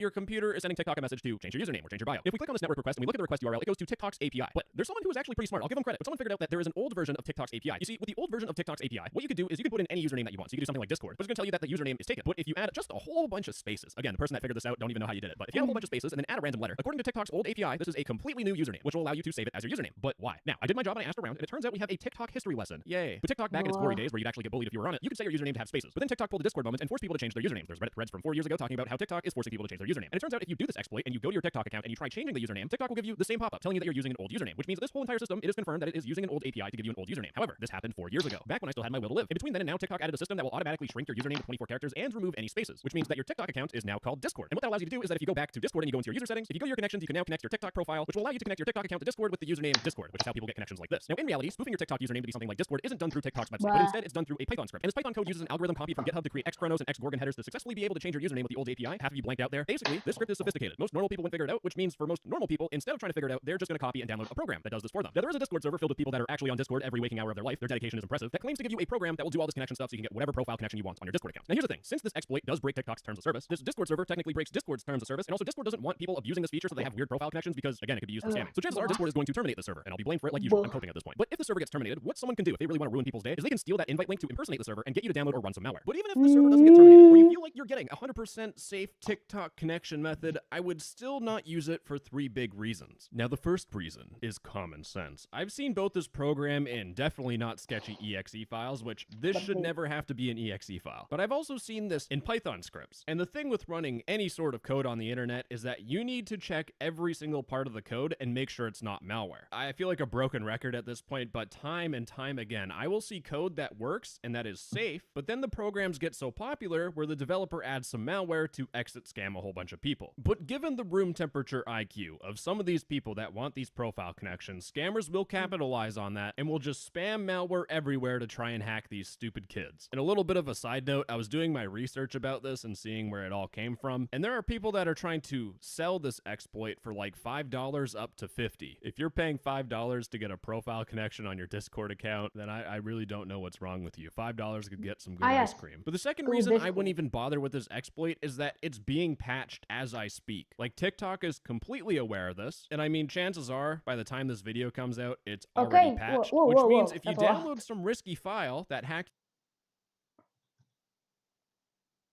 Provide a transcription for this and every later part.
Your computer is sending TikTok a message to change your username or change your bio. If we click on this network request and we look at the request URL, it goes to TikTok's API. But there's someone who is actually pretty smart. I'll give them credit. But someone figured out that there is an old version of TikTok's API. You see, with the old version of TikTok's API, what you could do is you could put in any username that you want. So you could do something like Discord, but it's going to tell you that the username is taken. But if you add just a whole bunch of spaces, again, the person that figured this out don't even know how you did it. But if you add a whole bunch of spaces and then add a random letter, according to TikTok's old API, this is a completely new username, which will allow you to save it as your username. But why? Now, I did my job and I asked around, and it turns out we have a TikTok history lesson. Yay. With TikTok back in its glory days, where you'd actually get bullied if you were on it, you could say your username to have spaces. But then TikTok pulled a Discord moment and forced people to change their usernames. There's Reddit threads from 4 years ago talking about how TikTok is forcing people to change their username. And it turns out if you do this exploit and you go to your TikTok account and you try changing the username, TikTok will give you the same pop-up telling you that you're using an old username, which means that this whole entire system, it is confirmed that it is using an old API to give you an old username. However, this happened 4 years ago, back when I still had my will to live. In between then and now, TikTok added a system that will automatically shrink your username to 24 characters and remove any spaces, which means that your TikTok account is now called Discord. And what that allows you to do is that if you go back to Discord and you go into your user settings, if you go to your connections, you can now connect your TikTok profile, which will allow you to connect your TikTok account to Discord with the username Discord, which is how people get connections like this. Now, in reality, spoofing your TikTok username to be something like Discord isn't done through TikTok's website, but instead it's done through a Python script. And this Python code uses an algorithm copied from GitHub to create Xchronos and Xgorgon headers to successfully be able to change your username with the old API. Half of you blanked out there. Basically, this script is sophisticated. Most normal people wouldn't figure it out, which means for most normal people, instead of trying to figure it out, they're just going to copy and download a program that does this for them. Now, there is a Discord server filled with people that are actually on Discord every waking hour of their life. Their dedication is impressive. That claims to give you a program that will do all this connection stuff so you can get whatever profile connection you want on your Discord account. Now, here's the thing. Since this exploit does break TikTok's terms of service, this Discord server technically breaks Discord's terms of service, and also Discord doesn't want people abusing this feature so they have weird profile connections because, again, it could be used for scamming. So chances are Discord is going to terminate the server, and I'll be blamed for it like usual. I'm coping at this point. But if the server gets terminated, what someone can do if they really want to ruin people's day is they can steal that invite link to impersonate the server and get you to download or run some malware. But even if the server doesn't get terminated, or you feel like you're getting a 100% safe TikTok connection method, I would still not use it for 3 big reasons. Now, the first reason is common sense. I've seen both this program and definitely not sketchy exe files, which this should never have to be an exe file. But I've also seen this in Python scripts. And the thing with running any sort of code on the internet is that you need to check every single part of the code and make sure it's not malware. I feel like a broken record at this point, but time and time again, I will see code that works and that is safe, but then the programs get so popular where the developer adds some malware to exit scam a whole bunch of people. But given the room temperature IQ of some of these people that want these profile connections, scammers will capitalize on that and will just spam malware everywhere to try and hack these stupid kids. And a little bit of a side note, I was doing my research about this and seeing where it all came from, and there are people that are trying to sell this exploit for like $5 up to $50. If you're paying $5 to get a profile connection on your Discord account, then I really don't know what's wrong with you. $5 could get some good ice cream. But the second reason I wouldn't even bother with this exploit is that it's being patched as I speak. Like, TikTok is completely aware of this, and I mean, chances are, by the time this video comes out, it's already patched, which means if you download some risky file that hacks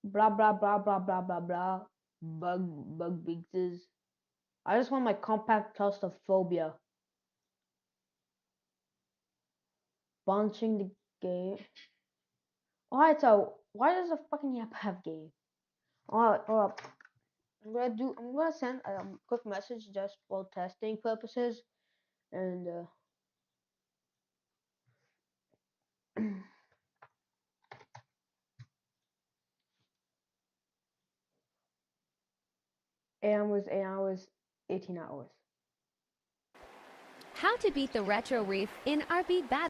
blah blah blah blah blah blah blah bug fixes. I just want my compact claustrophobia. Launching the game. Alright, so why does the fucking app have game? Alright, I'm gonna send a quick message just for testing purposes, and eight hours, 18 hours. How to beat the retro reef in RB battle.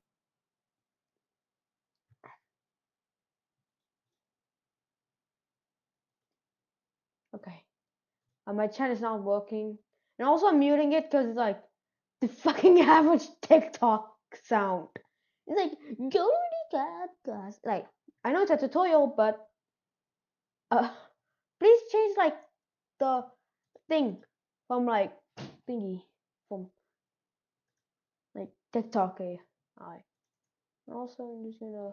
Okay. My chat is not working. And also I'm muting it because it's like the fucking average TikTok sound. It's like, go to the guys. Like, I know it's a tutorial, but please change like the thing from like thingy from like TikTok AI. Also, I'm just gonna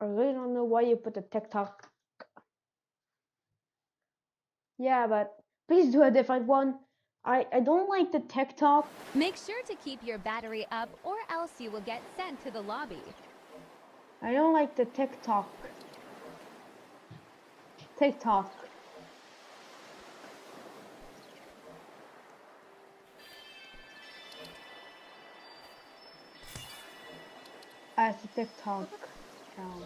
I really don't know why you put the TikTok. Yeah, but please do a different one. I don't like the TikTok. Make sure to keep your battery up or else you will get sent to the lobby. I don't like the TikTok. As a TikTok account.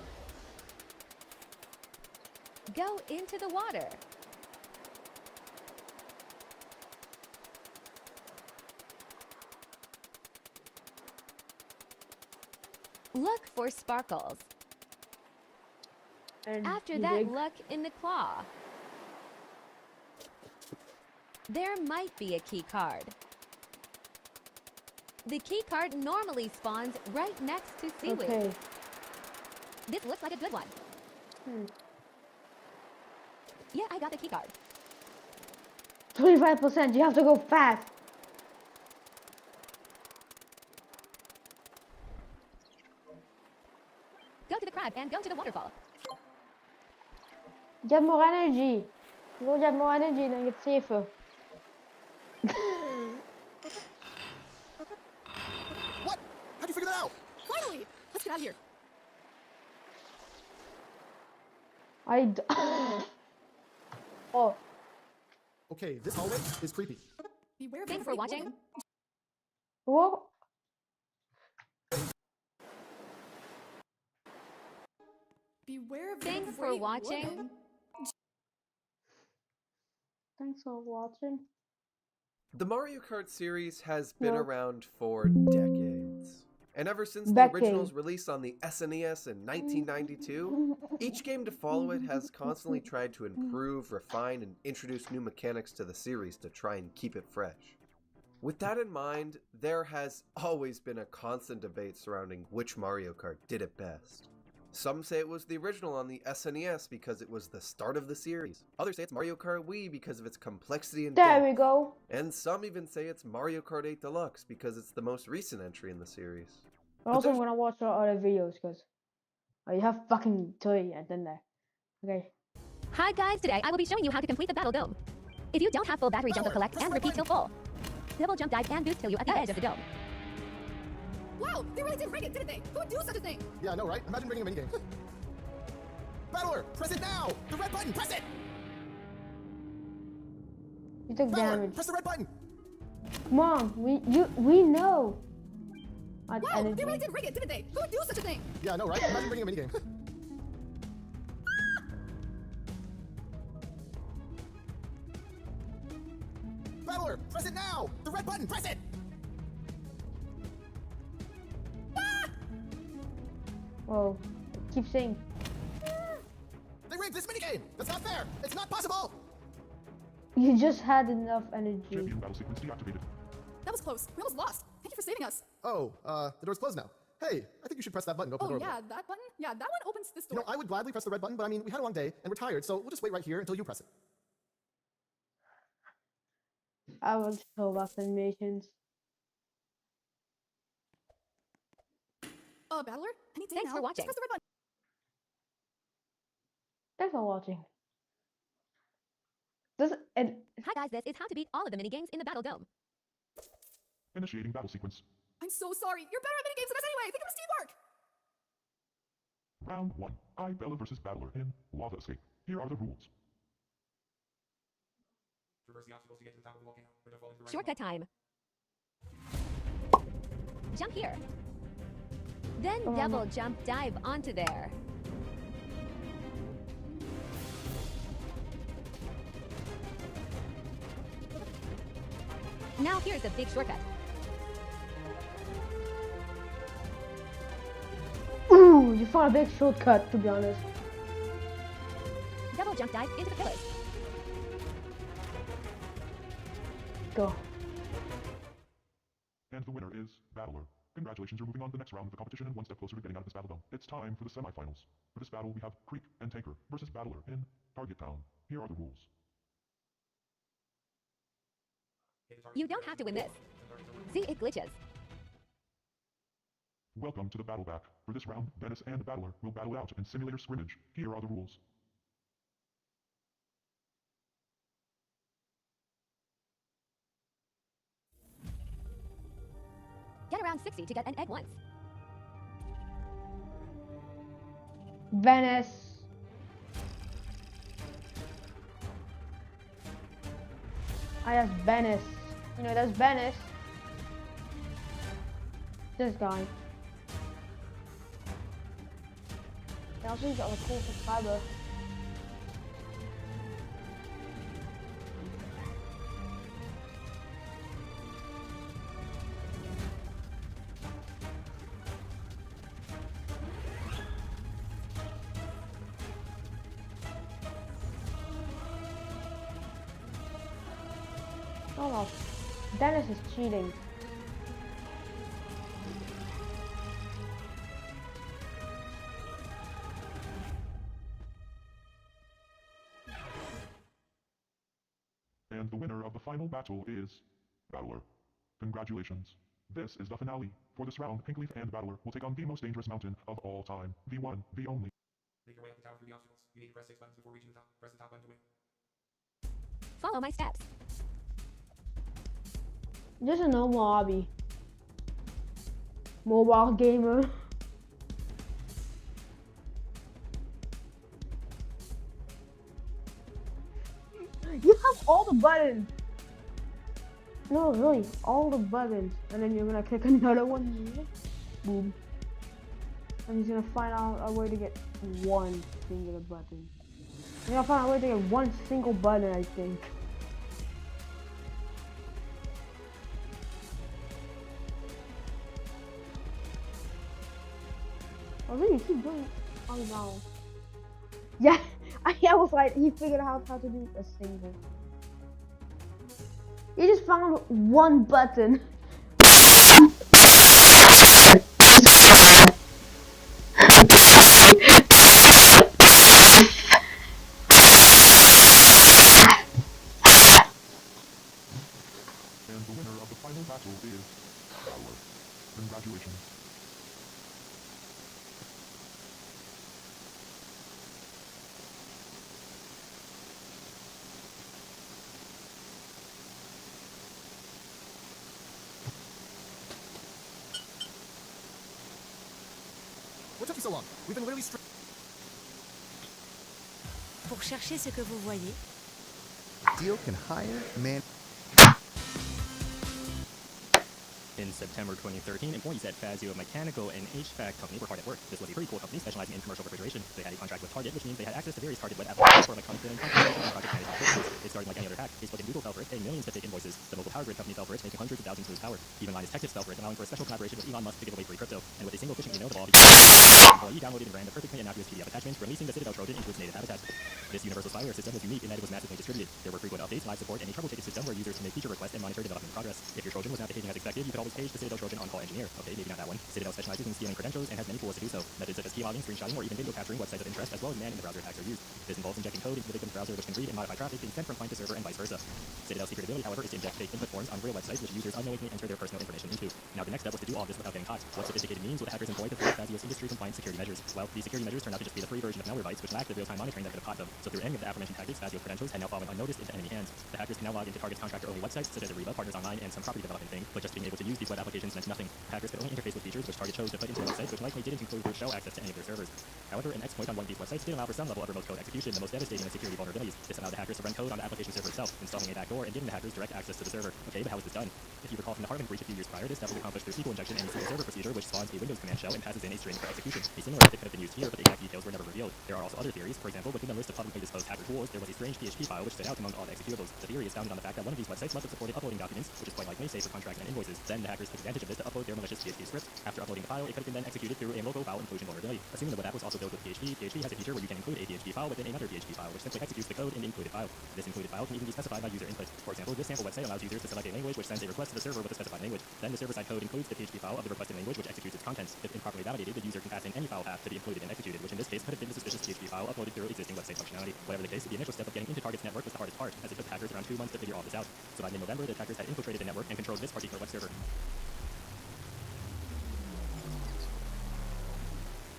Go into the water. Look for sparkles. And after that, look in the claw. There might be a key card. The key card normally spawns right next to seaweed. Okay. This looks like a good one. Yeah, I got the key card. 25%. You have to go fast. Go to the crab and go to the waterfall. Get more energy. Go get more energy, then get safer. What? How'd you figure that out? Finally! Let's get out of here. Oh. Okay, this hallway is creepy. Beware of Thanks for every watching. woman. What? Beware of Thanks for every watching. woman. Thanks for watching. The Mario Kart series has been No. around for decades. And ever since the Decades. original's release on the SNES in 1992, each game to follow it has constantly tried to improve, refine, and introduce new mechanics to the series to try and keep it fresh. With that in mind, there has always been a constant debate surrounding which Mario Kart did it best. Some say it was the original on the SNES because it was the start of the series. Others say it's Mario Kart Wii because of its complexity and There depth. we go. And some even say it's Mario Kart 8 Deluxe because it's the most recent entry in the series. Also, I'm there's- gonna watch our other videos because you have fucking 3 and then there. Okay. Hi guys, today I will be showing you how to complete the battle dome. If you don't have full battery, jump to collect and repeat till full. Double jump dive and boost till you at the edge of the dome. Wow, they really did rig it, didn't they? Who would do such a thing? Yeah, I know, right? Imagine bringing a minigame. Battler, press it now! The red button, press it! You took Battler, damage. press the red button! Come on, we know. Add Wow, energy. they really did rig it, didn't they? Who would do such a thing? Yeah, I know, right? Imagine bringing a minigame. Battler, press it now! The red button, press it! Whoa. Keep saying. They rigged this minigame! That's not fair! It's not possible! You just had enough energy. Champion battle sequence deactivated. That was close. We almost lost. Thank you for saving us. Oh, the door's closed now. Hey, I think you should press that button to open Oh the door. yeah, that button? Yeah, that one opens this You door. know, I would gladly press the red button, but I mean, we had a long day, and we're tired, so we'll just wait right here until you press it. I will show off animations. Battler, any day Thanks now. for Just watching. press the red button. Thanks for watching. This and Hi guys, this is how to beat all of the minigames in the battle dome. Initiating battle sequence. I'm so sorry. You're better at minigames than us anyway. Think it was teamwork. Round 1. I, Bella versus Battler in Lava Escape. Here are the rules. Shortcut time. Jump here. Then Oh, double no. jump dive onto there. Now here's a big shortcut. ooh, you found a big shortcut. To be honest. Double jump dive into the pillars. Go. And the winner is Battler. Congratulations, you're moving on to the next round of the competition and one step closer to getting out of this battle dome. It's time for the semifinals. For this battle, we have Creek and Tanker versus Battler in Target Town. Here are the rules. You don't have to win this. See, it glitches. Welcome to the battle back. For this round, Dennis and Battler will battle it out in simulator scrimmage. Here are the rules. Get around 60 to get an egg once. Venice. I have Venice. You know, there's Venice. This guy. He also got a cool subscriber. Oh no, Dennis is cheating. And the winner of the final battle is Battler. Congratulations. This is the finale. For this round, Pinkleaf and Battler will take on the most dangerous mountain of all time, the one, the only. Make your way up the tower through the obstacles. You need to press 6 buttons before reaching the top. Press the top button to win. Follow my steps. Just a normal hobby. Mobile gamer. You have all the buttons. No, really, all the buttons. And then you're gonna click another one here. Boom. And he's gonna find out a way to get one singular button. You're gonna find a way to get one single button, I think. Oh, really? Keep doing it. Oh, no. Yeah, I was like, he figured out how to do a single. You just found one button. And the winner of the final battle is Battler. Congratulations. What took you so long? We've been literally Pour chercher ce que vous voyez, Deal can hire, man. In September 2013, employees at Fazio Mechanical and HVAC Company were hard at work. This was a pretty cool company specializing in commercial refrigeration. They had a contract with Target, which means they had access to various Target web applications for electronic billing, configuration, and project management purposes. It started like any other hack. Facebook and Google fell for it, paying millions to fake invoices. The local power grid company fell for it, making hundreds of thousands lose power. Even Linus Tech Tips fell for it, allowing for a special collaboration with Elon Musk to give away free crypto. And with a single phishing email, the ball became employee downloaded and ran the perfectly innocuous PDF attachment, releasing the Citadel Trojan into its native habitat. This universal spyware system was unique in that it was massively distributed. There were frequent updates, live support, and a trouble ticket system where users could make feature requests and monitor development progress. If your Trojan was not behaving as expected, you could always page the Citadel Trojan on-call engineer. Okay, maybe not that one. Citadel specializes in stealing credentials and has many tools to do so. Methods such as keylogging, screenshotting, or even video capturing websites of interest, as well as man-in-the-browser attacks are used. This involves injecting code into the victim's browser, which can read and modify traffic being sent from client to server and vice versa. Citadel's secret ability, however, is to inject fake input forms on real websites, which users unknowingly enter their personal information into. Now, the next step was to do all this without getting caught. What sophisticated means would hackers employ to thwart Fazio's industry-compliant security measures? Well, these security measures turned out to just be the free version of Malwarebytes, which lacked the real-time monitoring that could have caught them. So through any of the aforementioned tactics, Fazio's credentials had now fallen unnoticed into enemy hands. The hackers can now log into Target's contractor-only websites, such as Ariba, Partners Online, and some property development thing, but just being able to use these web applications meant nothing. Hackers could only interface with features which Target chose to put into their websites, which likely didn't include root shell access to any of their servers. However, an exploit on one of these websites did allow for some level of remote code execution, the most devastating of security vulnerabilities. This allowed the hackers to run code on the application server itself, installing a backdoor and giving the hackers direct access to the server. Okay, but how is this done? If you recall from the Harvard breach a few years prior, this step was accomplished through SQL injection and a SQL server procedure, which spawns a Windows command shell and passes in a string for execution. A similar method could have been used here, but the exact details were never revealed. There are also other theories. For example, within the list of publicly disclosed hacker tools, there was a strange PHP file which stood out among all the executables. The theory is founded on the fact that one of these websites must have supported uploading documents, which is quite likely, say for contracts and invoices. Then the hackers took advantage of this to upload their malicious PHP script. After uploading the file, it could have been then executed through a local file inclusion vulnerability. Assuming the web app was also built with PHP, PHP has a feature where you can include a PHP file within another PHP file, which simply executes the code in the included file. This included file can even be specified by user input. For example, this sample website allows users to select a language which sends a request to the server with a specified language. Then the server-side code includes the PHP file of the requested language, which executes its contents. If improperly validated, the user can pass in any file path to be included and executed, which in this case could have been the suspicious PHP file uploaded through existing website functionality. Whatever the case, the initial step of getting into Target's network was the hardest part, as it took the hackers around 2 months to figure all this out. So by mid-November, the attackers had infiltrated the network and controlled this particular web server.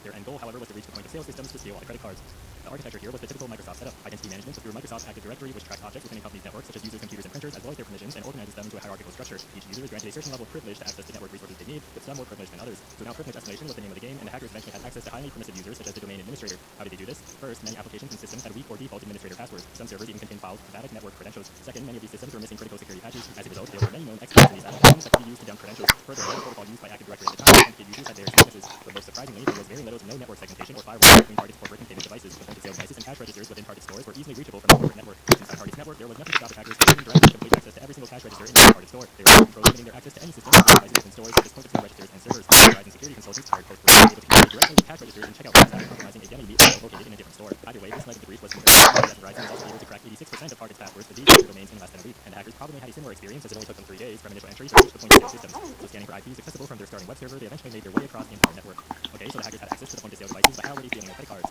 Their end goal, however, was to reach the point-of-sale systems to steal all the credit cards. The architecture here was the typical Microsoft setup. Identity management was through Microsoft's Active Directory, which tracks objects within a company's network, such as users, computers, and printers, as well as their permissions, and organizes them into a hierarchical structure. Each user is granted a certain level of privilege to access the network resources they need, with some more privileged than others. So now privilege escalation was the name of the game, and the hackers eventually had access to highly permissive users, such as the domain administrator. How did they do this? First, many applications and systems had weak or default administrator passwords. Some servers even contained files with valid network credentials. Second, many of these systems were missing critical security patches. As a result, there were many known exploits in these applications that could be used to dump credentials. Furthermore, the protocol used by Active Directory at the time authenticated users had various weaknesses. But most surprisingly, there was very little to no network segmentation or firewall between Target's corporate and payment devices. The point-of-sale devices and cash registers within Target stores were easily reachable from the corporate network. Inside Target's network, there was nothing to stop attackers from gaining direct and complete access to every single cash register in the Target store. They were able to control limiting their access to any system or devices within stores such as point-of-sale registers and servers. Verizon security consultants hired post were able to communicate directly with cash registers and checkout rooms without compromising a identity located in a different store. Either way, this led to the breach was that Verizon was also able to crack 86% of Target's passwords for these domains in less than a week. And the hackers probably had a similar experience, as it only took them 3 days from initial entry to reach the point-of-sale systems. So scanning for IPs accessible from their starting web server, they eventually made their way across the entire network. Okay, so the hackers had access to the point-of-sale devices by already stealing their credit cards.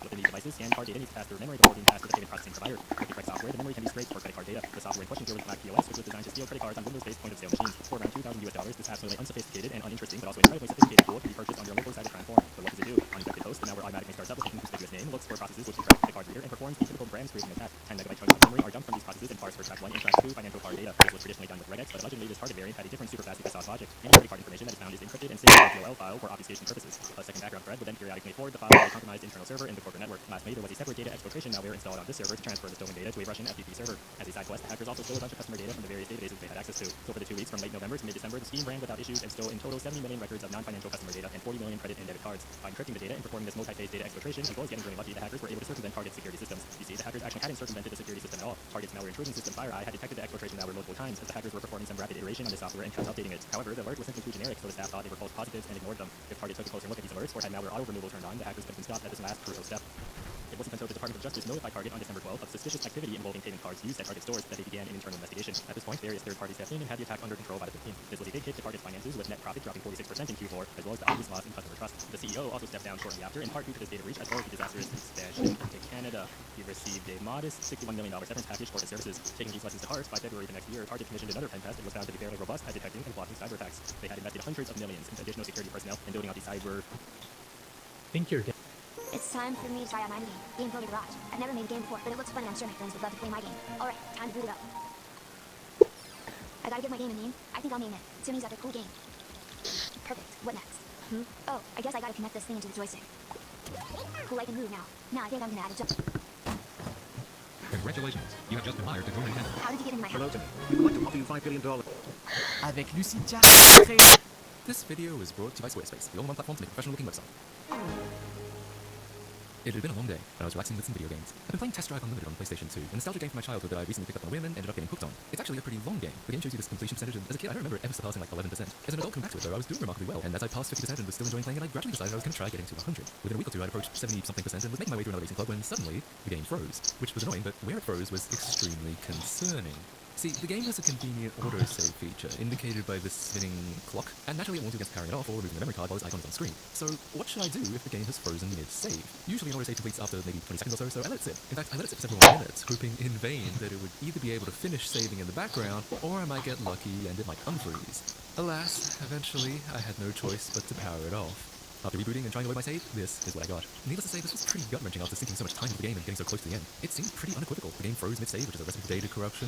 Within these devices, scanned card data needs to pass through memory before being passed to the payment processing provider. With the correct software, the memory can be scraped for credit card data. The software in question here was Black POS, which was designed to steal credit cards on Windows-based point-of-sale machines. For around $2,000, this absolutely unsophisticated and uninteresting, but also incredibly sophisticated tool can be purchased on your local cybercrime forum. So what does it do? On infected host, the malware automatically starts up with a conspicuous name, looks for processes which encrypt the card reader, and performs the typical programs creating an attack. 10 megabyte chunks of memory are dumped from these processes and parsed for track 1 and track 2 financial card data. This was traditionally done with regex, but allegedly this target variant had a different superfast ESOS logic. Any credit card information that is found is encrypted and saved in a DLL file for obfuscation purposes. A second background thread would then periodically forward the file to a compromised internal server in the corporate network. Last May, there was a separate data exfiltration malware installed on this server to transfer the stolen data to a Russian FTP server. As a side quest, the hackers also stole a bunch of customer data from the various databases they had access to. So for the 2 weeks from late November to mid-December, the scheme ran without issues and stole in total 70 million records of non-financial customer data and 40 million credit and debit cards. By encrypting the data and performing this multi-phase data exfiltration, as well as getting really lucky, the hackers were able to circumvent Target's security systems. You see, the hackers actually hadn't circumvented the security system at all. Target's malware intrusion system FireEye had detected the exfiltration malware multiple times as the hackers were performing some rapid iteration on the software and kept updating it. However, the alert was simply too generic, so the staff thought they were false positives and ignored them. If Target took a closer look at these alerts or had malware auto removal turned on, the hackers could have been stopped at this last crucial step. It wasn't until the Department of Justice notified Target on December 12th of suspicious activity involving payment cards used at Target stores that they began an internal investigation. At this point, various third parties stepped in and had the attack under control by the 15th. This was a big hit to Target's finances, with net profit dropping 46% in Q4, as well as the obvious loss in customer trust. The CEO also stepped down shortly after, in part due to this data breach, as well as the disastrous expansion into Canada. He received a modest $61 million severance package for his services. Taking these lessons to heart, by February the next year, Target commissioned another pen test and was found to be fairly robust at detecting and blocking cyber attacks. They had invested hundreds of millions into additional security personnel in building out the cyber... Think you're It's time for me to try out my new game Builder Garage. I've never made a game before, but it looks fun and I'm sure my friends would love to play my game. Alright, time to boot it up. I gotta give my game a name. I think I'll name it Timmy's Other Cool Game. Perfect. What next? Oh, I guess I gotta connect this thing into the joystick. Cool, I can move now. Now I think I'm gonna add a jump. Congratulations, you have just been hired to join Nintendo. How did you get in my house? Hello, Timmy. We would like to offer you $5 billion. Avec Lucie Jack. This video is brought to you by Squarespace, the all-in-one platform to make a professional-looking website. It had been a long day, and I was relaxing with some video games. I've been playing Test Drive Unlimited on PlayStation 2, a nostalgia game from my childhood that I recently picked up on a whim and ended up getting hooked on. It's actually a pretty long game. The game shows you this completion percentage, and as a kid, I don't remember it ever surpassing like 11%. As an adult coming back to it, though, I was doing remarkably well, and as I passed 50% and was still enjoying playing it, I gradually decided I was going to try getting to 100. Within a week or two, I'd approached 70-something% and was making my way through another racing club when suddenly, the game froze, which was annoying, but where it froze was extremely concerning. See, the game has a convenient autosave feature, indicated by this spinning clock, and naturally it warns you against powering it off or removing the memory card while this icon is on screen. So, what should I do if the game has frozen mid-save? Usually an autosave completes after maybe 20 seconds or so, so I let it sit. In fact, I let it sit for several minutes, hoping in vain that it would either be able to finish saving in the background, or I might get lucky and it might unfreeze. Alas, eventually, I had no choice but to power it off. After rebooting and trying to load my save, this is what I got. Needless to say, this was pretty gut-wrenching after sinking so much time into the game and getting so close to the end. It seemed pretty unequivocal. The game froze mid-save, which is a recipe for data corruption.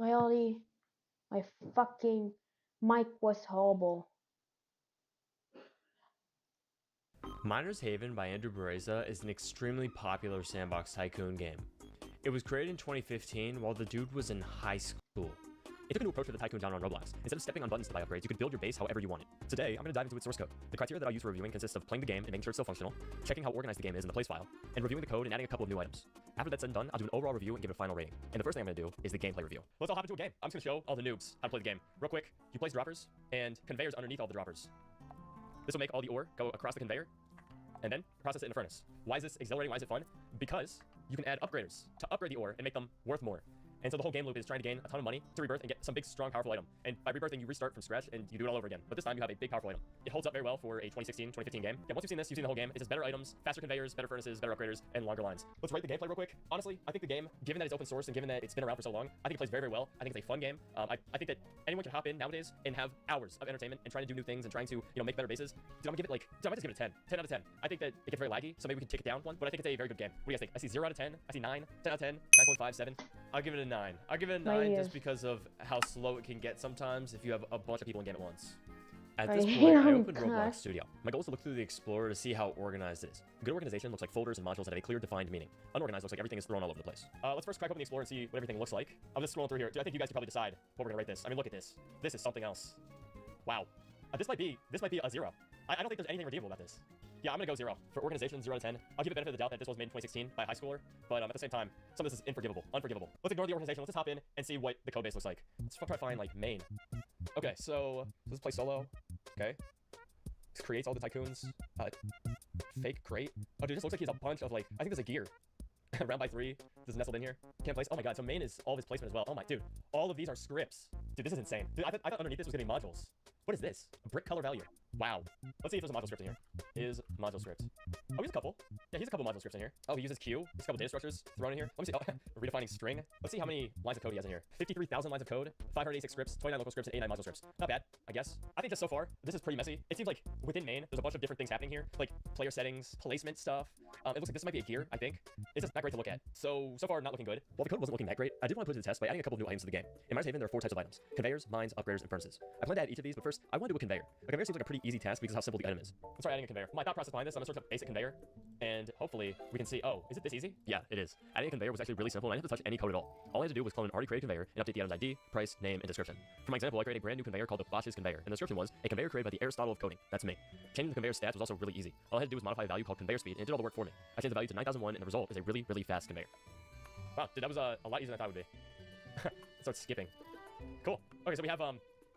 Really? My fucking mic was horrible. Miner's Haven by Andrew Bereza is an extremely popular sandbox tycoon game. It was created in 2015 while the dude was in high school. It took a new approach to the tycoon genre on Roblox. Instead of stepping on buttons to buy upgrades, you could build your base however you wanted. Today, I'm going to dive into its source code. The criteria that I use for reviewing consists of playing the game and making sure it's still functional, checking how organized the game is in the place file, and reviewing the code and adding a couple of new items. After that's said and done, I'll do an overall review and give it a final rating. And the first thing I'm going to do is the gameplay review. Let's all hop into a game. I'm just going to show all the noobs how to play the game. Real quick, you place droppers and conveyors underneath all the droppers. This will make all the ore go across the conveyor and then process it in a furnace. Why is this exhilarating? Why is it fun? Because you can add upgraders to upgrade the ore and make them worth more. And so the whole game loop is trying to gain a ton of money to rebirth and get some big, strong, powerful item. And by rebirthing, you restart from scratch and you do it all over again. But this time you have a big, powerful item. It holds up very well for a 2016, 2015 game. Yeah, once you've seen this, you've seen the whole game. It's just better items, faster conveyors, better furnaces, better upgraders, and longer lines. Let's rate the gameplay real quick. Honestly, I think the game, given that it's open source and given that it's been around for so long, I think it plays very, very well. I think it's a fun game. I think that anyone can hop in nowadays and have hours of entertainment and trying to do new things and trying to, make better bases. Dude, I'm gonna give it like, I might just give it a 10. 10 out of 10. I think that it gets very laggy, so maybe we can kick it down one, but I think it's a very good game. What do you guys think? I see 0 out of 10. I see 9. 10 out of 10. 9.5, 7. I'll give it a 9. I'll give it a 9 just because of how slow it can get sometimes if you have a bunch of people in game at once. At this point, I opened Roblox Studio. My goal is to look through the Explorer to see how organized it is. Good organization looks like folders and modules that have a clear defined meaning. Unorganized looks like everything is thrown all over the place. Let's first crack open the Explorer and see what everything looks like. I'm just scrolling through here. I think you guys can probably decide what we're gonna rate this. I mean, look at this. This is something else. Wow. This might be a 0. I don't think there's anything redeemable about this. Yeah, I'm gonna go 0. For organization, 0 out of 10. I'll give it the benefit of the doubt that this was made in 2016 by a high schooler, but at the same time, some of this is unforgivable. Let's ignore the organization. Let's just hop in and see what the code base looks like. Let's try to find, like, main. Okay, so let's play solo. Okay. This creates all the tycoons. Fake crate. Oh, dude, this looks like he has a bunch of, like, I think there's a gear. Round by 3. This is nestled in here. Can't place. Oh my god, so main is all of his placement as well. Oh my, dude. All of these are scripts. Dude, this is insane. Dude, I thought underneath this was gonna be modules. What is this? A brick color value. Wow. Let's see if there's a module script in here. Is module script. Oh, he's a couple. Yeah, he's a couple module scripts in here. Oh, he uses Q. There's a couple data structures thrown in here. Let me see. Oh, redefining string. Let's see how many lines of code he has in here. 53,000 lines of code, 586 scripts, 29 local scripts, and 89 module scripts. Not bad, I guess. I think just so far, this is pretty messy. It seems like within main, there's a bunch of different things happening here, like player settings, placement stuff. It looks like this might be a gear, I think. It's just not great to look at. So far, not looking good. While the code wasn't looking that great, I did want to put it to the test by adding a couple of new items to the game. In Miner's Haven, there are 4 types of items: conveyors, mines, upgraders, and furnaces. I plan to add each of these, but first, I want to do a conveyor. A conveyor seems like a pretty easy task because of how simple the item is. Let's try adding a conveyor. My thought process behind this, I'm gonna search up basic conveyor, and hopefully we can see, oh, is it this easy? Yeah, it is. Adding a conveyor was actually really simple, and I didn't have to touch any code at all. All I had to do was clone an already created conveyor and update the item's ID, price, name, and description. For my example, I created a brand new conveyor called the Bosch's conveyor, and the description was a conveyor created by the Aristotle of coding. That's me. Changing the conveyor stats was also really easy. All I had to do was modify a value called conveyor speed, and it did all the work for me. I changed the value to 9001, and the result is a really, really fast conveyor. Wow, dude, that was a lot easier than I thought it would be. Start skipping. Cool. Okay, so we have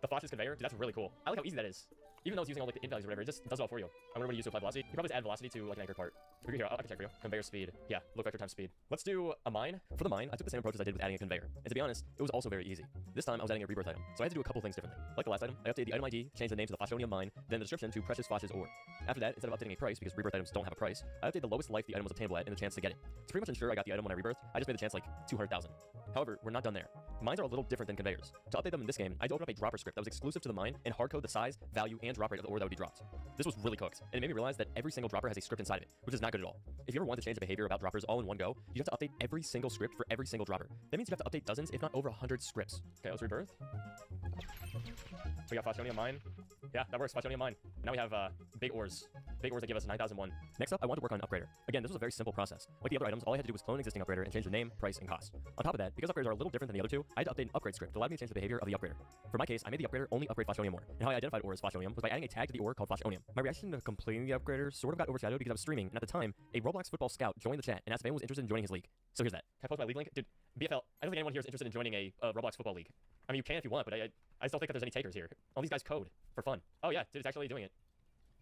the Bosch's conveyor. Dude, that's really cool. I like how easy that is. Even though it's using all like the int values or whatever, it just does it all for you. I wonder what you use to apply velocity. You probably just add velocity to like an anchor part. Here, I can check for you. Conveyor speed. Yeah, look vector times speed. Let's do a mine. For the mine, I took the same approach as I did with adding a conveyor. And to be honest, it was also very easy. This time I was adding a rebirth item, so I had to do a couple things differently. Like the last item, I updated the item ID, changed the name to the Foschonium mine, then the description to precious Fosch's ore. After that, instead of updating a price because rebirth items don't have a price, I updated the lowest life the item was obtainable at and the chance to get it. To pretty much ensure I got the item when I rebirthed, I just made the chance like 200,000. However, we're not done there. Mines are a little different than conveyors. To update them in this game, I had to open up a dropper script that was exclusive to the mine and hardcode the size, value, and drop rate of the ore that would be dropped. This was really cooked, and it made me realize that every single dropper has a script inside of it, which is not good at all. If you ever want to change the behavior about droppers all in one go, you have to update every single script for every single dropper. That means you have to update dozens, if not over 100 scripts. Okay, let's rebirth. We got Foschonium mine. Yeah, that works. Foschonium mine. Now we have big ores. Big ores that give us 9,001. Next up, I wanted to work on upgrader. Again, this was a very simple process. Like the other items, all I had to do was clone an existing upgrader and change the name, price, and cost. On top of that, because upgraders are a little different than the other two, I had to update an upgrade script that allowed me to change the behavior of the upgrader. For my case, I made the upgrader only upgrade Foschonium ore. And how I identified ore as Foschonium was by adding a tag to the ore called Foschonium. My reaction to completing the upgrader sort of got overshadowed because I was streaming, and at the time, a Roblox football scout joined the chat and asked if anyone was interested in joining his league. So here's that. Can I post my league link? Dude, BFL, I don't think anyone here is interested in joining a Roblox football league. I mean, you can if you want, but I still think that there's any takers here. All these guys code for fun. Oh yeah, dude, it's actually doing it.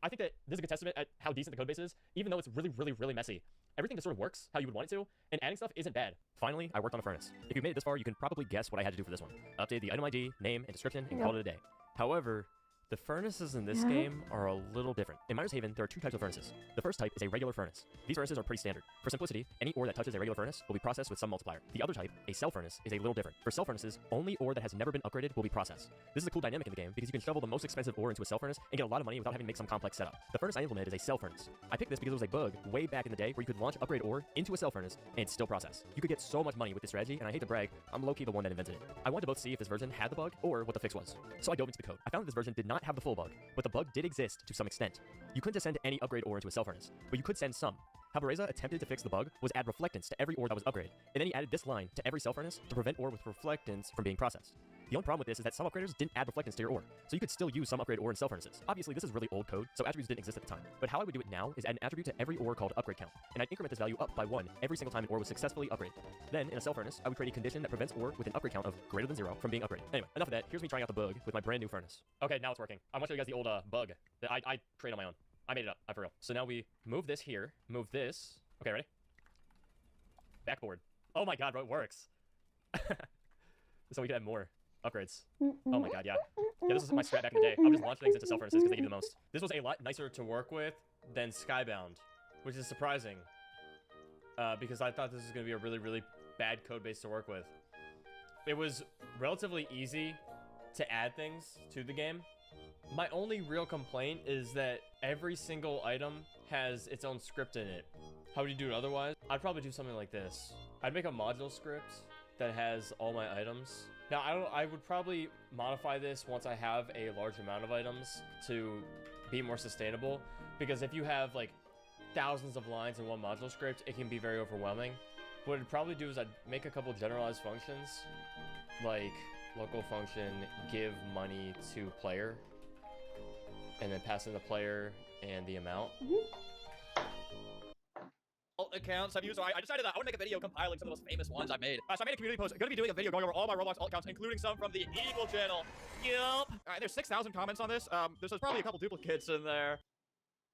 I think that this is a good testament at how decent the code base is, even though it's really, really, really messy. Everything just sort of works how you would want it to, and adding stuff isn't bad. Finally, I worked on a furnace. If you've made it this far, you can probably guess what I had to do for this one. Update the item ID, name, and description, and call it a day. However, The furnaces in this game are a little different. In Miner's Haven, there are two types of furnaces. The first type is a regular furnace. These furnaces are pretty standard. For simplicity, any ore that touches a regular furnace will be processed with some multiplier. The other type, a cell furnace, is a little different. For cell furnaces, only ore that has never been upgraded will be processed. This is a cool dynamic in the game because you can shovel the most expensive ore into a cell furnace and get a lot of money without having to make some complex setup. The furnace I implemented is a cell furnace. I picked this because it was a bug way back in the day where you could launch upgrade ore into a cell furnace and still process. You could get so much money with this strategy, and I hate to brag, I'm low-key the one that invented it. I wanted to both see if this version had the bug or what the fix was. So I dove into the code. I found that this version did not have the full bug, but the bug did exist to some extent. You couldn't just send any upgrade ore into a cell furnace, but you could send some. How Bereza attempted to fix the bug was add reflectance to every ore that was upgraded, and then he added this line to every cell furnace to prevent ore with reflectance from being processed. The only problem with this is that some upgraders didn't add reflectance to your ore, so you could still use some upgrade ore in cell furnaces. Obviously, this is really old code, so attributes didn't exist at the time. But how I would do it now is add an attribute to every ore called upgrade count, and I'd increment this value up by 1 every single time an ore was successfully upgraded. Then, in a cell furnace, I would create a condition that prevents ore with an upgrade count of greater than 0 from being upgraded. Anyway, enough of that. Here's me trying out the bug with my brand new furnace. Okay, now it's working. I want to show you guys the old bug that I created on my own. I made it up, for real. So now we move this here, move this. Okay, ready? Backboard. Oh my god, bro, it works. So we can have more upgrades. Oh my god, yeah. Yeah, this was my strat back in the day. I would just launch things into cell furnaces because they give you the most. This was a lot nicer to work with than Skybound, which is surprising. Because I thought this was going to be a really, really bad code base to work with. It was relatively easy to add things to the game. My only real complaint is that every single item has its own script in it. How would you do it otherwise? I'd probably do something like this. I'd make a module script that has all my items. Now, I would probably modify this once I have a large amount of items to be more sustainable. Because if you have like thousands of lines in one module script, it can be very overwhelming. What I'd probably do is I'd make a couple generalized functions, like local function give money to player, and then pass in the player and the amount. Accounts I've used, so I decided that I would make a video compiling some of the most famous ones I've made. So I made a community post. I'm going to be doing a video going over all my Roblox alt accounts, including some from the Eagle channel. Yup. Alright, there's 6,000 comments on this. There's probably a couple duplicates in there.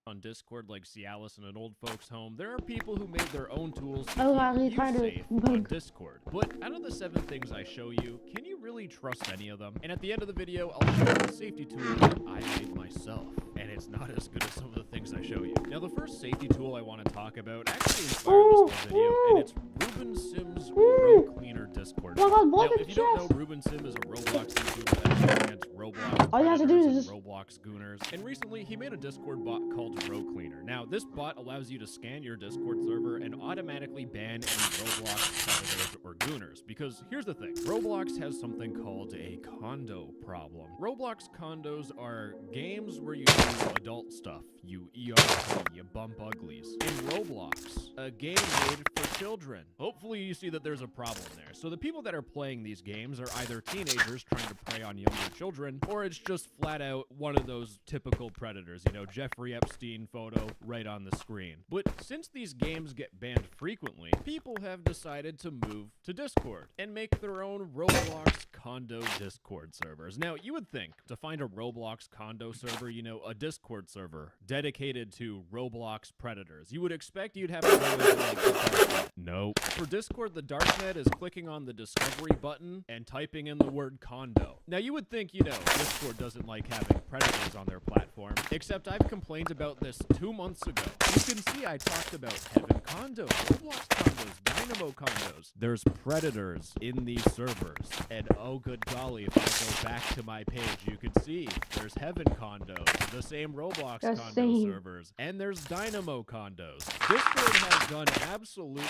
On Discord, like Cialis in an old folks' home, there are people who made their own tools to keep you safe on Discord. But out of the 7 things I show you, can you really trust any of them? And at the end of the video, I'll show you the safety tool that I made myself. And it's not as good as some of the things I show you. Now, the first safety tool I want to talk about actually inspired this whole video, and it's Ruben Sim's Row Cleaner Discord. Now, if you don't know, Ruben Sim is a Roblox YouTuber that experiments Roblox predators and Roblox gooners. And recently, he made a Discord bot called Row Cleaner. Now, this bot allows you to scan your Discord server and automatically ban any Roblox predators or gooners. Because here's the thing, Roblox has something called a condo problem. Roblox condos are games where you do adult stuff. You ERP, you bump uglies. In Roblox, a game made for children. Hopefully you see that there's a problem there. So the people that are playing these games are either teenagers trying to prey on younger children, or it's just flat out one of those typical predators, you know, Jeffrey Epstein photo right on the screen. But since these games get banned frequently, people have decided to move to Discord and make their own Roblox condo Discord servers. Now, you would think to find a Roblox condo server, you know, a Discord server dedicated to Roblox predators, you would expect you'd have a like nope. For Discord, the darknet is clicking on the discovery button and typing in the word condo. Now, you would think, you know, Discord doesn't like having predators on their platform, except I've complained about this 2 months ago. You can see I talked about Heaven condos, Roblox condos, Dynamo condos. There's predators in these servers, and oh good golly, if I go back to my page, you can see there's Heaven condos, the same Roblox condo servers, and there's Dynamo condos. Discord has done absolutely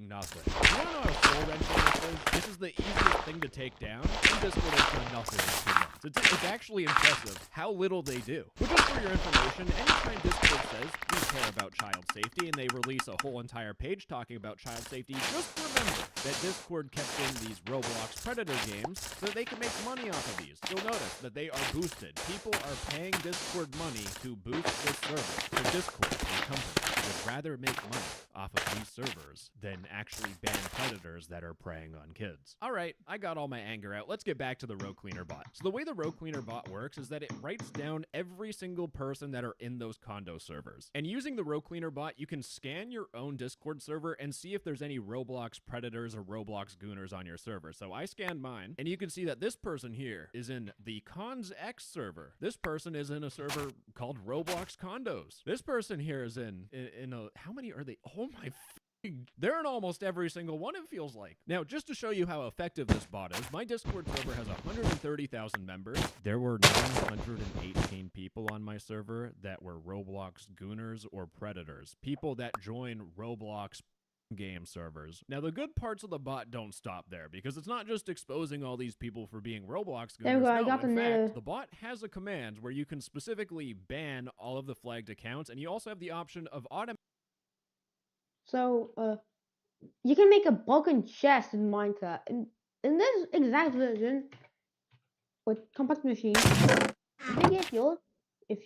nothing. You wanna know how soul-wrenching this is? This is the easiest thing to take down, and Discord has done nothing in 2 months. It's actually impressive how little they do. But just for your information, anytime Discord says we care about child safety and they release a whole entire page talking about child safety, just remember that Discord kept in these Roblox Predator games so that they can make money off of these. You'll notice that they are boosted. People are paying Discord money to boost this server. So Discord, a company with rather make money off of these servers than actually ban predators that are preying on kids. All right, I got all my anger out. Let's get back to the row cleaner bot. So the way the row cleaner bot works is that it writes down every single person that are in those condo servers. And using the row cleaner bot, you can scan your own Discord server and see if there's any Roblox predators or Roblox gooners on your server. So I scanned mine, and you can see that this person here is in the Cons X server. This person is in a server called Roblox Condos. This person here is in a, how many are they? Oh my they're in almost every single one, it feels like. Now, just to show you how effective this bot is, my Discord server has 130,000 members. There were 918 people on my server that were Roblox gooners or predators. People that join Roblox game servers. Now, the good parts of the bot don't stop there, because it's not just exposing all these people for being Roblox gooners. There we go, I No, got in the fact, nether. the bot has a command where you can specifically ban all of the flagged accounts, and you also have the option of automatic. So, you can make a broken chest in Minecraft. In this exact version, with compact machine, if you get yours, if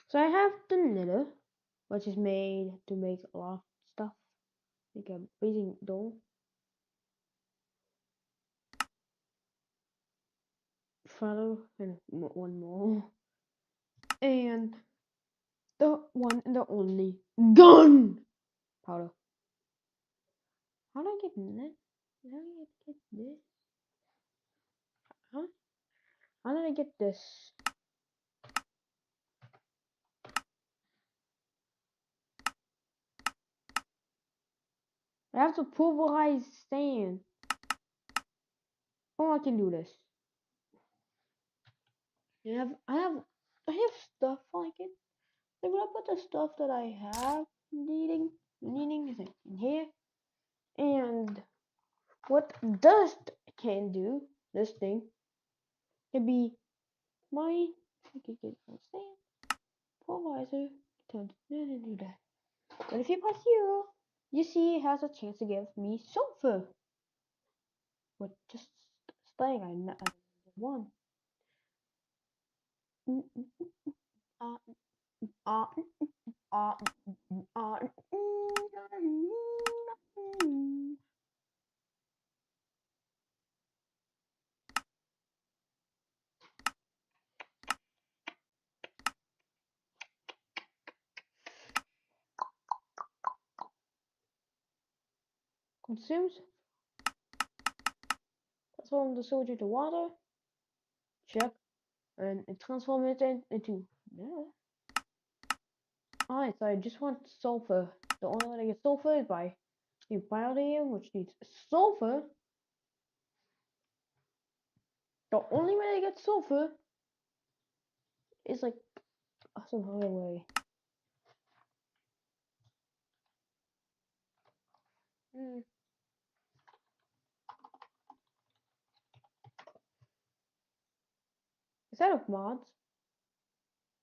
so I have the nether, which is made to make a lot of stuff, like a freezing door. Follow and one more, and the one and the only gun powder. How do I get this? How do I get this? Huh? How did I get this? I have to pulverize sand. Oh, I can do this. I have stuff like it. I'm gonna put the stuff that I have needing is like in here. And what dust can do, this thing, can be my, I could get my sand, pulverizer, to do that. But if you press here, you see it has a chance to give me sulfur. But just staying, I one. Consumes. Transform the soldier to water. Check. And it transforms it into. Yeah. Alright, so I just want sulfur. The only way to get sulfur is by biodium, which needs sulfur. The only way to get sulfur is like some other way. Instead of mods.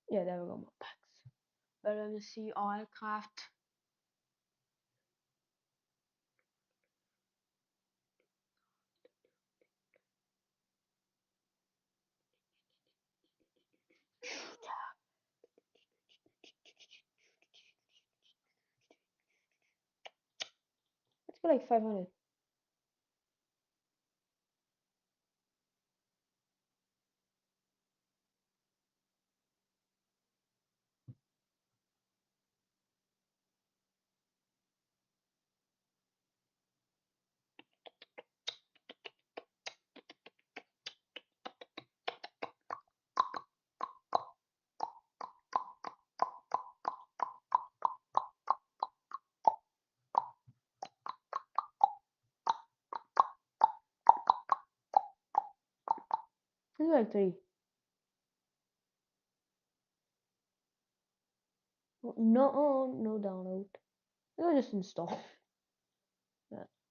Yeah, there we go, mod packs. But let me see all craft. Let's go like 500. Let's go like 3. No download. Let me just install.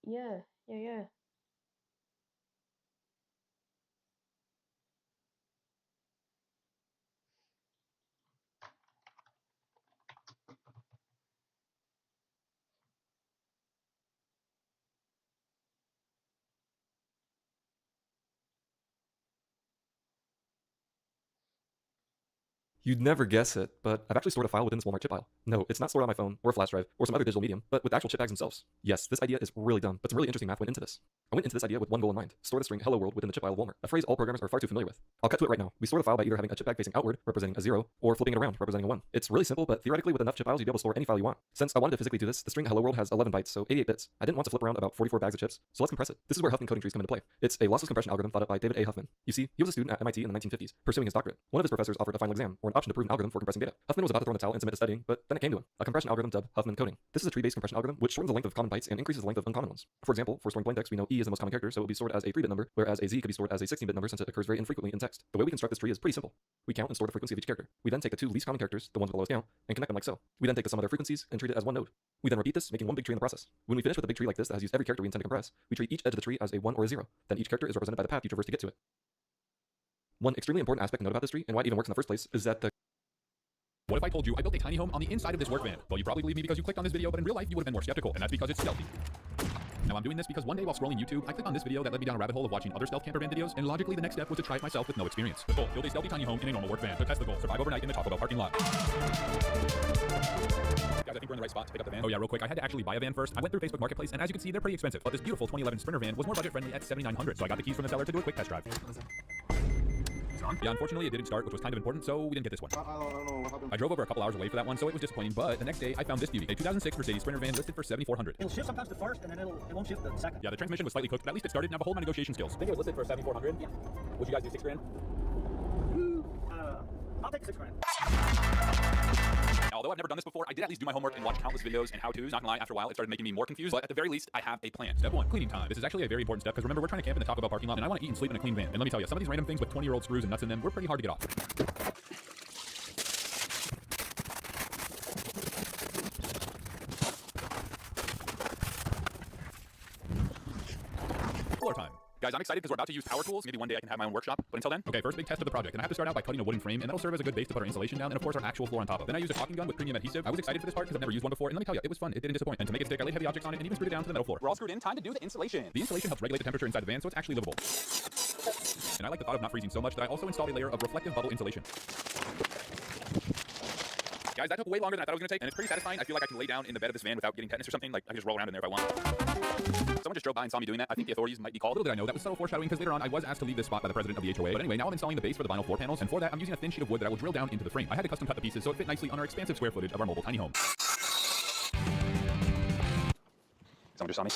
Yeah. You'd never guess it, but I've actually stored a file within this Walmart chip file. No, it's not stored on my phone or a flash drive or some other digital medium, but with actual chip bags themselves. Yes, this idea is really dumb, but some really interesting math went into this. I went into this idea with one goal in mind: store the string "Hello World" within the chip file of Walmart, a phrase all programmers are far too familiar with. I'll cut to it right now. We store the file by either having a chip bag facing outward, representing a 0, or flipping it around, representing a 1. It's really simple, but theoretically with enough chip files you'd be able to store any file you want. Since I wanted to physically do this, the string "Hello World" has 11 bytes, so 88 bits. I didn't want to flip around about 44 bags of chips, so let's compress it. This is where Huffman coding trees come into play. It's a lossless compression algorithm thought up by David A. Huffman. You see, he was a student at MIT in the 1950s, pursuing his doctorate. One of his professors offered a final exam, or an option to prove an algorithm for compressing data. Huffman was about to throw in the towel and submit to studying, but then it came to him: a compression algorithm dubbed Huffman coding. This is a tree-based compression algorithm which shortens the length of common bytes and increases the length of uncommon ones. For example, for storing plain text, we know E is the most common character, so it will be stored as a 3-bit number, whereas a Z could be stored as a 16-bit number since it occurs very infrequently in text. The way we construct this tree is pretty simple. We count and store the frequency of each character. We then take the 2 least common characters, the ones with the lowest count, and connect them like so. We then take the sum of their frequencies and treat it as one node. We then repeat this, making one big tree in the process. When we finish with a big tree like this that has used every character we intend to compress, we treat each edge of the tree as a 1 or a 0. Then each character is represented by the path you traverse to get to it. One extremely important aspect to note about this tree, and why it even works in the first place, is that the What if I told you I built a tiny home on the inside of this work van? Well, you probably believe me because you clicked on this video, but in real life you would have been more skeptical, and that's because it's stealthy. Now I'm doing this because one day while scrolling YouTube, I clicked on this video that led me down a rabbit hole of watching other stealth camper van videos, and logically the next step was to try it myself with no experience. The goal: build a stealthy tiny home in a normal work van. But test the goal: survive overnight in the Taco Bell parking lot. Guys, I think we're in the right spot to pick up the van. Oh yeah, real quick, I had to actually buy a van first. I went through Facebook Marketplace, and as you can see, they're pretty expensive. But this beautiful 2011 Sprinter van was more budget friendly at $7,900, so I got the keys from the seller to do a quick test drive. Yeah, unfortunately it didn't start, which was kind of important, so we didn't get this one. I drove over a couple hours away for that one, so it was disappointing, but the next day I found this beauty, a 2006 Mercedes Sprinter van listed for $7,400. It'll shift sometimes to first, and then it won't shift the second. Yeah, the transmission was slightly cooked, but at least it started, and I have a whole my negotiation skills. I think it was listed for $7,400. Yeah. Would you guys do $6,000? I'll take $6,000. Although I've never done this before, I did at least do my homework and watch countless videos and how-tos. Not gonna lie, after a while it started making me more confused, but at the very least I have a plan. Step 1, cleaning time. This is actually a very important step because remember, we're trying to camp in the Taco Bell parking lot, and I want to eat and sleep in a clean van. And let me tell you, some of these random things with 20-year-old screws and nuts in them were pretty hard to get off. Floor time. Guys, I'm excited because we're about to use power tools. Maybe one day I can have my own workshop, but until then, okay, first big test of the project. And I have to start out by cutting a wooden frame, and that'll serve as a good base to put our insulation down, and of course our actual floor on top of. Then I used a caulking gun with premium adhesive. I was excited for this part because I've never used one before, and let me tell you, it was fun. It didn't disappoint. And to make it stick, I laid heavy objects on it and even screwed it down to the metal floor. We're all screwed in. Time to do the insulation. The insulation helps regulate the temperature inside the van, so it's actually livable. And I like the thought of not freezing so much that I also installed a layer of reflective bubble insulation. Guys, that took way longer than I thought it was going to take, and it's pretty satisfying. I feel like I can lay down in the bed of this van without getting tetanus or something. Like, I can just roll around in there if I want. Someone just drove by and saw me doing that. I think the authorities might be called. Little did I know, that was subtle foreshadowing because later on I was asked to leave this spot by the president of the HOA. But anyway, now I'm installing the base for the vinyl floor panels, and for that I'm using a thin sheet of wood that I will drill down into the frame. I had to custom cut the pieces so it fit nicely on our expansive square footage of our mobile tiny home. Someone just saw me.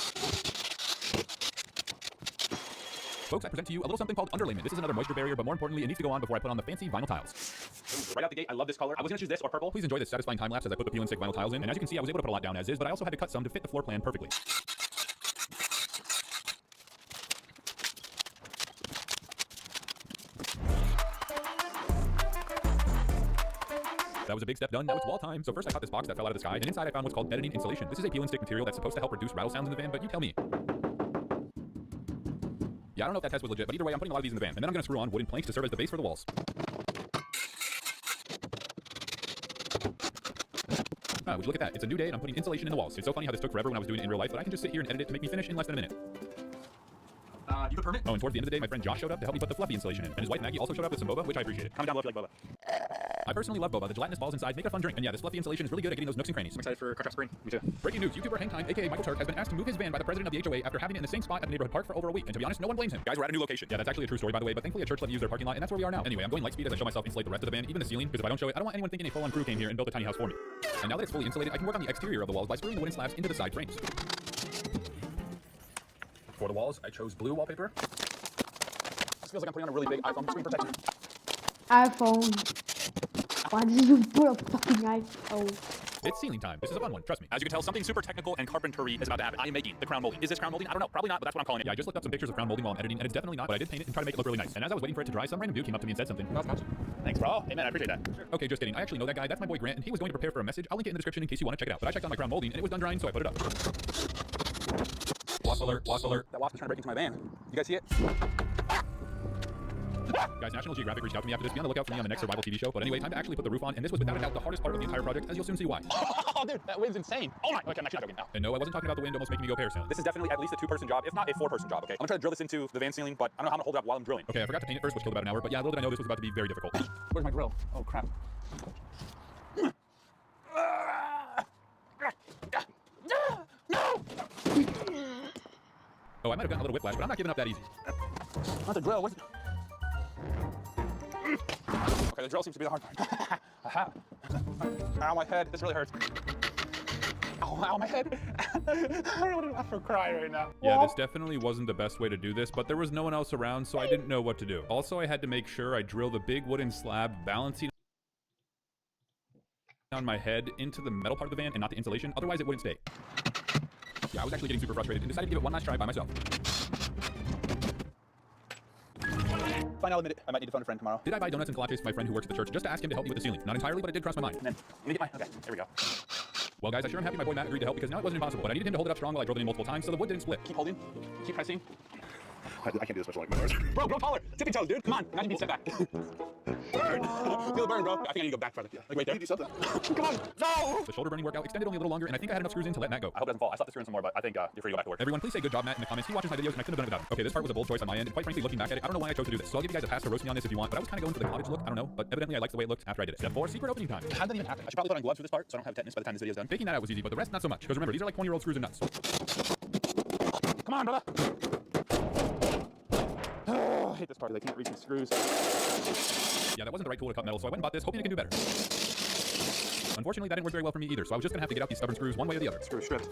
Folks, I present to you a little something called underlayment. This is another moisture barrier, but more importantly, it needs to go on before I put on the fancy vinyl tiles. Right out the gate, I love this color. I was gonna choose this or purple. Please enjoy this satisfying time lapse as I put the peel and stick vinyl tiles in. And as you can see, I was able to put a lot down as is, but I also had to cut some to fit the floor plan perfectly. That was a big step done. Now it's wall time. So first I caught this box that fell out of the sky, and inside I found what's called editing insulation. This is a peel and stick material that's supposed to help reduce rattle sounds in the van, but you tell me. Yeah, I don't know if that test was legit, but either way, I'm putting a lot of these in the van. And then I'm going to screw on wooden planks to serve as the base for the walls. Would you look at that? It's a new day and I'm putting insulation in the walls. It's so funny how this took forever when I was doing it in real life, but I can just sit here and edit it to make me finish in less than a minute. You have a permit? Oh, and towards the end of the day, my friend Josh showed up to help me put the fluffy insulation in. And his wife Maggie also showed up with some boba, which I appreciated. Comment down below if you like boba. I personally love boba. The gelatinous balls inside make it a fun drink. And yeah, this fluffy insulation is really good at getting those nooks and crannies. I'm excited for Crash Spring. Me too. Breaking news, YouTuber Hangtime, aka Michael Turk, has been asked to move his van by the president of the HOA after having it in the same spot at the neighborhood park for over a week. And to be honest, no one blames him. Guys, we're at a new location. Yeah, that's actually a true story, by the way, but thankfully a church let me use their parking lot, and that's where we are now. Anyway, I'm going light speed as I show myself insulate the rest of the van, even the ceiling, because if I don't show it, I don't want anyone thinking a full-on crew came here and built a tiny house for me. And now that it's fully insulated, I can work on the exterior of the walls by screwing the wooden slabs into the side frames. For the walls, I chose blue wallpaper. This feels like I'm putting on a really big iPhone screen protector. iPhone. Why did you put a fucking iPhone? It's ceiling time. This is a fun one, trust me. As you can tell, something super technical and carpentry is about to happen. I am making the crown molding. Is this crown molding? I don't know. Probably not, but that's what I'm calling it. Yeah, I just looked up some pictures of crown molding while I'm editing, and it's definitely not, but I did paint it and try to make it look really nice. And as I was waiting for it to dry, some random dude came up to me and said something. Thanks, bro. Hey, man, I appreciate that. Sure. Okay, just kidding. I actually know that guy. That's my boy Grant, and he was going to prepare for a message. I'll link it in the description in case you want to check it out. But I checked on my crown molding, and it was done drying, so I put it up. Wasp alert, wasp alert. That wasp is trying to break into my van. You guys see it? Guys, National Geographic reached out to me after this. Be on the lookout for me on the next survival TV show. But anyway, time to actually put the roof on, and this was without a doubt the hardest part of the entire project, as you'll soon see why. Oh, dude, that wind's insane. Oh my, okay, I'm actually not joking now. And no, I wasn't talking about the wind almost making me go parasailing. This is definitely at least a 2-person job, if not a 4-person job, okay? I'm gonna try to drill this into the van ceiling, but I don't know how I'm gonna hold it up while I'm drilling. Okay, I forgot to paint it first, which killed about an hour, but yeah, little did I know this was about to be very difficult. Where's my drill? Oh, crap. Oh, I might have gotten a little whiplash, but I'm not giving up that easy. Not the drill, where's it? Okay, the drill seems to be the hard part. Aha. Ow, my head. This really hurts. Ow, my head. I don't want to laugh or cry right now. Yeah, this definitely wasn't the best way to do this, but there was no one else around, so I didn't know what to do. Also, I had to make sure I drill the big wooden slab balancing on my head into the metal part of the van and not the insulation, otherwise it wouldn't stay. Yeah, I was actually getting super frustrated and decided to give it one last try by myself. Fine, I'll admit it. I might need to phone a friend tomorrow. Did I buy donuts and kolaches for my friend who works at the church just to ask him to help me with the ceiling? Not entirely, but it did cross my mind. And then, let me get my... Okay, there we go. Well, guys, I sure am happy my boy Matt agreed to help because now it wasn't impossible, but I needed him to hold it up strong while I drove it in multiple times so the wood didn't split. Keep holding. Keep pressing. I can't do this much like my nose. Bro, grow taller. Tippy toes, dude. Come on. Imagine being set back. Burn. Feel the burn, bro. I think I need to go back further. Like right there. You do something. Come on. No! The shoulder burning workout extended only a little longer, and I think I had enough screws in to let Matt go. I hope it doesn't fall. I slapped the screw in some more, but I think you're free to go back to work. Everyone, please say good job, Matt, in the comments. He watches my videos, and I couldn't have done it without him. Okay, this part was a bold choice on my end, and quite frankly, looking back at it, I don't know why I chose to do this. So I'll give you guys a pass to roast me on this if you want, but I was kind of going for the cottage look. I don't know, but evidently I liked the way it looked after I did it. Step 4, secret opening time. How did that even happen? I should probably put on gloves for this part, so I don't have tetanus by the time this video's done. Taking that out was easy, but the rest not so much. Because remember, these are like 20-year-old screws and nuts. Come on, brother. Oh, I hate this part. They can't reach these screws. Yeah, that wasn't the right tool to cut metal, so I went and bought this, hoping it can do better. Unfortunately, that didn't work very well for me either, so I was just gonna have to get out these stubborn screws one way or the other. Screw stripped.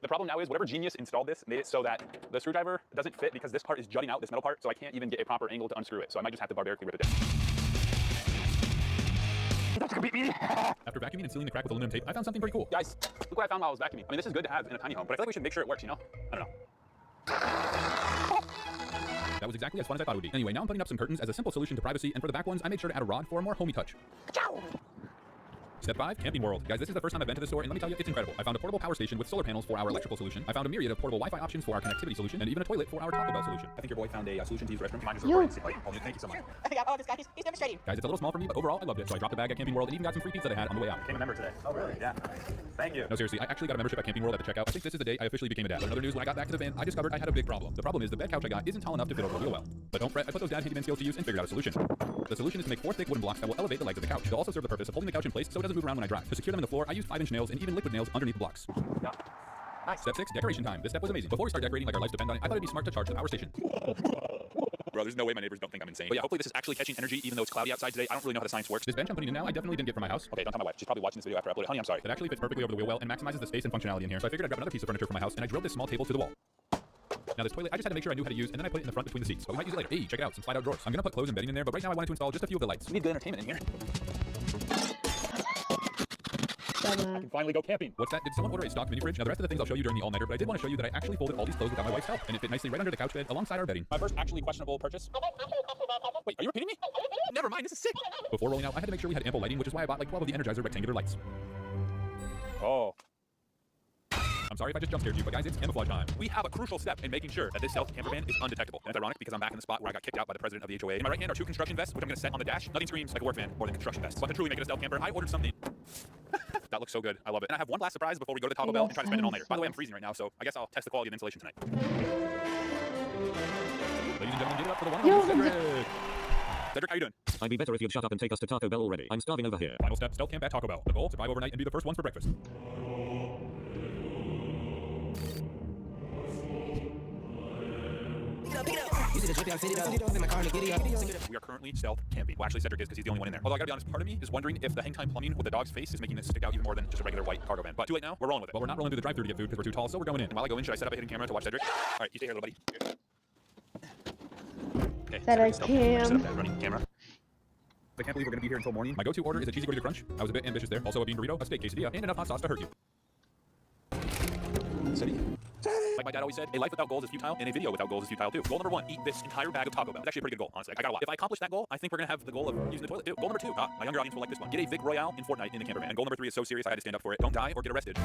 The problem now is whatever genius installed this made it so that the screwdriver doesn't fit because this part is jutting out, this metal part, so I can't even get a proper angle to unscrew it. So I might just have to barbarically rip it down. You beat me. After vacuuming and sealing the crack with aluminum tape, I found something pretty cool. Guys, look what I found while I was vacuuming. I mean, this is good to have in a tiny home, but I feel like we should make sure it works, you know? I don't know. That was exactly as fun as I thought it would be. Anyway, now I'm putting up some curtains as a simple solution to privacy, and for the back ones, I made sure to add a rod for a more homey touch. Step 5, Camping World. Guys, this is the first time I've been to this store, and let me tell you, it's incredible. I found a portable power station with solar panels for our electrical solution. I found a myriad of portable Wi-Fi options for our connectivity solution, and even a toilet for our Taco Bell solution. I think your boy found a solution to use the restroom. Mine is You. Thank you so much. Oh, this guy, he's demonstrating. Guys, it's a little small for me, but overall, I loved it. So I dropped the bag at Camping World and even got some free pizza they had on the way out. Became a member today. Oh, really? Yeah. Thank you. No, seriously, I actually got a membership at Camping World at the checkout. I think this is the day I officially became a dad. But in other news, when I got back to the van, I discovered I had a big problem. The problem is the bed couch I got isn't tall enough to fit over real well. But don't fret, I put those dad handyman skills to use and figured out a solution. The solution is to make 4 thick wooden blocks that will elevate the legs of the couch. They'll also serve the purpose of holding the couch in place so it doesn't move around when I drive. To secure them in the floor, I used 5-inch nails and even liquid nails underneath the blocks. Yeah. Nice. Step 6, decoration time. This step was amazing. Before we start decorating like our lives depend on it, I thought it'd be smart to charge the power station. Bro, there's no way my neighbors don't think I'm insane. But yeah, hopefully this is actually catching energy even though it's cloudy outside today. I don't really know how the science works. This bench I'm putting in now, I definitely didn't get from my house. Okay, don't tell my wife. She's probably watching this video after I upload it. Honey, I'm sorry. It actually fits perfectly over the wheel well and maximizes the space and functionality in here. So I figured I'd grab another piece of furniture from my house and I drilled this small table to the wall. Now this toilet, I just had to make sure I knew how to use, and then I put it in the front between the seats. But we might use it later. Hey, check it out, some slide-out drawers. I'm gonna put clothes and bedding in there, but right now I wanted to install just a few of the lights. We need good entertainment in here. I can finally go camping. What's that? Did someone order a stock mini fridge? Now the rest of the things I'll show you during the all-nighter, but I did want to show you that I actually folded all these clothes without my wife's help, and it fit nicely right under the couch bed alongside our bedding. My first actually questionable purchase. Wait, are you repeating me? Never mind, this is sick. Before rolling out, I had to make sure we had ample lighting, which is why I bought like 12 of the Energizer rectangular lights. Oh. I'm sorry if I just jump scared you, but guys, it's camouflage time. We have a crucial step in making sure that this stealth camper van is undetectable. And it's ironic because I'm back in the spot where I got kicked out by the president of the HOA. In my right hand are 2 construction vests, which I'm going to set on the dash. Nothing screams like a work van more than construction vests. But to truly make it a stealth camper, I ordered something. That looks so good. I love it. And I have one last surprise before we go to the Taco Bell and try to spend it all nighter. By the way, I'm freezing right now, so I guess I'll test the quality of insulation tonight. Ladies and gentlemen, give it up for the one and only Cedric. Cedric, how you doing? I'd be better if you'd shut up and take us to Taco Bell already. I'm starving over here. Final step, stealth camp at Taco Bell. The goal, survive overnight and be the first ones for breakfast. We are currently stealth camping. Well, actually, Cedric is because he's the only one in there. Although I gotta be honest, part of me is wondering if the hang time plumbing with the dog's face is making this stick out even more than just a regular white cargo van. But too late now, we're rolling with it. Well, we're not rolling through the drive-thru to get food because we're too tall, so we're going in. And while I go in, should I set up a hidden camera to watch Cedric? All right, you stay here, little buddy. Okay, Cedric set cam. up that running camera. I can't believe we're gonna be here until morning. My go-to order is a cheesy gordita crunch. I was a bit ambitious there. Also a bean burrito, a steak quesadilla, and enough hot sauce to hurt you. City. Like my dad always said, a life without goals is futile, and a video without goals is futile too. Goal number 1, eat this entire bag of Taco Bell. It's actually a pretty good goal, honestly. I got a lot. If I accomplish that goal, I think we're gonna have the goal of using the toilet too. Goal number 2, my younger audience will like this one. Get a Vic Royale in Fortnite in the camper van. And goal number 3 is so serious I had to stand up for it. Don't die or get arrested.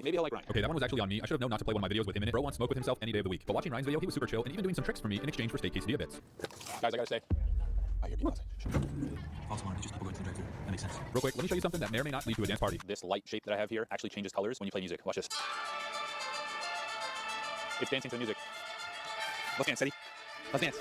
Maybe he'll like Ryan. Okay, that one was actually on me. I should have known not to play one of my videos with him in it. Bro wants smoke with himself any day of the week. But watching Ryan's video, he was super chill and even doing some tricks for me in exchange for steak quesadilla bits. Guys, I gotta say, I hear people outside. False alarm, just people going through the drive-thru. That makes sense. Real quick, let me show you something that may or may not lead to a dance party. This light shape that I have here actually changes colors when you play music. Watch this. It's dancing to the music. Let's dance, Eddie. Let's dance.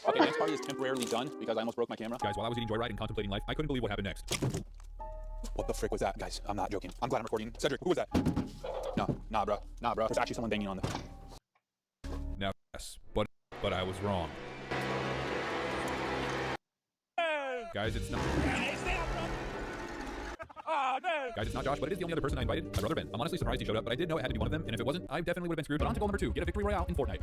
Okay, dance party is temporarily done because I almost broke my camera. Guys, while I was eating Joyride and contemplating life, I couldn't believe what happened next. What the frick was that, guys? I'm not joking. I'm glad I'm recording. Cedric, who was that? Nah, bro. There's actually someone banging on the... Now, yes, but I was wrong. Guys, it's not... Guys, it's not Josh, but it is the only other person I invited, my brother Ben. I'm honestly surprised he showed up, but I did know it had to be one of them, and if it wasn't, I definitely would have been screwed. But on to goal number 2, get a victory royale in Fortnite.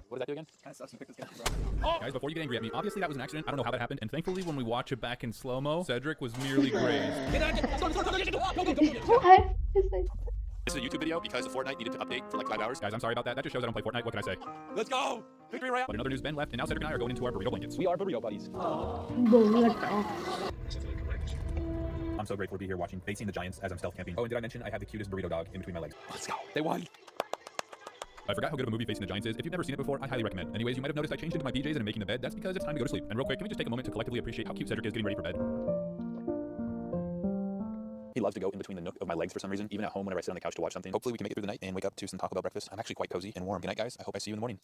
What does that do again? Kind of sucks you picked this guy. Guys, before you get angry at me, obviously that was an accident. I don't know how that happened, and thankfully when we watch it back in slow-mo, Cedric was merely grazed. What? This is a YouTube video because the Fortnite needed to update for like 5 hours. Guys, I'm sorry about that. That just shows I don't play Fortnite. What can I say? Let's go! Victory royale! But another news, Ben left, and now Cedric and I are going into our burrito blankets. We are burrito buddies. I'm so grateful to be here watching, facing the Giants as I'm stealth camping. Oh, and did I mention I have the cutest burrito dog in between my legs? Let's go! They won! I forgot how good of a movie Facing the Giants is. If you've never seen it before, I highly recommend. Anyways, you might have noticed I changed into my PJs and I'm making the bed. That's because it's time to go to sleep. And real quick, can we just take a moment to collectively appreciate how cute Cedric is getting ready for bed? He loves to go in between the nook of my legs for some reason, even at home whenever I sit on the couch to watch something. Hopefully we can make it through the night and wake up to some Taco Bell breakfast. I'm actually quite cozy and warm. Good night, guys. I hope I see you in the morning.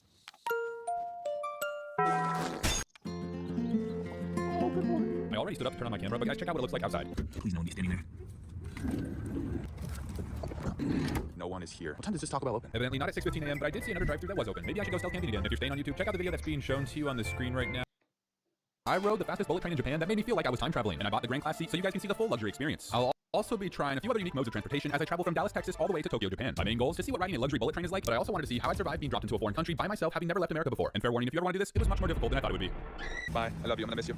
I already stood up to turn on my camera, but guys, check out what it looks like outside. Please no one be standing there. No one is here. What time does this Taco Bell open? Evidently not at 6:15 a.m., but I did see another drive-thru that was open. Maybe I should go stealth camping again. If you're staying on YouTube, check out the video that's being shown to you on the screen right now. I rode the fastest bullet train in Japan. That made me feel like I was time traveling, and I bought the grand class seat so you guys can see the full luxury experience. I'll also be trying a few other unique modes of transportation as I travel from Dallas, Texas all the way to Tokyo, Japan. My main goal is to see what riding a luxury bullet train is like, but I also wanted to see how I'd survive being dropped into a foreign country by myself, having never left America before. And fair warning, if you ever want to do this, it was much more difficult than I thought it would be. Bye. I love you. I'm gonna miss you.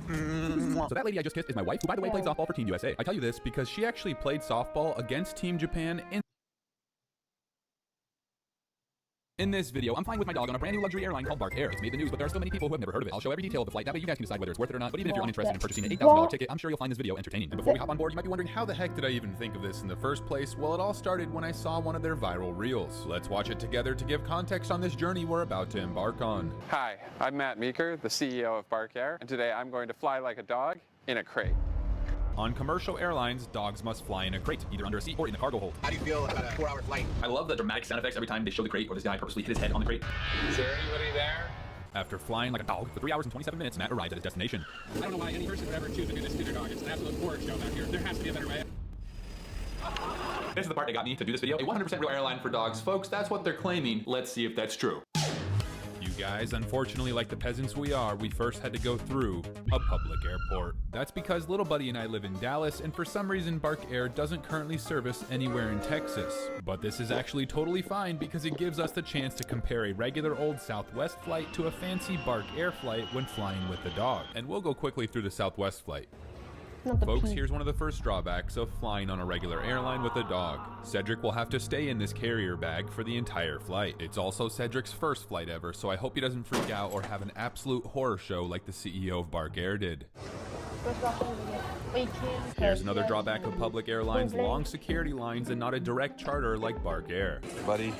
So that lady I just kissed is my wife, who by the way played softball for Team USA. I tell you this because she actually played softball against Team Japan in this video. I'm flying with my dog on a brand new luxury airline called Bark Air. It's made the news, but there are still many people who have never heard of it. I'll show every detail of the flight. That way you guys can decide whether it's worth it or not. But even if you're uninterested in purchasing an $8,000 ticket, I'm sure you'll find this video entertaining. And before we hop on board, you might be wondering, how the heck did I even think of this in the first place? Well, it all started when I saw one of their viral reels. Let's watch it together to give context on this journey we're about to embark on. Hi, I'm Matt Meeker, the CEO of Bark Air, and today I'm going to fly like a dog in a crate. On commercial airlines, dogs must fly in a crate, either under a seat or in the cargo hold. How do you feel about a 4-hour flight? I love the dramatic sound effects every time they show the crate or this guy purposely hit his head on the crate. Is there anybody there? After flying like a dog for 3 hours and 27 minutes, Matt arrives at his destination. I don't know why any person would ever choose to do this to their dog. It's an absolute horror show back here. There has to be a better way. This is the part that got me to do this video. A 100% real airline for dogs. Folks, that's what they're claiming. Let's see if that's true. You guys, unfortunately, like the peasants we are, we first had to go through a public airport. That's because little buddy and I live in Dallas, and for some reason Bark Air doesn't currently service anywhere in Texas. But this is actually totally fine because it gives us the chance to compare a regular old Southwest flight to a fancy Bark Air flight when flying with the dog. And we'll go quickly through the Southwest flight. Folks, here's one of the first drawbacks of flying on a regular airline with a dog. Cedric will have to stay in this carrier bag for the entire flight. It's also Cedric's first flight ever, so I hope he doesn't freak out or have an absolute horror show like the CEO of Bark Air did. Here's another drawback of public airlines: long security lines and not a direct charter like Bark Air. Buddy,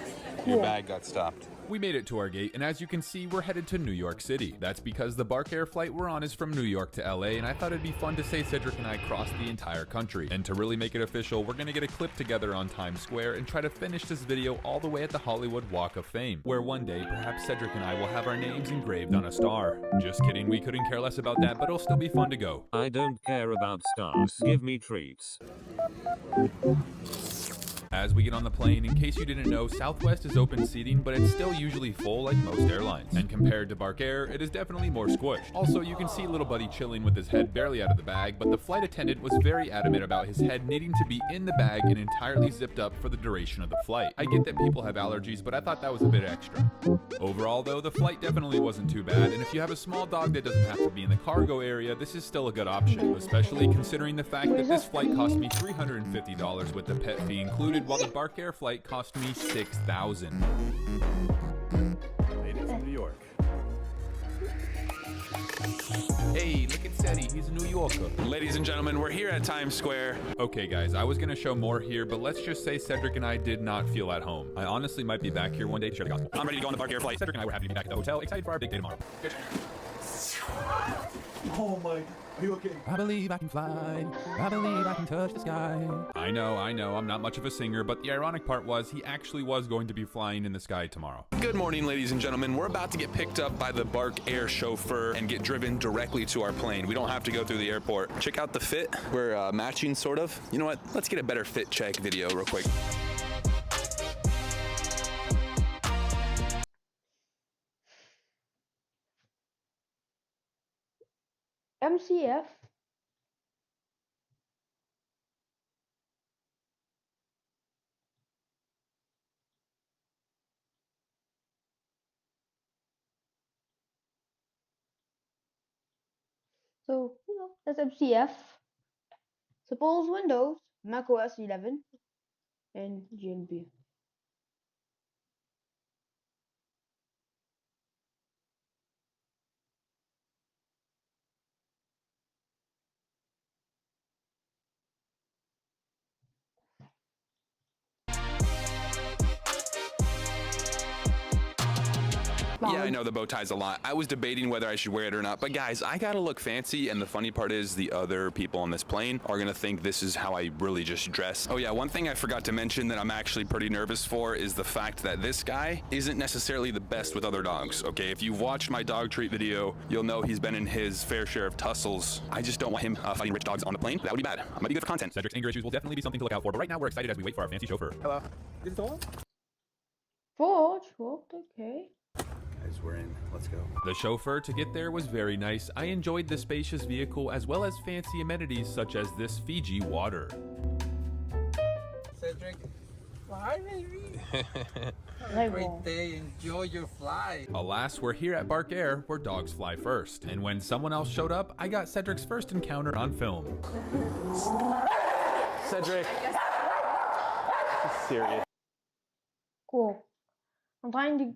your bag got stopped. We made it to our gate, and as you can see, we're headed to New York City. That's because the Bark Air flight we're on is from New York to LA, and I thought it'd be fun to say Cedric and I crossed the entire country. And to really make it official, we're gonna get a clip together on Times Square and try to finish this video all the way at the Hollywood Walk of Fame, where one day, perhaps Cedric and I will have our names engraved on a star. Just kidding, we couldn't care less about that, but it'll still be fun to go. I don't care about stars. Give me treats. As we get on the plane, in case you didn't know, Southwest is open seating, but it's still usually full like most airlines. And compared to Bark Air, it is definitely more squished. Also, you can see little buddy chilling with his head barely out of the bag, but the flight attendant was very adamant about his head needing to be in the bag and entirely zipped up for the duration of the flight. I get that people have allergies, but I thought that was a bit extra. Overall though, the flight definitely wasn't too bad, and if you have a small dog that doesn't have to be in the cargo area, this is still a good option, especially considering the fact that this flight cost me $350 with the pet fee included, $100 while the Bark Air flight cost me $6,000. Made it from New York. Hey, look at Seti, he's a New Yorker. Ladies and gentlemen, we're here at Times Square. Okay guys, I was gonna show more here, but let's just say Cedric and I did not feel at home. I honestly might be back here one day to share the gospel. I'm ready to go on the Bark Air flight. Cedric and I were happy to be back at the hotel, excited for our big day tomorrow. Oh my, are you okay? I believe I can fly. I believe I can touch the sky. I know, I'm not much of a singer, but the ironic part was he actually was going to be flying in the sky tomorrow. Good morning, ladies and gentlemen. We're about to get picked up by the Bark Air chauffeur and get driven directly to our plane. We don't have to go through the airport. Check out the fit. We're matching, sort of. You know what? Let's get a better fit check video real quick. MCF. So, that's MCF. Suppose Windows, macOS 11, and GNB. Yeah, I know the bow tie's a lot. I was debating whether I should wear it or not, but guys, I gotta look fancy, and the funny part is the other people on this plane are gonna think this is how I really just dress. Oh yeah, one thing I forgot to mention that I'm actually pretty nervous for is the fact that this guy isn't necessarily the best with other dogs, okay? If you've watched my dog treat video, you'll know he's been in his fair share of tussles. I just don't want him fighting rich dogs on the plane. That would be bad. I might be good for content. Cedric's anger issues will definitely be something to look out for, but right now we're excited as we wait for our fancy chauffeur. Hello. Is it on? Forge, well, okay. Guys, we're in. Let's go. The chauffeur to get there was very nice. I enjoyed the spacious vehicle as well as fancy amenities such as this Fiji water. Cedric, hi baby. Have a great day. Enjoy your flight. Alas, we're here at Bark Air where dogs fly first. And when someone else showed up, I got Cedric's first encounter on film. Cedric. Serious. Cool. I'm trying to.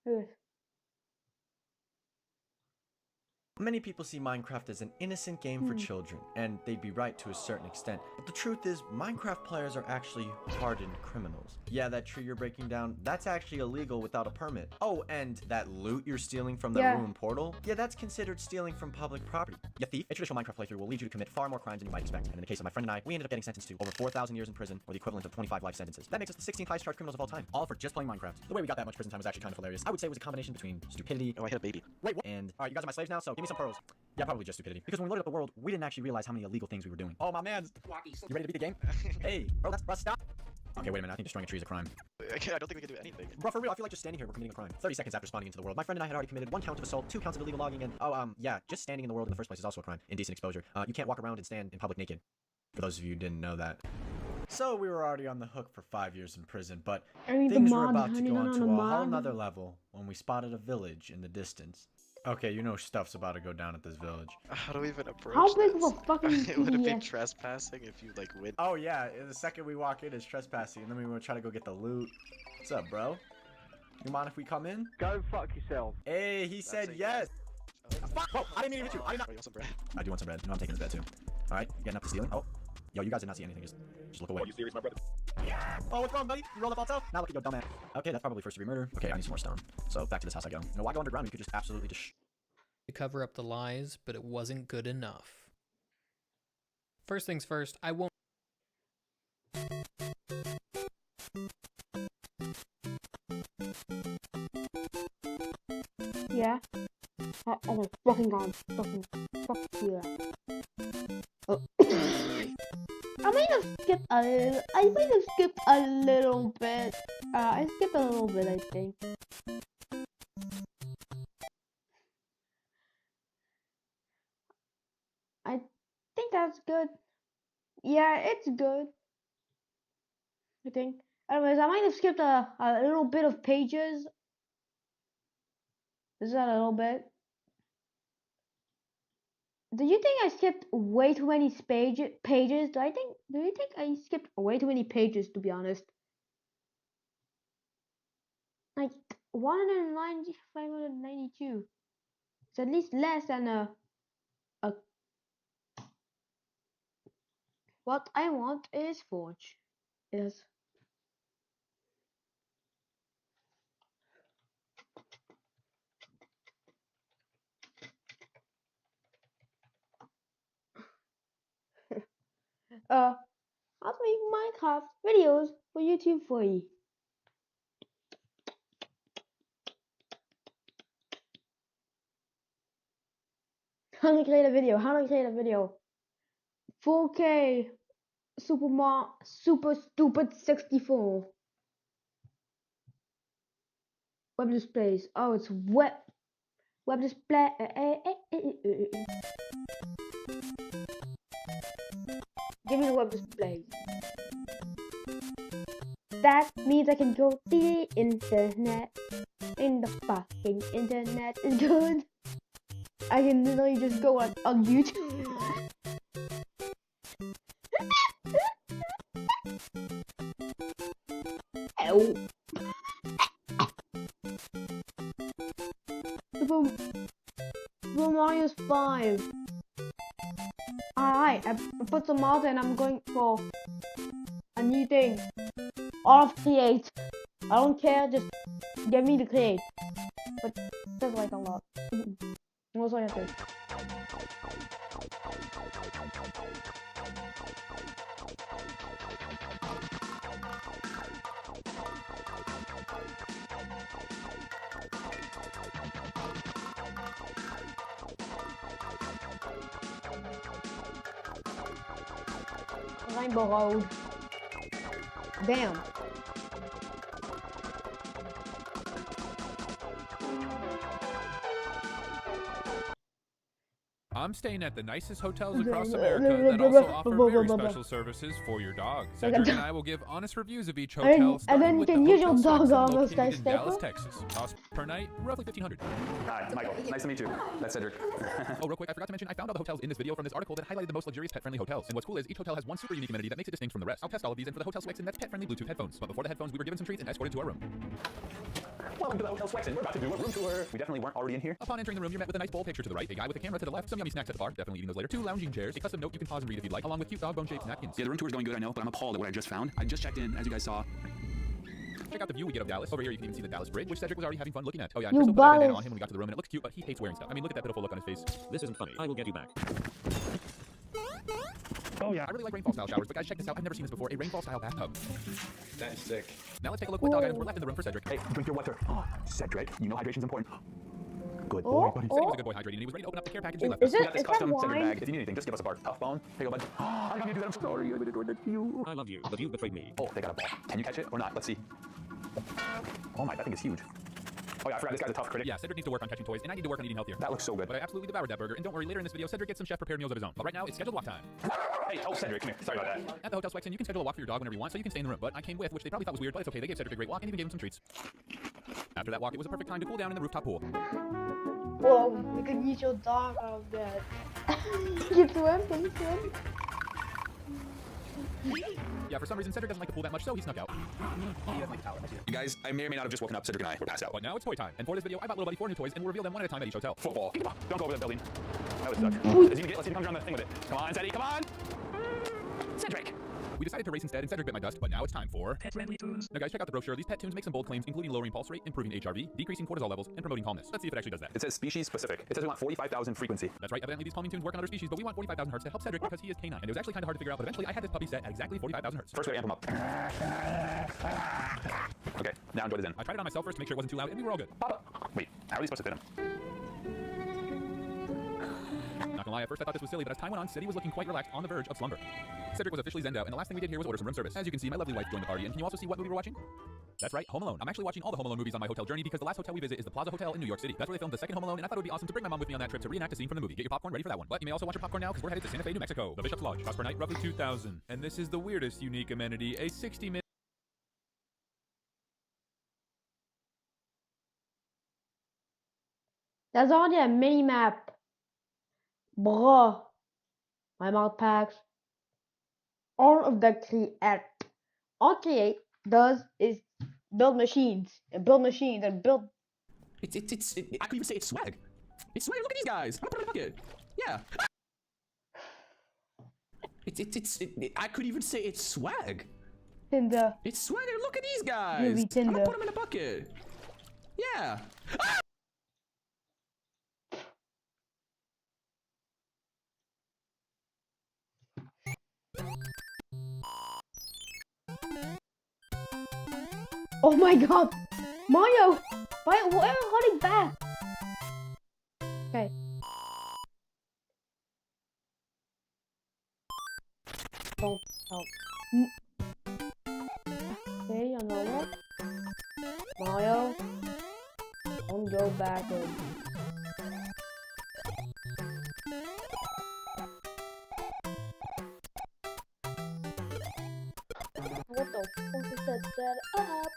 Yes. Many people see Minecraft as an innocent game for children, and they'd be right to a certain extent. But the truth is, Minecraft players are actually hardened criminals. Yeah, that tree you're breaking down, that's actually illegal without a permit. Oh, and that loot you're stealing from the ruined portal? Yeah, that's considered stealing from public property. You thief, a traditional Minecraft playthrough will lead you to commit far more crimes than you might expect. And in the case of my friend and I, we ended up getting sentenced to over 4,000 years in prison, or the equivalent of 25 life sentences. That makes us the 16th highest charged criminals of all time. All for just playing Minecraft. The way we got that much prison time was actually kind of hilarious. I would say it was a combination between stupidity. Oh, I hit a baby. Wait, what? And, alright, you guys are my slaves now, so give me some pearls. Yeah, probably just stupidity. Because when we loaded up the world, we didn't actually realize how many illegal things we were doing. Oh, my man. You ready to beat the game? Hey, bro, stop. Okay, wait a minute. I think destroying a tree is a crime. I don't think we can do anything. Bro, for real, I feel like just standing here, we're committing a crime. 30 seconds after spawning into the world, my friend and I had already committed 1 count of assault, 2 counts of illegal logging, and, yeah, just standing in the world in the first place is also a crime. Indecent exposure. You can't walk around and stand in public naked. For those of you who didn't know that. So we were already on the hook for 5 years in prison, but things were about to go on to a whole nother level when we spotted a village in the distance. Okay, you know stuff's about to go down at this village. How do we even approach How big this? of a fucking It would have been PDF? trespassing if you, like, win. Oh yeah, the second we walk in is trespassing, and then we want to try to go get the loot. What's up, bro? You mind if we come in? Go fuck yourself. Hey, he said yes. Fuck! Whoa, I didn't mean to hit you. I did not. You want some bread? I do want some bread. No, I'm taking this bread too. All right, you getting up to stealing? Oh, yo, you guys did not see anything. Just look away. Are you serious, my brother? Oh, what's wrong, buddy? You rolled up on top? Now look at your dumb ass. Okay, that's probably first degree murder. Okay, I need some more stone. So back to this house I go. You know, why go underground? You could just absolutely just. To cover up the lies, but it wasn't good enough. First things first, I won't. Yeah. Oh my fucking god. Fucking fuck yeah. Oh. I might have skipped a little bit. I skipped a little bit, I think. I think that's good. Yeah, it's good. I think. Anyways, I might have skipped a little bit of pages. Is that a little bit? Do you think I skipped way too many pages? Do you think I skipped way too many pages, to be honest? Like 190, 592. It's at least less than a what I want is Forge. Yes. How to make Minecraft videos for YouTube free. How to create a video. 4K super stupid 64. Web displays. Oh, it's web display. Give me the web display. That means I can go to the internet. And the fucking internet is good. I can literally just go on YouTube. Ow. Super Mario's 5. Alright, I put some mods and I'm going for a new thing. All of create. I don't care, just get me to create. But that's like a lot. What's I have to? Rainbow Road. Damn. I'm staying at the nicest hotels across America that also offer very special services for your dog. Cedric and I will give honest reviews of each hotel. And then you can use your dog on those guys. In Dallas, Texas. Cost per night, roughly $1,500. Hi, Michael. Nice to meet you. That's Cedric. Oh, real quick, I forgot to mention, I found all the hotels in this video from this article that highlighted the most luxurious pet-friendly hotels. And what's cool is each hotel has one super unique amenity that makes it distinct from the rest. I'll test all of these, and for the Hotel Swixen, that's pet-friendly Bluetooth headphones. But before the headphones, we were given some treats and escorted to our room. Welcome to the Hotel Swixen. We're about to do a room tour. We definitely weren't already in here. Upon entering the room, you're met with a nice bowl picture to the right, a guy with a camera to the left, some yummy snacks at the bar, definitely eating those later, 2 lounging chairs, a custom note you can pause and read if you'd like, along with cute dog bone-shaped napkins. Yeah, the room tour's going good, I know, but I'm appalled at what I just found. I just checked in, as you guys saw. Check out the view we get of Dallas. Over here, you can even see the Dallas Bridge, which Cedric was already having fun looking at. Oh yeah, You Crystal put that bandana balls. on him when we got to the room, and it looks cute, but he hates wearing stuff. I mean, look at that pitiful look on his face. This isn't funny. I will get you back. Oh yeah. I really like rainfall-style showers, but guys, check this out. I've never seen this before. A rainfall-style bathtub. That's sick. Now let's take a look what dog items were left in the room for Cedric. Hey, drink your water. Oh, Cedric, you know hydration's important. Good Oh, boy, buddy. Cedric was a good boy hydrating, and he was ready to open up the care package they left Is us. We got this is that custom Cedric wine? bag. If you need anything, just give us a bark. Tough bone. Here you go, bud. I love you, dude. I'm sorry. I did that to you. I love you, but you betrayed me. Oh, they got a ball. Can you catch it or not? Let's see. Oh my, that thing is huge. Oh yeah, I forgot this guy's a tough critic. Yeah, Cedric needs to work on catching toys, and I need to work on eating healthier. That looks so good. But I absolutely devoured that burger, and don't worry, later in this video, Cedric gets some chef-prepared meals of his own. But right now, it's scheduled walk time. Hey, oh Cedric, come here. Sorry about that. At the Hotel Swixen, you can schedule a walk for your dog whenever you want, so you can stay in the room. But I came with, which they probably thought was weird, but it's okay. They gave Cedric a great walk and even gave him some treats. After that walk, it was a perfect time to cool down in the rooftop pool. Whoa, you can use your dog out of bed. You swim, can you swim? Yeah, for some reason, Cedric doesn't like the pool that much, so he snuck out. He doesn't like the power. You guys, I may or may not have just woken up. Cedric and I were passed out. But now it's toy time. And for this video, I bought Little Buddy 4 new toys, and we'll reveal them one at a time at each hotel. Football. Don't go over that building. That would suck. Let's see if he comes around the thing with it. Come on, Cedric, come on! Cedric! We decided to race instead, and Cedric bit my dust, but now it's time for pet-friendly tunes. Now guys, check out the brochure. These pet tunes make some bold claims, including lowering pulse rate, improving HRV, decreasing cortisol levels, and promoting calmness. Let's see if it actually does that. It says species specific. It says we want 45,000 frequency. That's right, evidently these calming tunes work on other species, but we want 45,000 hertz to help Cedric because he is canine. And it was actually kind of hard to figure out, but eventually I had this puppy set at exactly 45,000 hertz. First we gotta amp him up. Okay, now enjoy the zen. I tried it on myself first to make sure it wasn't too loud, and we were all good. Papa. Wait, how are we supposed to fit him? Not gonna lie, at first I thought this was silly, but as time went on, Ceddy was looking quite relaxed on the verge of slumber. Cedric was officially zenned out, and the last thing we did here was order some room service. As you can see, my lovely wife joined the party, and can you also see what movie we're watching? That's right, Home Alone. I'm actually watching all the Home Alone movies on my hotel journey because the last hotel we visit is the Plaza Hotel in New York City. That's where they filmed the second Home Alone, and I thought it would be awesome to bring my mom with me on that trip to reenact a scene from the movie. Get your popcorn ready for that one. But you may also watch your popcorn now because we're headed to Santa Fe, New Mexico. The Bishop's Lodge. Cost per night, roughly $2,000. And this is the weirdest unique amenity, a 60-minute There's already a mini map. Bruh. My mouth packs. All of the create does is build machines and build machines and build. I could even say it's swag. It's swag. Look at these guys. I'm gonna put it in a bucket. Yeah. I could even say it's swag. Tinder. It's swag. Look at these guys. Maybe I'm Tinder. gonna put them in a bucket. Yeah. Ah! Oh my god! Mario! Why are you holding back? Okay. Don't help. Okay, you know what? Mario, don't go backward. What the fuck is that set up?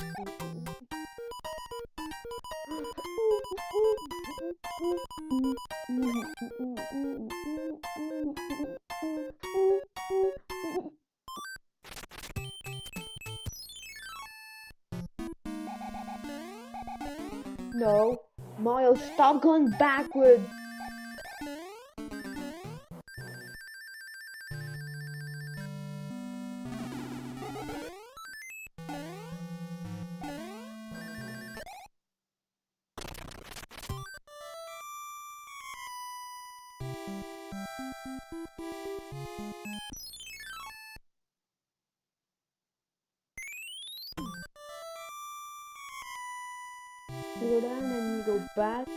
No, Mario, stop going backwards. You go down and you go back.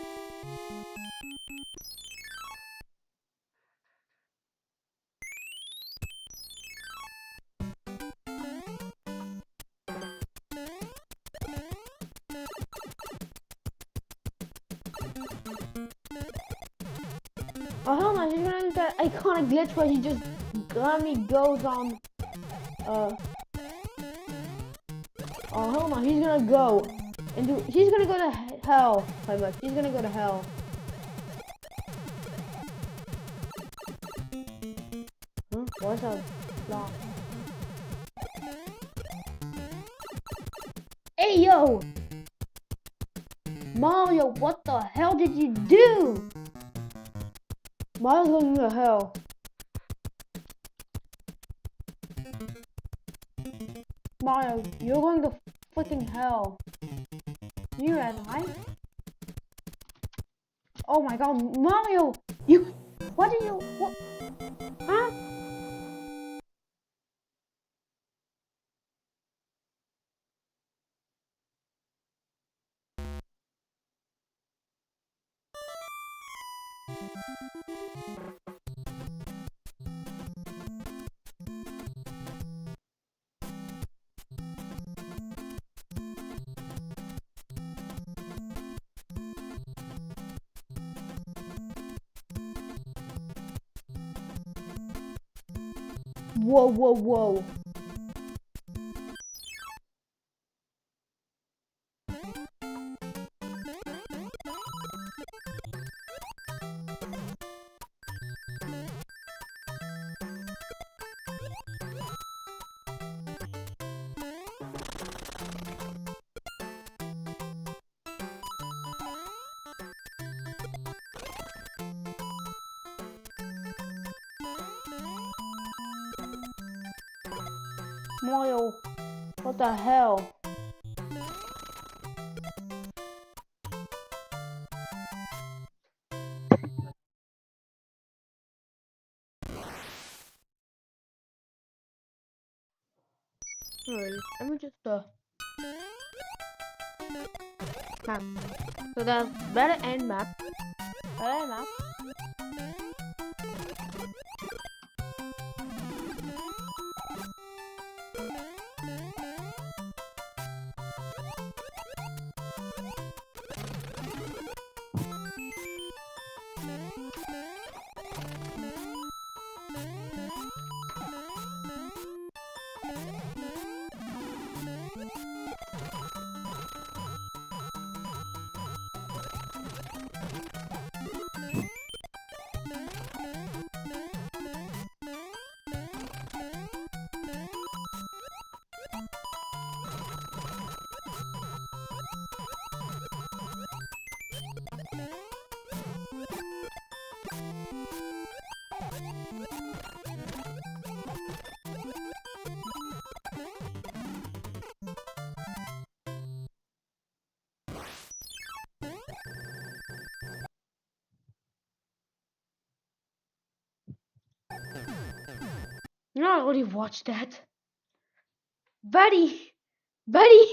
Oh hell no, he's gonna do that iconic glitch where he just goes on oh hell no, he's gonna go and he's gonna go to hell pretty much. He's gonna go to hell. Huh? What's a block? Hey yo! Mario, what the hell did you do? Mario's going to hell. Mario, you're going to freaking hell. You alive? Oh my god, Mario! What? Huh? Whoa, whoa, whoa. Mario, what the hell? Alright, let me just map. So there's better end map. Better map. You know, I already watched that. Buddy! Buddy!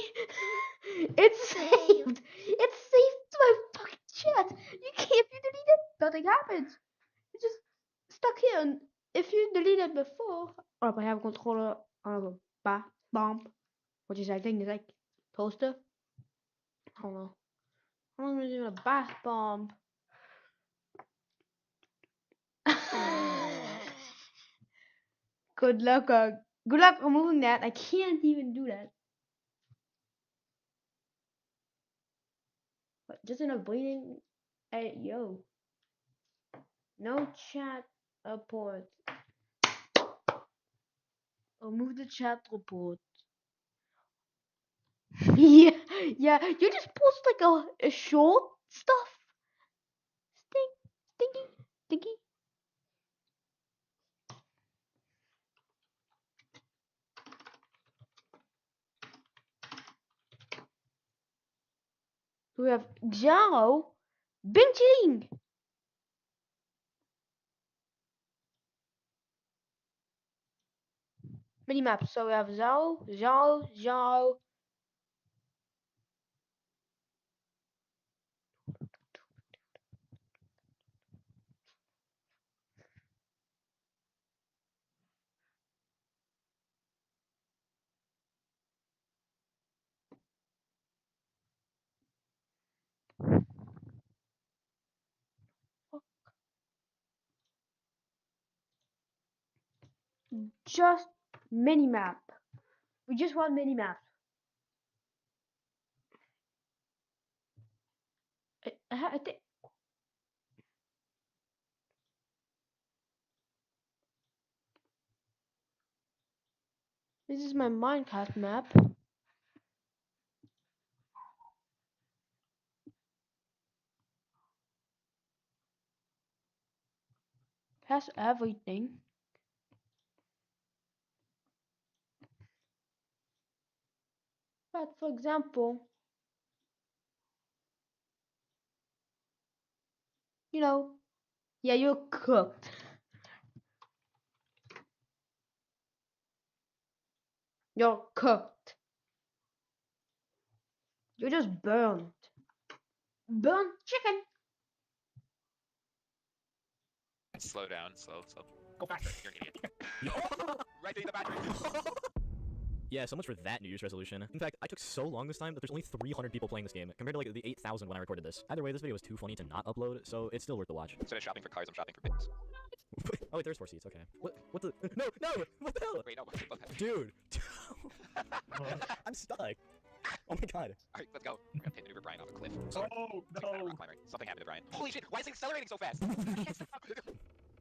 It's saved! It's saved to my fucking chat! You can't, if you delete it, nothing happens. It's just stuck here. And if you delete it before, oh, I have a controller on a bomb, which is I think is like toaster. I don't know. How long is it a bath bomb? Good luck removing that. I can't even do that. But just enough bleeding. Hey, yo. No chat report. Remove the chat report. yeah, you just post like a short stuff. Stinky. We have Xiao, Bing Chilling. Minimap. So we have Zhao. Just minimap. We just want minimap. I think. This is my Minecraft map. Has everything. But for example, you know, yeah, you're cooked. You're cooked. You're just burned. Burnt chicken. Slow down, slow. Go faster. You're an idiot. Right through the battery. Yeah, so much for that New Year's resolution. In fact, I took so long this time that there's only 300 people playing this game, compared to like the 8,000 when I recorded this. Either way, this video was too funny to not upload, so it's still worth the watch. Instead of shopping for cars, I'm shopping for bits. Oh wait, there's 4 seats, okay. What the? No! What the hell? Wait, no. Dude! I'm stuck. Oh my god. Alright, let's go. We're gonna pit maneuver Brian off a cliff. Oh, no. Rock climber. Something happened to Brian. Holy shit, why is it accelerating so fast?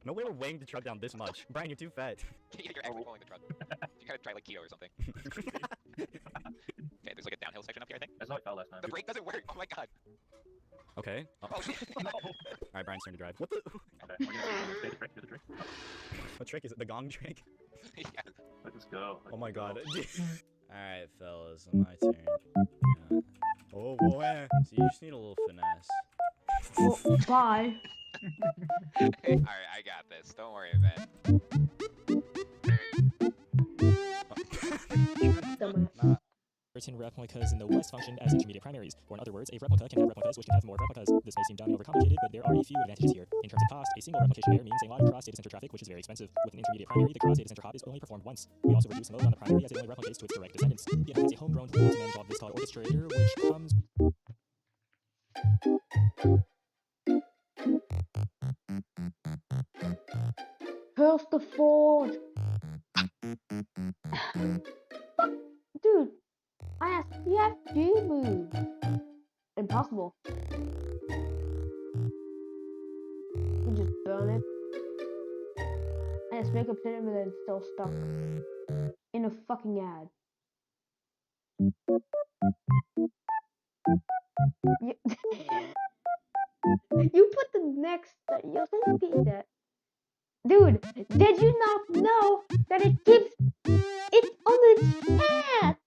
No way we're weighing the truck down this much. Brian, you're too fat. Yeah, you're actually pulling the truck. You gotta try like keto or something. Okay, there's like a downhill section up here, I think. That's how I felt last time. The brake doesn't work. Oh my god. Okay. Oh shit. Alright, Brian's turn to drive. What the? Okay, we're gonna do the trick. What trick is it? The gong trick? Yeah. Let's go. Oh my god. Alright, fellas, my turn. Yeah. Oh boy. So you just need a little finesse. Oh, bye. Alright, I got this. Don't worry, man. Certain replicas in the West function as intermediate primaries, or in other words, a replica can have replicas which can have more replicas. This may seem dumb and overcomplicated, but there are a few advantages here. In terms of cost, a single replication layer means a lot of cross data center traffic, which is very expensive. With an intermediate primary, the cross data center hop is only performed once. We also reduce mode on the primary as it only replicates to its direct descendants. It has a homegrown tool to manage all of this called orchestrator, which comes. Curse the Ford. Dude, I asked you have to move. Impossible. You just burn it. I just make a pin and then it's still stuck in a fucking ad. You put the next. You don't repeat that. Dude, did you not know that it keeps it on its path?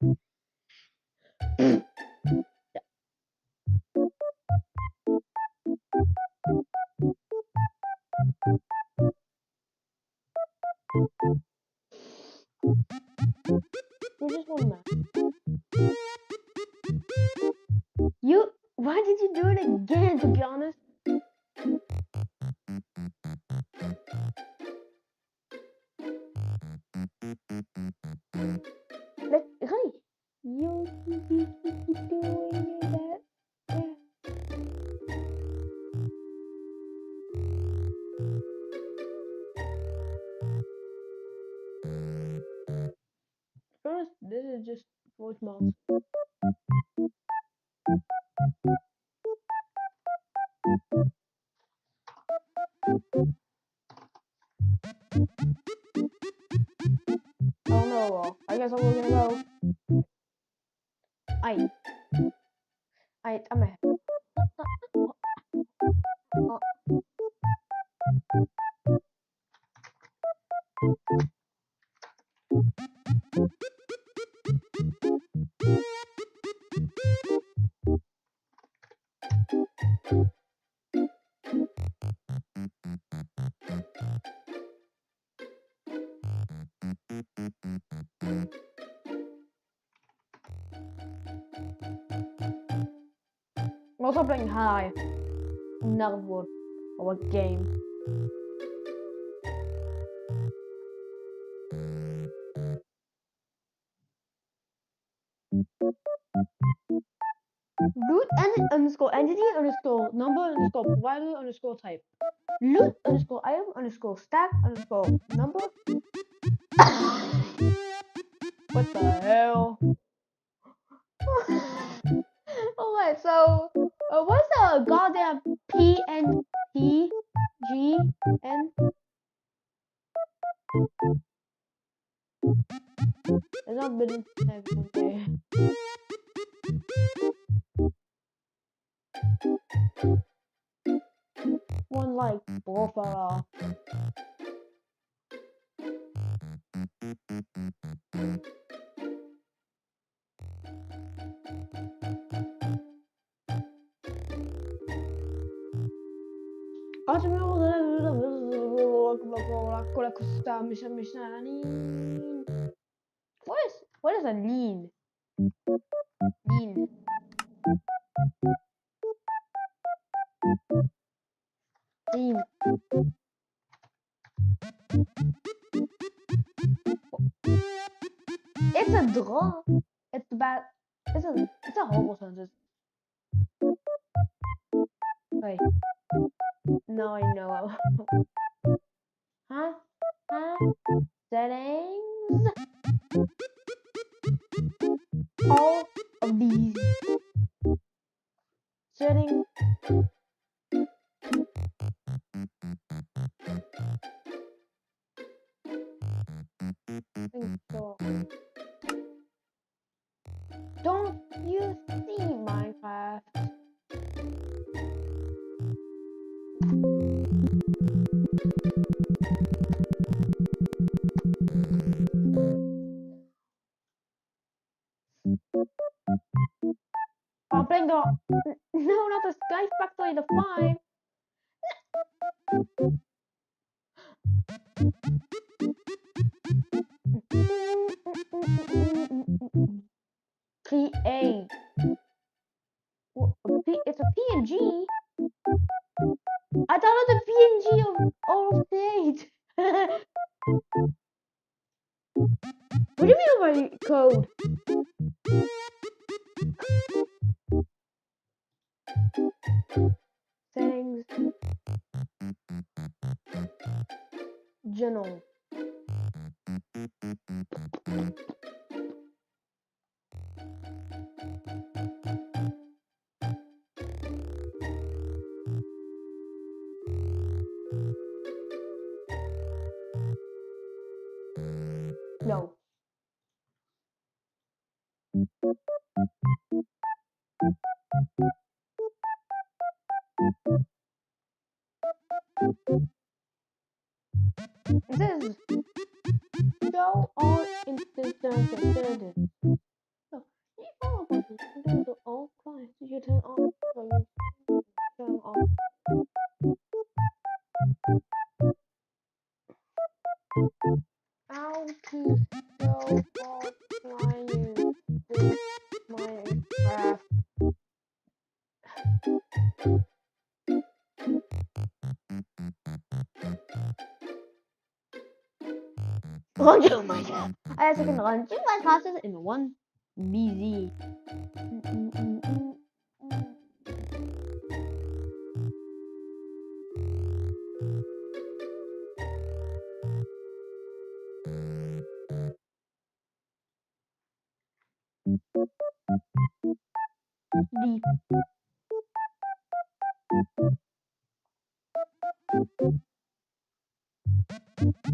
You just one man. You. Why did you do it again? To be honest. Like, hey, you keep doing that. Yeah. First, this is just voice mouse. Oh no, I guess I'm gonna go. I'm a. I'm also playing high. Another word or a game. Root underscore entity underscore number underscore provider underscore type. Loot underscore item underscore stack underscore number. What the hell? Alright, so what's the goddamn PNP GN? It's not been okay. One like profile. What is a lean? Lean. Lean. It's a draw. It's bad. It's a horrible sentence. Wait. No, I know. Huh? Settings. All of these settings. Install. Don't you see Minecraft? I'm playing the no, not the Sky Factory, the 5. Create. It's a PNG. I thought it was a PNG of all state. What do you mean by code? Settings. General. No. It says show all instances. So, if all of us do the all clients, you turn on so you turn on. How to show all clients this Minecraft. Run to Minecraft. I can run 2 my classes in one BZ. Deep.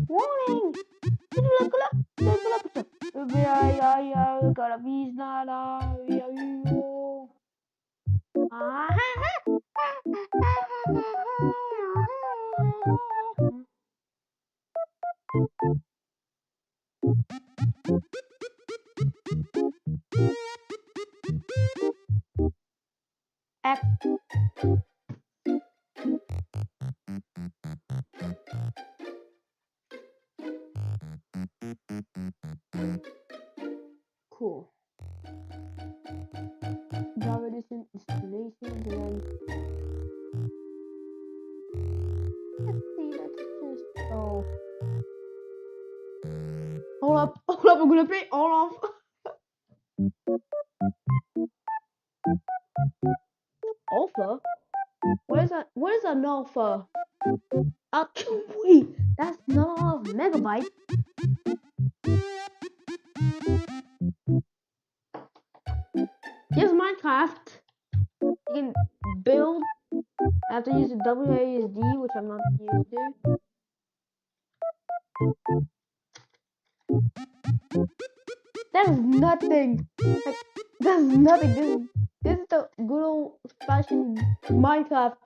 Warning! X. Cool. Java Edition installation, then let's see, let's just go. Hold up, I'm gonna play all off. Alpha? What is an alpha? Wait, that's not megabyte. Here's Minecraft. You can build. I have to use the WASD, which I'm not used to. That is nothing. Like, that's nothing. This is the good old fashioned Minecraft.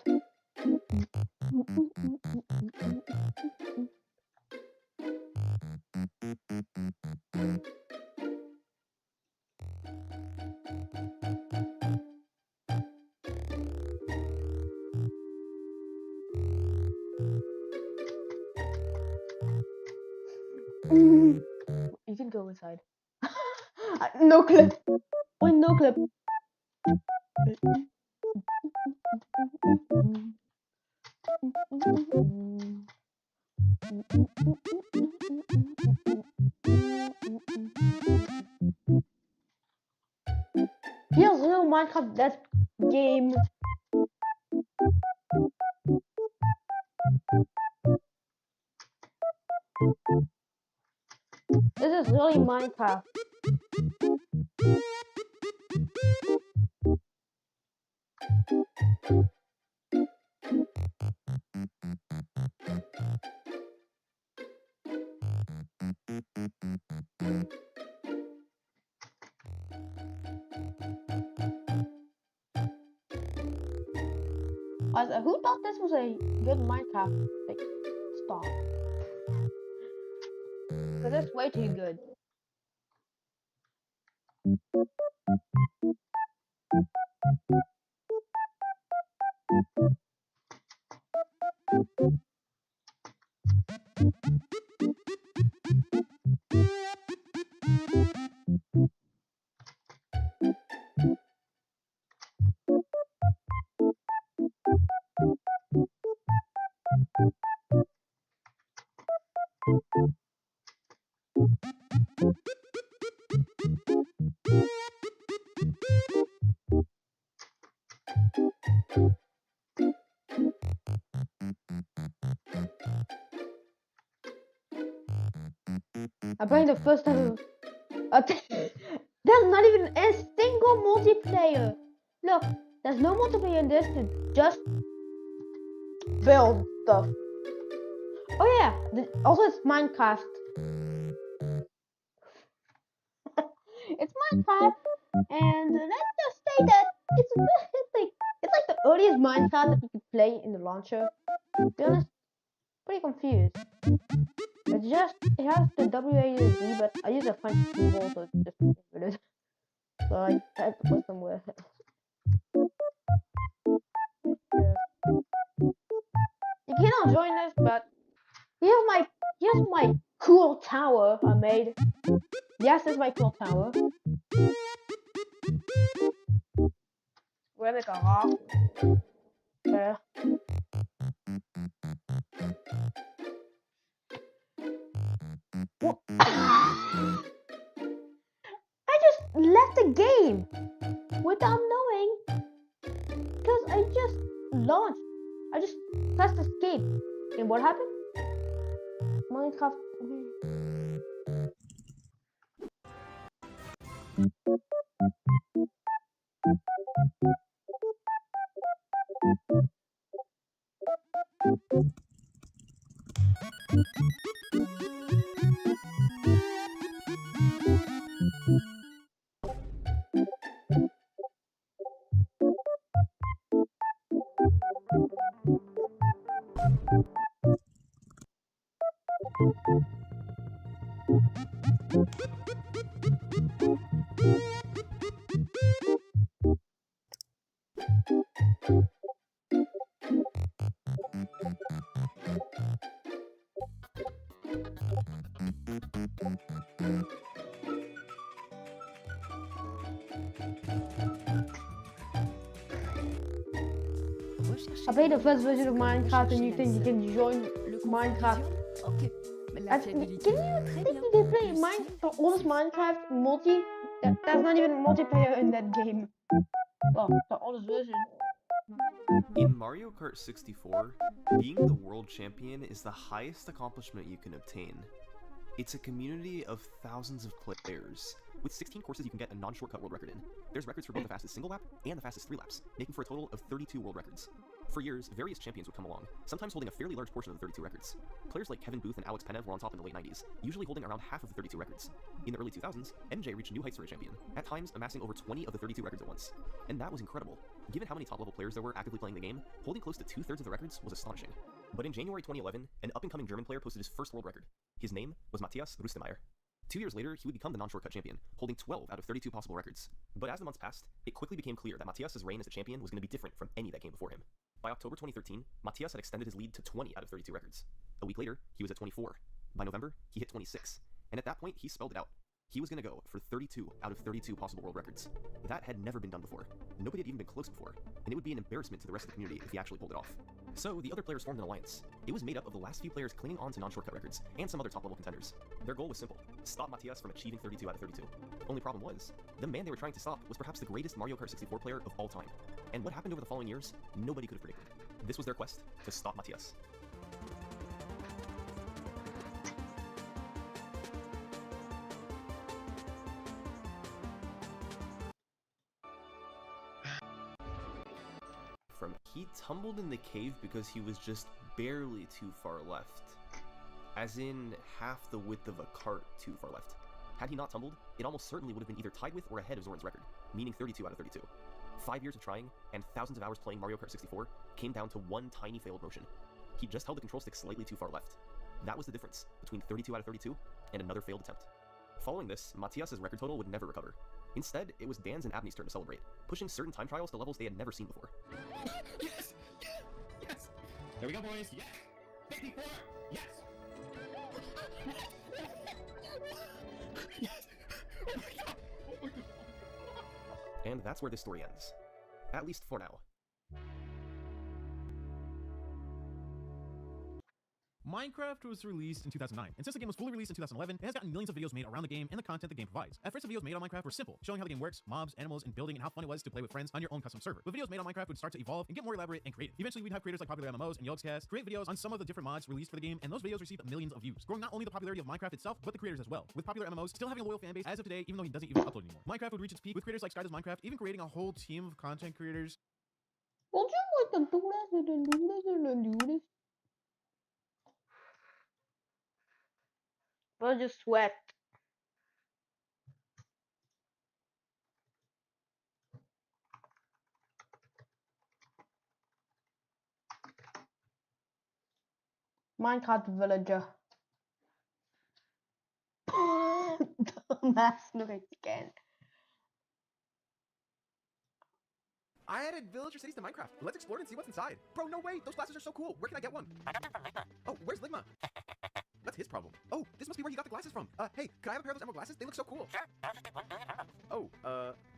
You can go inside. No clip. Wait, no clip. Here's real Minecraft that game. This is really Minecraft. Who thought this was a good Minecraft like start? Because it's way too good. I'm playing the first time. There's not even a single multiplayer. Look, there's no multiplayer in this to just build stuff. Oh yeah, also it's Minecraft. It's Minecraft, and let's just say that it's like the earliest Minecraft that you could play in the launcher. To be honest, Pretty confused. It has the WASD, but I use a French keyboard, so it's just weird. So I had to put somewhere. You cannot join this, but here's my cool tower I made. Yes, this is my cool tower. We're make a rock. There. I just left the game without knowing, because I just launched. I just pressed escape. And what happened? Minecraft. I played the first version of Minecraft, and you think you can join Minecraft? Can you think you can play the oldest Minecraft multi? That's not even multiplayer in that game. Well, the oldest version. In Mario Kart 64, being the world champion is the highest accomplishment you can obtain. It's a community of thousands of players. With 16 courses you can get a non-shortcut world record in. There's records for both the fastest single lap and the fastest 3 laps, making for a total of 32 world records. For years, various champions would come along, sometimes holding a fairly large portion of the 32 records. Players like Kevin Booth and Alex Penev were on top in the late 90s, usually holding around half of the 32 records. In the early 2000s, MJ reached new heights for a champion, at times amassing over 20 of the 32 records at once. And that was incredible. Given how many top-level players there were actively playing the game, holding close to 2/3 of the records was astonishing. But in January 2011, an up-and-coming German player posted his first world record. His name was Matthias Rustemeyer. 2 years later, he would become the non-shortcut champion, holding 12 out of 32 possible records. But as the months passed, it quickly became clear that Matthias' reign as a champion was going to be different from any that came before him. By October 2013, Matthias had extended his lead to 20 out of 32 records. A week later, he was at 24. By November, he hit 26. And at that point, he spelled it out. He was going to go for 32 out of 32 possible world records. That had never been done before. Nobody had even been close before, and it would be an embarrassment to the rest of the community if he actually pulled it off. So, the other players formed an alliance. It was made up of the last few players clinging on to non-shortcut records, and some other top-level contenders. Their goal was simple: stop Matthias from achieving 32 out of 32. Only problem was, the man they were trying to stop was perhaps the greatest Mario Kart 64 player of all time. And what happened over the following years, nobody could have predicted. This was their quest to stop Matthias. He tumbled in the cave because he was just barely too far left. As in, half the width of a cart too far left. Had he not tumbled, it almost certainly would have been either tied with or ahead of Zoran's record, meaning 32 out of 32. 5 years of trying, and thousands of hours playing Mario Kart 64, came down to one tiny failed motion. He just held the control stick slightly too far left. That was the difference between 32 out of 32 and another failed attempt. Following this, Matthias' record total would never recover. Instead, it was Dan's and Abney's turn to celebrate, pushing certain time trials to levels they had never seen before. Yes! Yes! There we go, boys! Yeah! 54! Yes! Yes! Oh my god! Oh my god! And that's where this story ends. At least for now. Minecraft was released in 2009, and since the game was fully released in 2011, it has gotten millions of videos made around the game and the content the game provides. At first, the videos made on Minecraft were simple, showing how the game works, mobs, animals, and building, and how fun it was to play with friends on your own custom server. But videos made on Minecraft would start to evolve and get more elaborate and creative. Eventually, we'd have creators like Popular MMOs and Yogscast create videos on some of the different mods released for the game, and those videos received millions of views, growing not only the popularity of Minecraft itself, but the creators as well, with Popular MMOs still having a loyal fanbase as of today, even though he doesn't even upload anymore. Minecraft would reach its peak with creators like Skydoes Minecraft, even creating a whole team of content creators. Would you like to do this and do this and do this? I'll just sweat. Minecraft villager. Dumbass look again. I added villager cities to Minecraft. Let's explore and see what's inside. Bro, no way. Those glasses are so cool. Where can I get one? I got them from Ligma. Oh, where's Ligma? That's his problem. Oh, this must be where he got the glasses from. Hey, could I have a pair of those emerald glasses? They look so cool. Sure. I'll just take 1 million emeralds. Oh,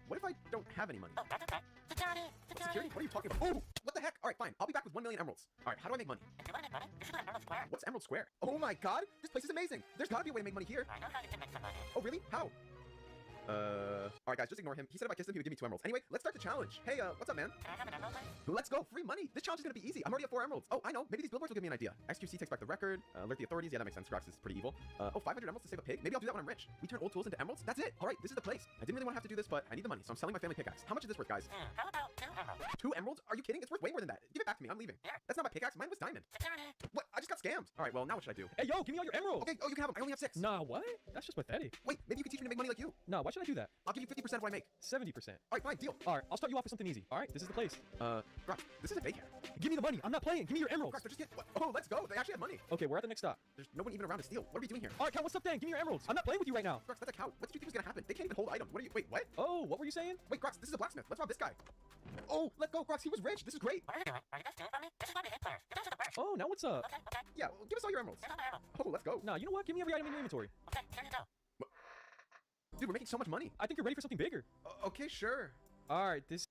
what if I don't have any money? Oh, that's okay. Security. Security? What are you talking about? Oh, what the heck? All right, fine. I'll be back with 1 million emeralds. All right, how do I make money? If you want to make money, you should go to Emerald Square. What's Emerald Square? Oh my god, this place is amazing. There's gotta be a way to make money here. I know how you can make some money. Oh, really? How? Alright guys, just ignore him. He said if I kissed him, he would give me 2 emeralds. Anyway, let's start the challenge. Hey, what's up, man? Can I have an emerald, please? Let's go, free money. This challenge is gonna be easy. I'm already at 4 emeralds. Oh, I know. Maybe these billboards will give me an idea. XQC takes back the record. Alert the authorities. Yeah, that makes sense. Grax is pretty evil. 500 emeralds to save a pig. Maybe I'll do that when I'm rich. We turn old tools into emeralds. That's it. Alright, this is the place. I didn't really want to have to do this, but I need the money, so I'm selling my family pickaxe. How much is this worth, guys? How about 2 emeralds? 2 emeralds? Are you kidding? It's worth way more than that. Give it back to me. I'm leaving. Yeah. That's not my pickaxe. Mine was diamond. Security. What? I just got scammed. Alright, well, now what should I do? Hey, yo, give me all your emeralds. Okay, oh, you can have them. I only have 6. Nah, what? That's just pathetic. Wait, maybe you can teach me to make money like you. No, why should I do that? I'll give you 50% of what I make. 70%. Alright, fine, deal. Alright, I'll start you off with something easy. Alright, this is the place. Grax, this isn't daycare. Give me the money. I'm not playing. Give me your emeralds. Grax, they're just oh, let's go. They actually have money. Okay, we're at the next stop. There's no one even around to steal. What are we doing here? Alright, Cal, what's up then? Give me your emeralds. I'm not playing with you right now. Grax, that's a cow. What did you think was gonna happen? They can't even hold items. What are you? Wait, what? Oh, what were you saying? Wait, Grax, this is a blacksmith. Let's rob this guy. Oh, let's go, Grax. He was rich. This is great. What are you doing? Are you guys stealing from me? This is why we hate players. Get down to the bird. Oh, now what's up? Okay. Yeah, well, give us all your emeralds. Here's all my emeralds. Oh, let's go. Nah, you know what? Give me every item in your inventory. Okay, here you go. Dude, we're making so much money. I think you're ready for something bigger. Okay, sure. Alright, this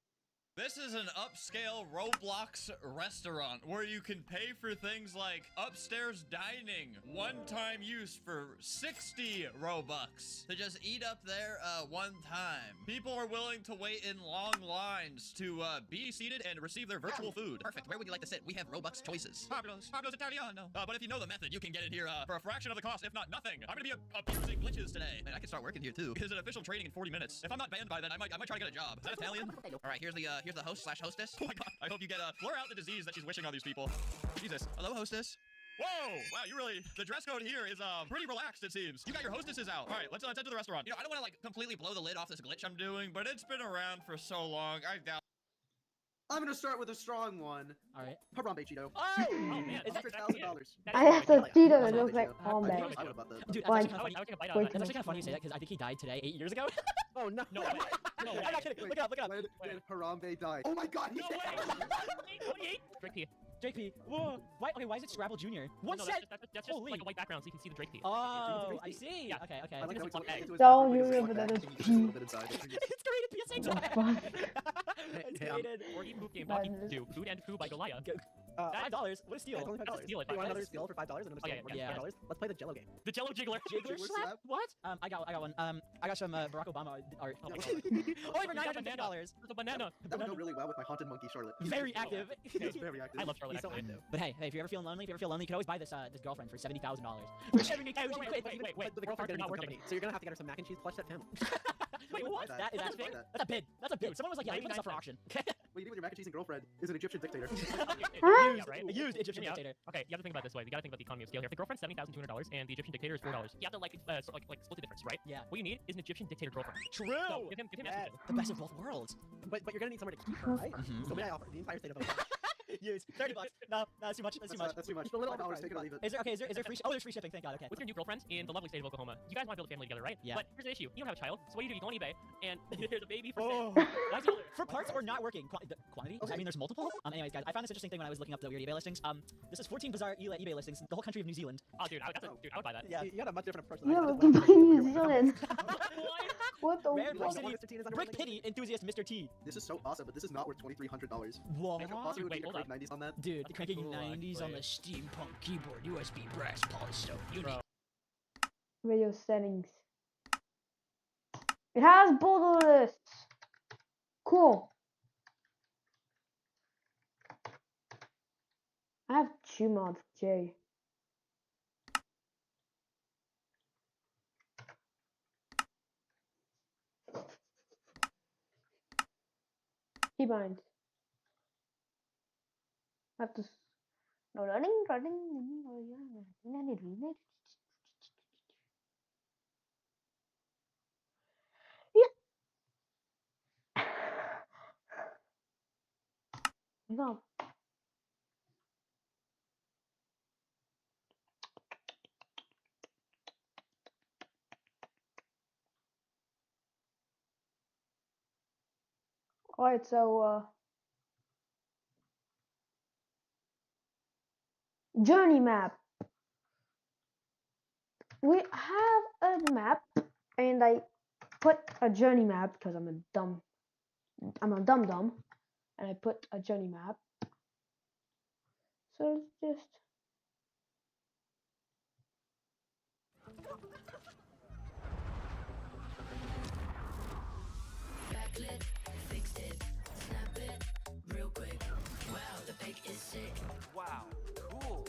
is an upscale Roblox restaurant where you can pay for things like upstairs dining, one-time use for 60 Robux to just eat up there one time. People are willing to wait in long lines to be seated and receive their virtual food. Perfect. Where would you like to sit? We have Robux choices. Fabulous Italiano. But if you know the method, you can get in here for a fraction of the cost, if not nothing. I'm gonna be abusing glitches today. Man, I can start working here too. It's an official training in 40 minutes. If I'm not banned by then, I might try to get a job. Is that Italian? All right, here's the host/hostess. Oh my god, I hope you get blur out the disease that she's wishing on these people. Jesus. Hello, hostess. Whoa! Wow, you really... The dress code here is pretty relaxed, it seems. You got your hostesses out. All right, let's head to the restaurant. You know, I don't want to, like, completely blow the lid off this glitch I'm doing, but it's been around for so long, I doubt... I'm gonna start with a strong one. Alright. Harambe Cheeto. Oh man, is that $100,000. I have to see that. It looks like Harambe. Dude, Why? that's actually kind of funny you say that because I think he died today 8 years ago. Oh no! No way! No way! I'm not kidding. Look it up. Look it up. When did Harambe die? Oh my god! He's dead. Drake P. Drake P. Whoa! Why? Okay, why is it Scrabble Junior? One set. That's just like a white background, so you can see the Drake P. Oh, I see. Yeah. Okay. I like how it's Don't you remember that is P. It's created PSA time. It's created or even move game walking to Food and Foo by Goliath. $5. What a steal! Only That's a steal at $5. You want $5. another steal for $5? Another steal for yeah. $5? Let's play the Jello game. The Jello Jiggler. Jiggler slap? What? I got one. I got some Barack Obama art. Oh, over $950. The banana. That would go really well with my haunted monkey Charlotte. Very active. He's very active. I love Charlotte. He's so actually. active. But hey, if you're ever feeling lonely, you can always buy this girlfriend for $70,000. For 70,000 quid. Wait. The girlfriend's gonna need some company, so you're gonna have to get her some mac and cheese plus that family. Wait, what? That is actually that's a bid. That's a bid. Someone was like, yeah, I put this up for auction. What you do with your mac and cheese and girlfriend is an Egyptian dictator. A used Egyptian dictator. Okay, you have to think about it this way. You got to think about the economy of scale here. If the girlfriend's $70,200 and the Egyptian dictator is $4, you have to like split the difference, right? Yeah. What you need is an Egyptian dictator girlfriend. True. So give him Yeah, the best of both worlds. But you're gonna need somewhere to keep her, right? So may I offer the entire state of Oklahoma? Use $30. No, that's too much. That's too much. That's too much. The little $5, take it or leave it. Is there free? Oh, there's free shipping. Thank God. Okay. With your new girlfriend in the lovely state of Oklahoma, you guys want to build a family together, right? Yeah. But here's an issue: you don't have a child, so what do? You go on eBay, and there's a baby for Oh. sale. Why is it For parts or not working? Quantity? Okay. I mean, there's multiple. Anyways, guys, I found this interesting thing when I was looking up the weird eBay listings. This is 14 bizarre eBay listings. The whole country of New Zealand. Oh, dude, I would buy that. Yeah. You got a much different approach than I Yeah, did. but to New Zealand. What the Rare fuck? Brick City, Brick Pity enthusiast Mr. T. This is so awesome, but this is not worth $2,300. What? Possibly Wait, make a hold crank 90s on that. Dude, cranking Cool, 90s on the steampunk keyboard, USB brass polystone. Unique. Radio settings. It has both of this. Cool. I have 2 mods, J. Keybind. I have to. No running. Yeah. No. Alright, so journey map. We have a map, and I put a journey map because I'm a dumb dumb, and I put a journey map. So it's just Backlit, fixed it, snap it, real quick. Wow, the pic is sick. Wow, cool.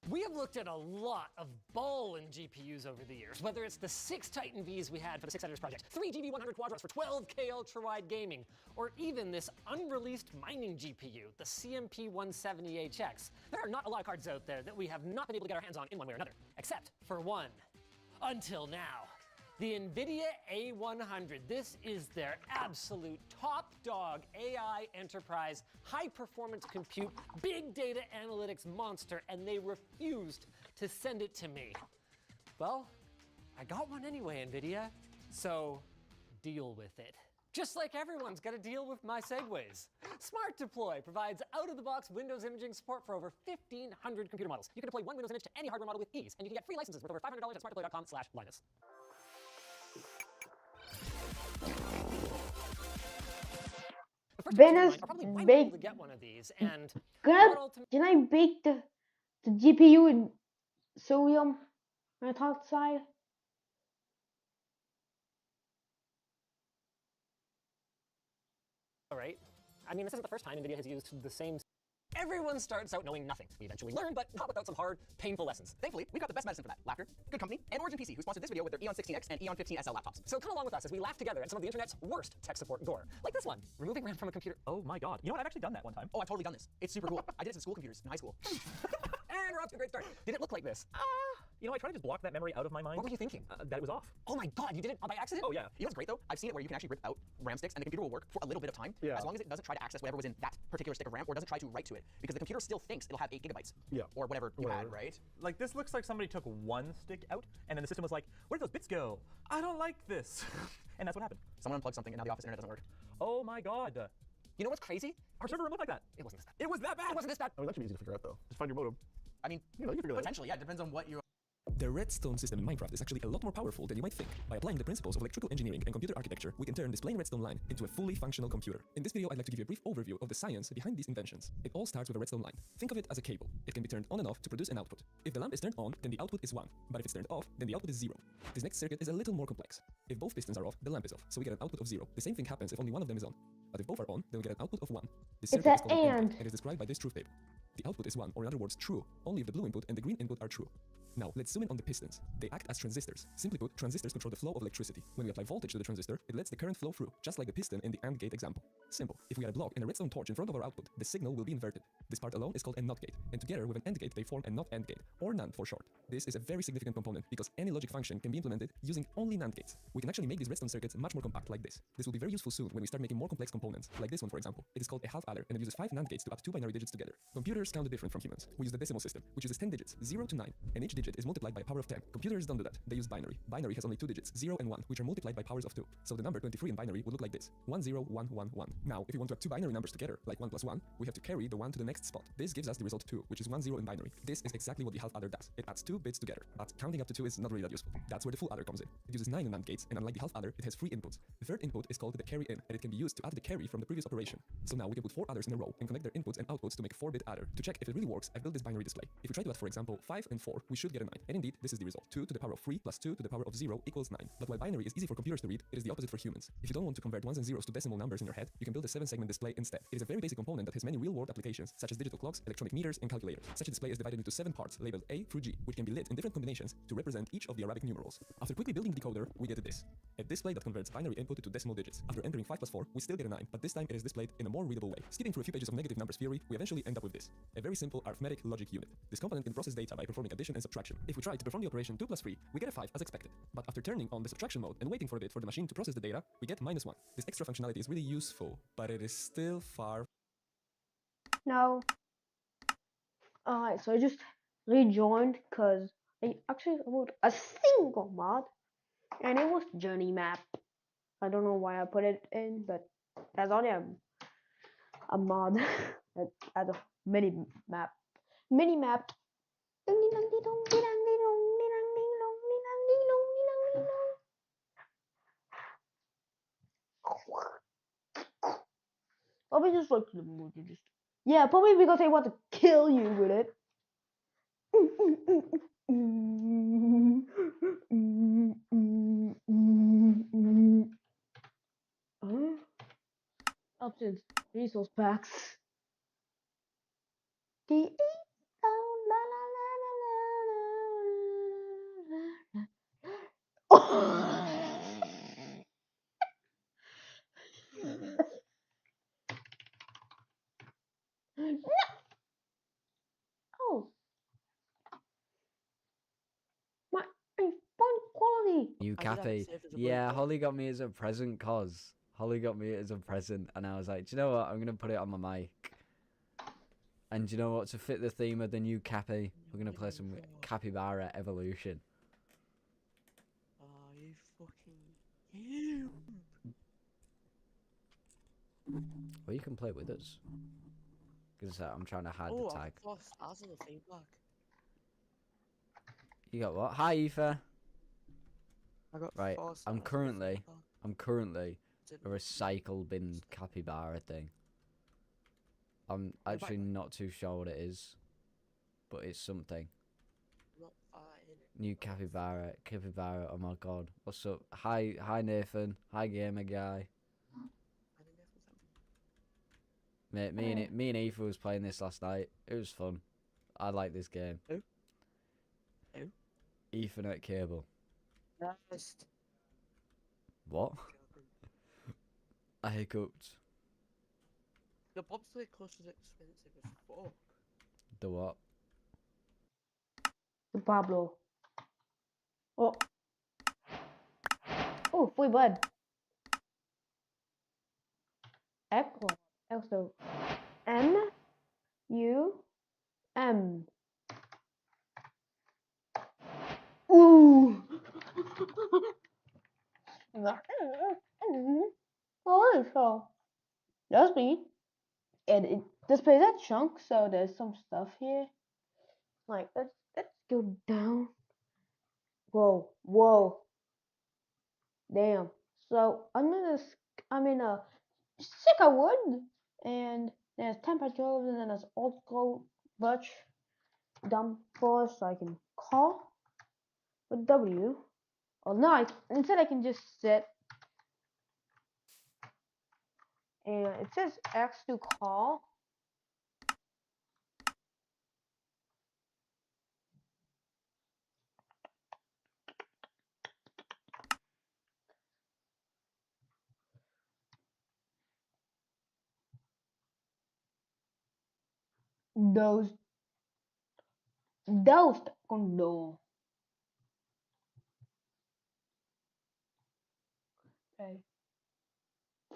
We have looked at a lot of ballin' GPUs over the years, whether it's the 6 Titan Vs we had for the 6 Editors project, 3 GB100 Quadros for 12K ultra-wide gaming, or even this unreleased mining GPU, the CMP170HX. There are not a lot of cards out there that we have not been able to get our hands on in one way or another, except for one. Until now. The NVIDIA A100. This is their absolute top dog AI enterprise, high performance compute, big data analytics monster, and they refused to send it to me. Well, I got one anyway, NVIDIA, so deal with it. Just like everyone's got to deal with my segues. Smart Deploy provides out-of-the-box Windows imaging support for over 1,500 computer models. You can deploy one Windows image to any hardware model with ease, and you can get free licenses worth over $500 at smartdeploy.com/Linus. Venus baked. To get one of these, and Can I bake the GPU in sodium hydroxide? All right. I mean, this isn't the first time NVIDIA has used the same. Everyone starts out knowing nothing. We eventually learn, but not without some hard, painful lessons. Thankfully, we've got the best medicine for that. Laughter, good company, and Origin PC, who sponsored this video with their Eon 16X and Eon 15SL laptops. So come along with us as we laugh together at some of the internet's worst tech support gore. Like this one, removing RAM from a computer. Oh my god. You know what? I've actually done that one time. Oh, I've totally done this. It's super cool. I did it in school computers in high school. And we're off to a great start. Did it look like this? You know, I tried to just block that memory out of my mind. What were you thinking? That it was off. Oh my god, you did it by accident? Oh yeah. You know what's great though? I've seen it where you can actually rip out RAM sticks and the computer will work for a little bit of time, as long as it doesn't try to access whatever was in that particular stick of RAM or doesn't try to write to it, because the computer still thinks it'll have 8 gigabytes. Yeah. Or whatever you had, right? Like this looks like somebody took one stick out and then the system was like, where did those bits go? I don't like this. And that's what happened. Someone unplugged something and now the office internet doesn't work. Oh my god. You know what's crazy? Our server removed like that. It wasn't this bad. It was that bad. It wasn't this bad. Oh, that should be easy to figure out though. Just find your modem. I mean, you know, you figure that out. potentially, yeah, it depends on what you. The redstone system in Minecraft is actually a lot more powerful than you might think. By applying the principles of electrical engineering and computer architecture, we can turn this plain redstone line into a fully functional computer. In this video, I'd like to give you a brief overview of the science behind these inventions. It all starts with a redstone line. Think of it as a cable. It can be turned on and off to produce an output. If the lamp is turned on, then the output is 1. But if it's turned off, then the output is 0. This next circuit is a little more complex. If both pistons are off, the lamp is off, so we get an output of 0. The same thing happens if only one of them is on. But if both are on, then we get an output of 1. This circuit is called an AND and is described by this truth table. The output is 1, or in other words, true, only if the blue input and the green input are true. Now, let's zoom in on the pistons. They act as transistors. Simply put, transistors control the flow of electricity. When we apply voltage to the transistor, it lets the current flow through, just like the piston in the AND gate example. Simple. If we add a block and a redstone torch in front of our output, the signal will be inverted. This part alone is called a NOT gate, and together with an AND gate, they form a NOT AND gate, or NAND for short. This is a very significant component because any logic function can be implemented using only NAND gates. We can actually make these redstone circuits much more compact like this. This will be very useful soon when we start making more complex components, like this one for example. It is called a half adder, and it uses 5 NAND gates to add 2 binary digits together. Computers count different from humans. We use the decimal system, which uses 10 digits, 0 to 9, and each digit is multiplied by a power of 10. Computers don't do that. They use binary. Binary has only 2 digits, 0 and 1, which are multiplied by powers of 2. So the number 23 in binary would look like this: 10111. Now, if you want to have 2 binary numbers together, like 1 plus 1, we have to carry the 1 to the next spot. This gives us the result 2, which is 10 in binary. This is exactly what the half adder does. It adds 2 bits together, but counting up to 2 is not really that useful. That's where the full adder comes in. It uses 9 NAND gates, and unlike the half adder, it has 3 inputs. The third input is called the carry in, and it can be used to add the carry from the previous operation. So now we can put 4 adders in a row and connect their inputs and outputs to make a 4-bit adder. To check if it really works, I've built this binary display. If we try to add, for example, 5 and 4, we should get a 9. And indeed, this is the result. 2 to the power of 3 plus 2 to the power of 0 equals 9. But while binary is easy for computers to read, it is the opposite for humans. If you don't want to convert ones and zeros to decimal numbers in your head, you can build a 7-segment display instead. It is a very basic component that has many real-world applications, such as digital clocks, electronic meters, and calculators. Such a display is divided into 7 parts, labeled A through G, which can be lit in different combinations to represent each of the Arabic numerals. After quickly building the decoder, we get this: a display that converts binary input to decimal digits. After entering 5 plus 4, we still get a 9, but this time it is displayed in a more readable way. Skipping through a few pages of negative numbers theory, we eventually end up with this: a very simple arithmetic logic unit. This component can process data by performing addition and subtraction. If we try to perform the operation 2 plus 3, we get a 5 as expected. But after turning on the subtraction mode and waiting for a bit for the machine to process the data, we get -1. This extra functionality is really useful, but it is still far. No. Alright, so I just rejoined because I actually wrote a single mod, and it was journey map. I don't know why I put it in, but that's only a mod as a mini map. Mini map. Probably just like the movie. Just yeah, probably because they want to kill you with it. Options, resource packs. Oh, my fun quality. You Cappy. Yeah, Holly got me as a present, cause Holly got me as a present, and I was like, do you know what? I'm gonna put it on my mic. And do you know what? To fit the theme of the new Cappy, we're gonna play some Capybara Evolution. Oh, you fucking you. Well, you can play with us. Because I'm trying to hide Oh, the tag. I've got stars in the theme park. You got what? Hi, Aoife. I got Right, 4 stars I'm in the currently theme park. a recycle bin capybara thing. I'm actually not too sure what it is, but it's something. Not fine. New capybara, oh my god. What's up? Hi Nathan. Hi gamer guy. Mate, me and Aoife was playing this last night. It was fun. I like this game. Who? Who? Ethernet cable. First. What? I hiccuped. The bobsleigh course is expensive as fuck. The what? The Pablo. Oh. Oh, free blood. Echo. Also. M-U-M. Ooh. Oh, so that's me. And it displays that chunk, so there's some stuff here. Like let's go down. Whoa. Damn. So I'm in a stick of wood, and there's temperatures, and then there's also bunch dump for so I can call with W. Or no, instead I can just sit, and it says X to call. Those condo. Okay.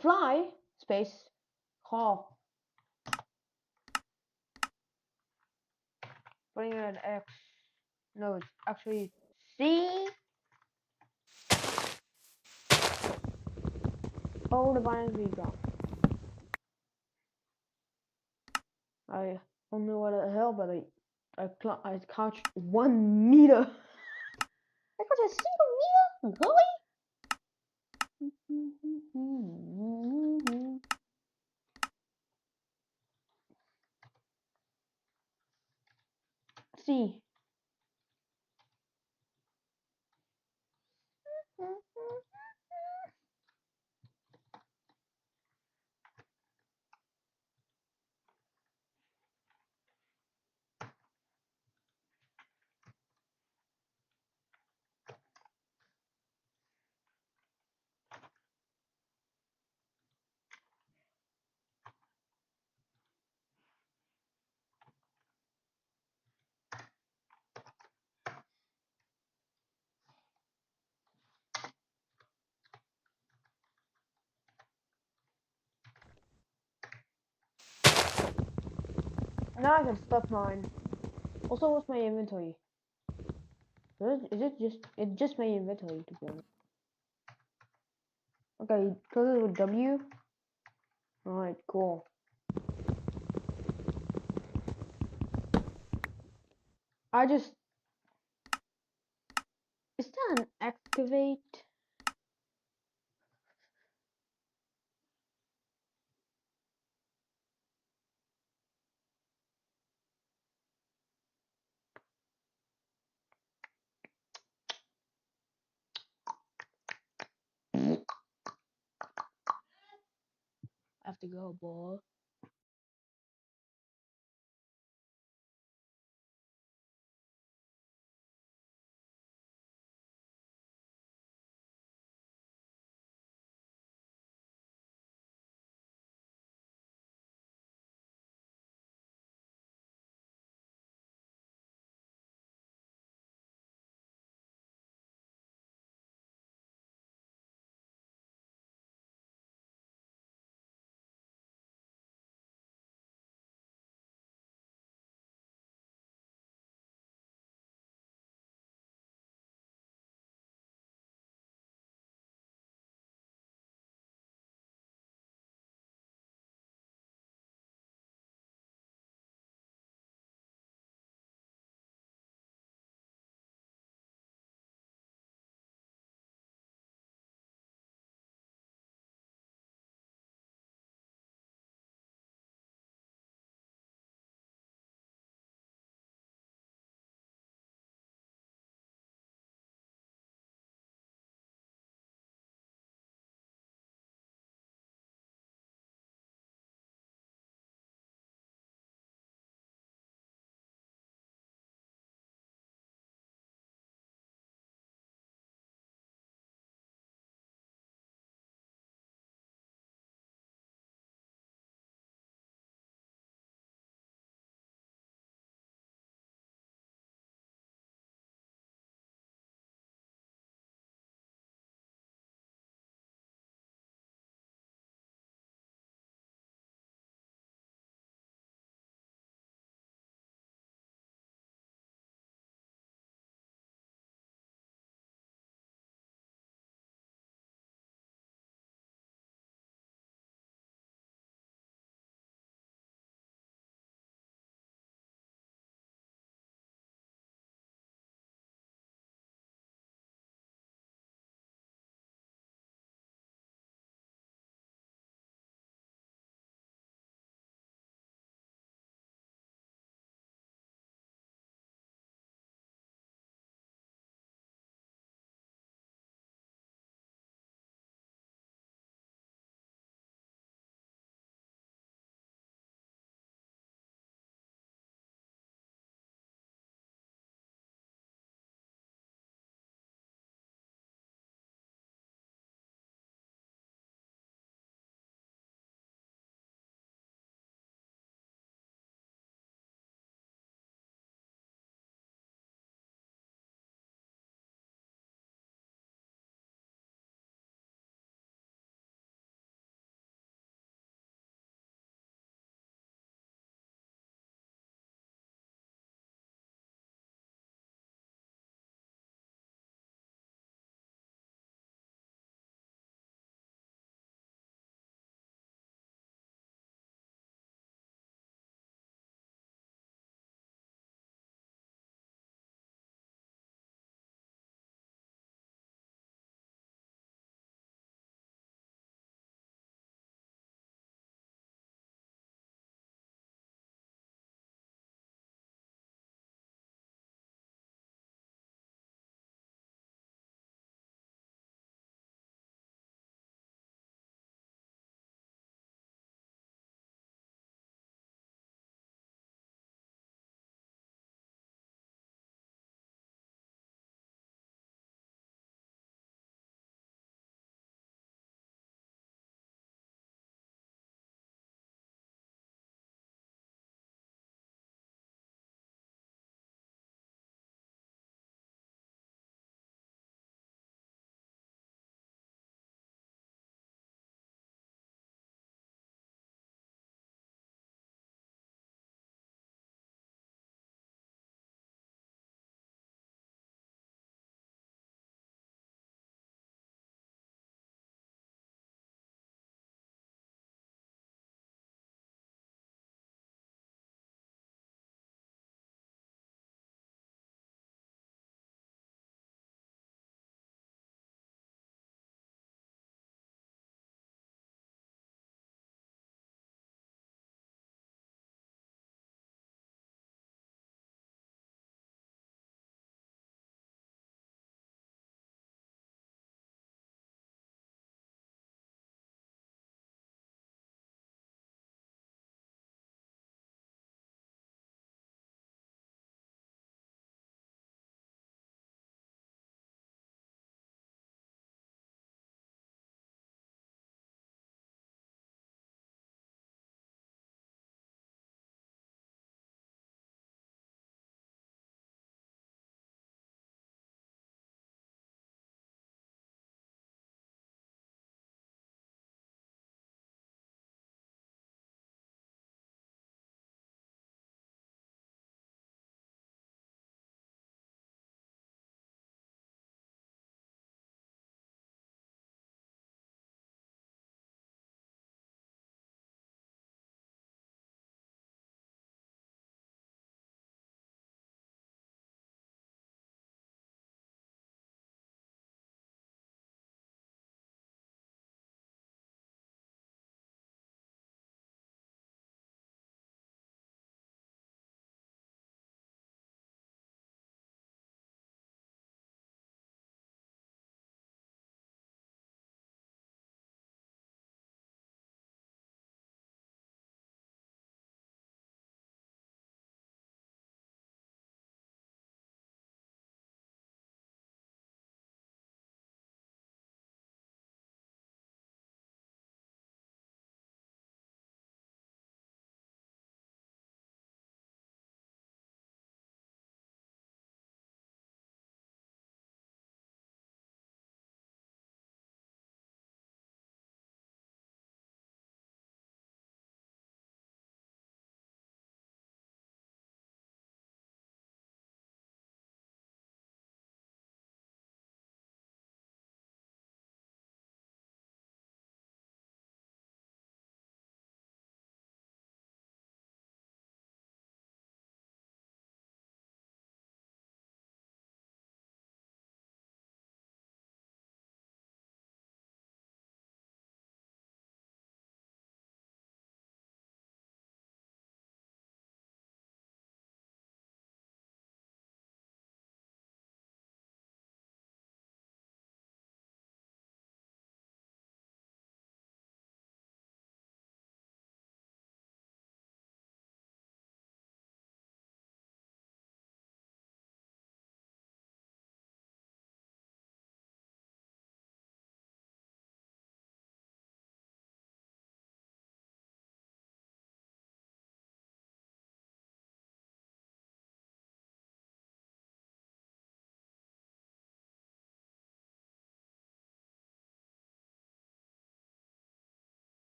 Fly space call. Putting it at X. No, it's actually C. Oh, the violence we got. I don't know what the hell, but I couched 1 meter. I got a single meter, really? See. Now I can stop mine. Also, what's my inventory? Is it just my inventory, to be honest? Okay, close it with W. Alright, cool. I just... Is that an excavate? I have to go, boy.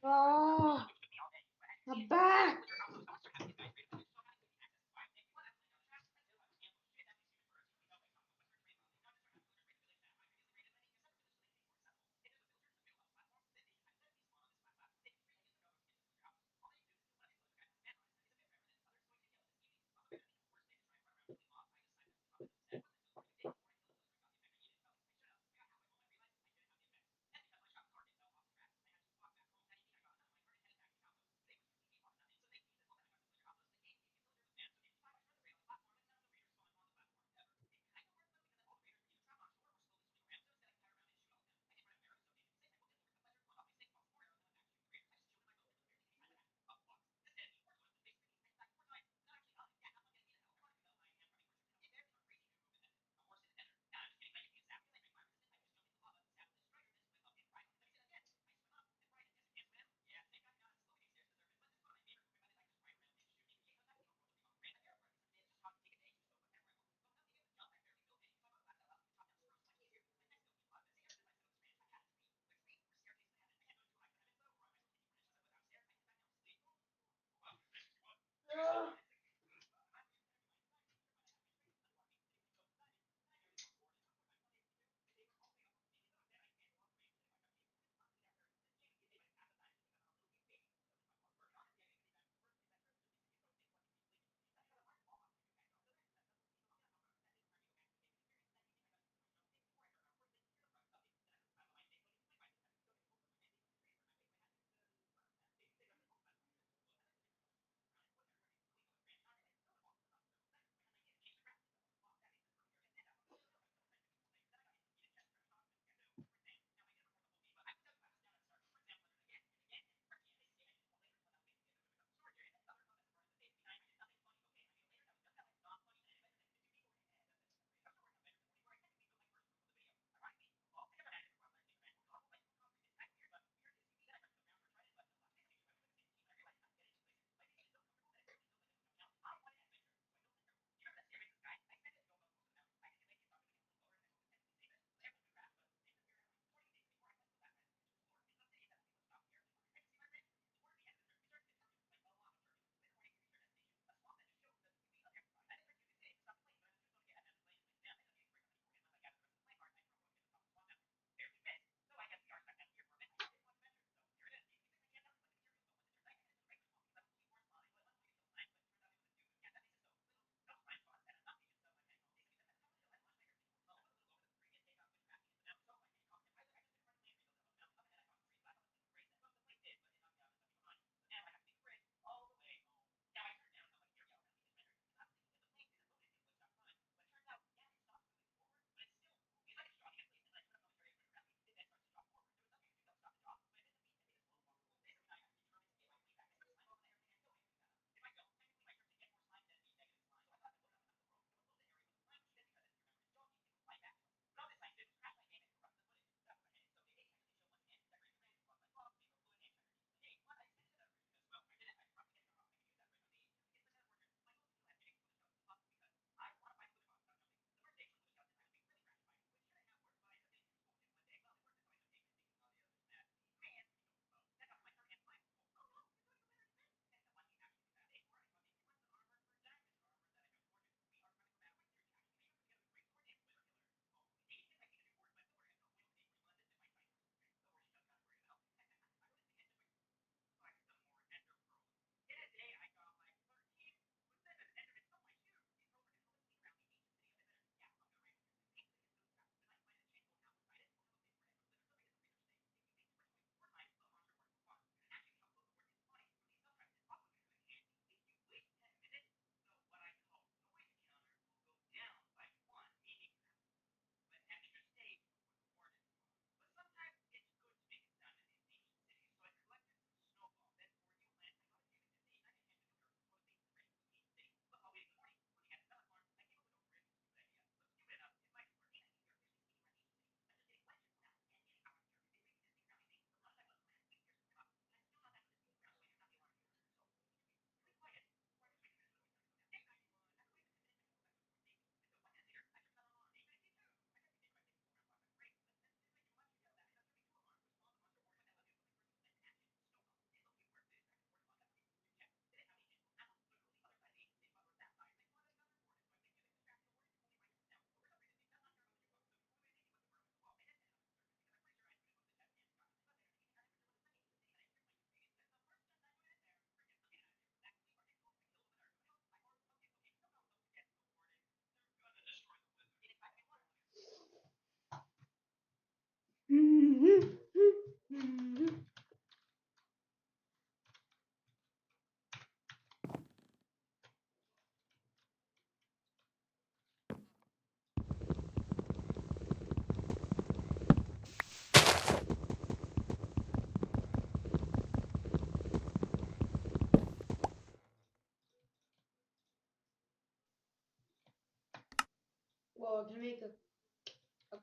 Oh, my back.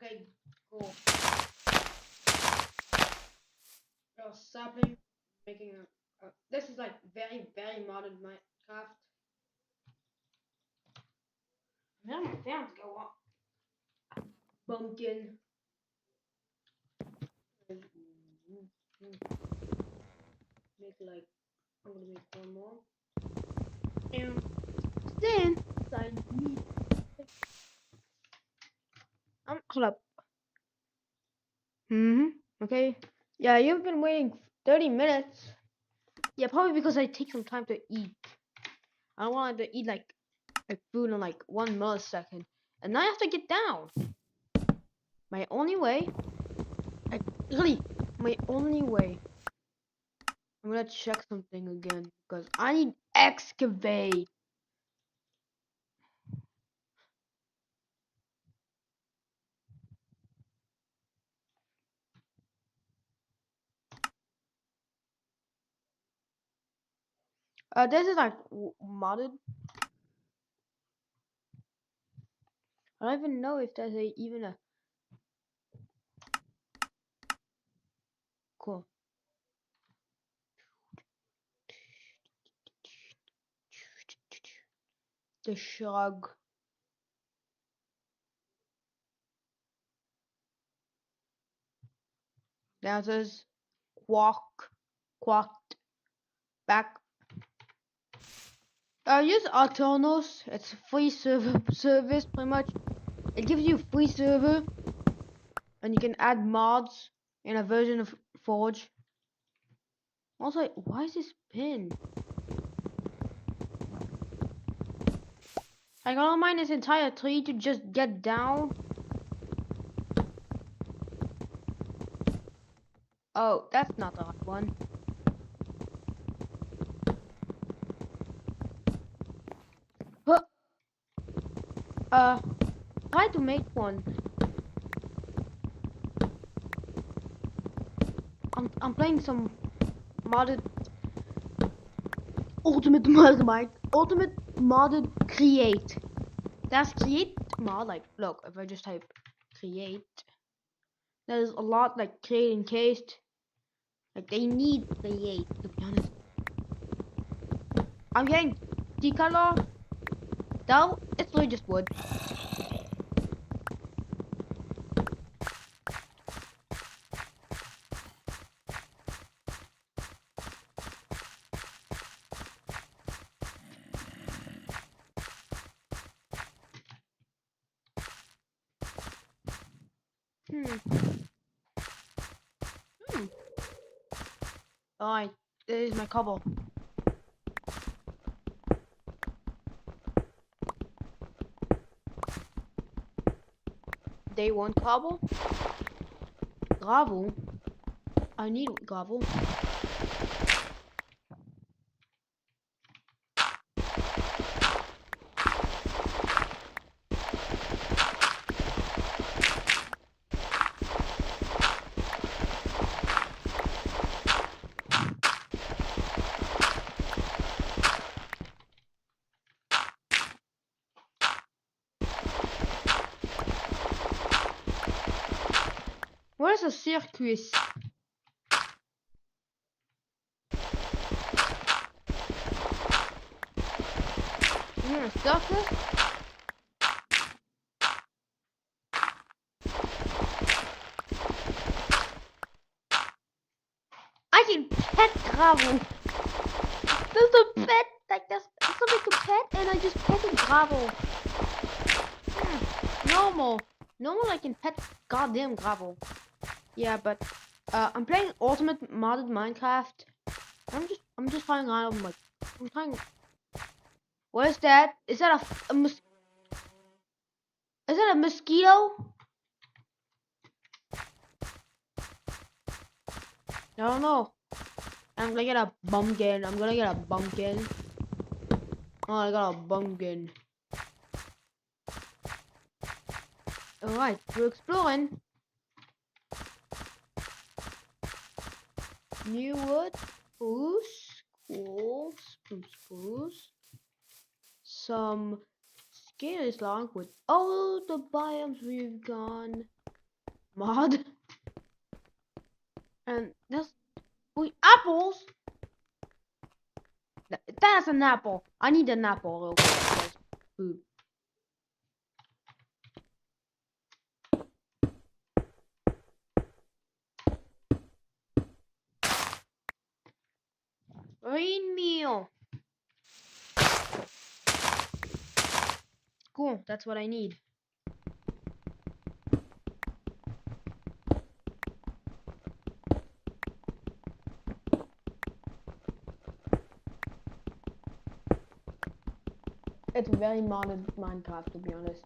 Okay, cool. Sapling, making a. This is like very modern Minecraft. Now my fans go up. Pumpkin. Make like I'm gonna make one more. And then I need. Hold up. Okay. Yeah, you've been waiting 30 minutes. Yeah, probably because I take some time to eat. I don't want to eat like food in like 1 millisecond, and now I have to get down. My only way, my only way. I'm gonna check something again because I need excavate. This is like modded. I don't even know if there's even a cool. The shrug. Now it says quacked back. Use Autonos. It's free service pretty much. It gives you free server, and you can add mods in a version of Forge. Also, why is this pin? I gotta mine this entire tree to just get down. Oh, that's not the right one. Try to make one. I'm playing some modded ultimate modded create. That's create mod. Like, look, if I just type create, there's a lot like create encased. Like, they need create, to be honest. I'm getting decolor. Though it's really just wood. Alright, this is my cobble. Day 1 cobble? Gravel? I need gravel. Where's the circuit? Circus? I can pet gravel. There's a pet, like there's something to pet, and I just petted gravel. Normal, I can pet goddamn gravel. Yeah, but I'm playing ultimate modded Minecraft. I'm just trying out of like I'm trying. What is that? Is that a mosquito? I don't know. I'm gonna get a bumpkin. Oh, I got a bumpkin. Alright, we're exploring. New wood, spruce, cool, spruce. Some scary slog with all the biomes we've gone. Mod. And this. Wait, apples? That's an apple. I need an apple real quick. There's food. Green meal. Cool, that's what I need. It's very modded Minecraft, to be honest.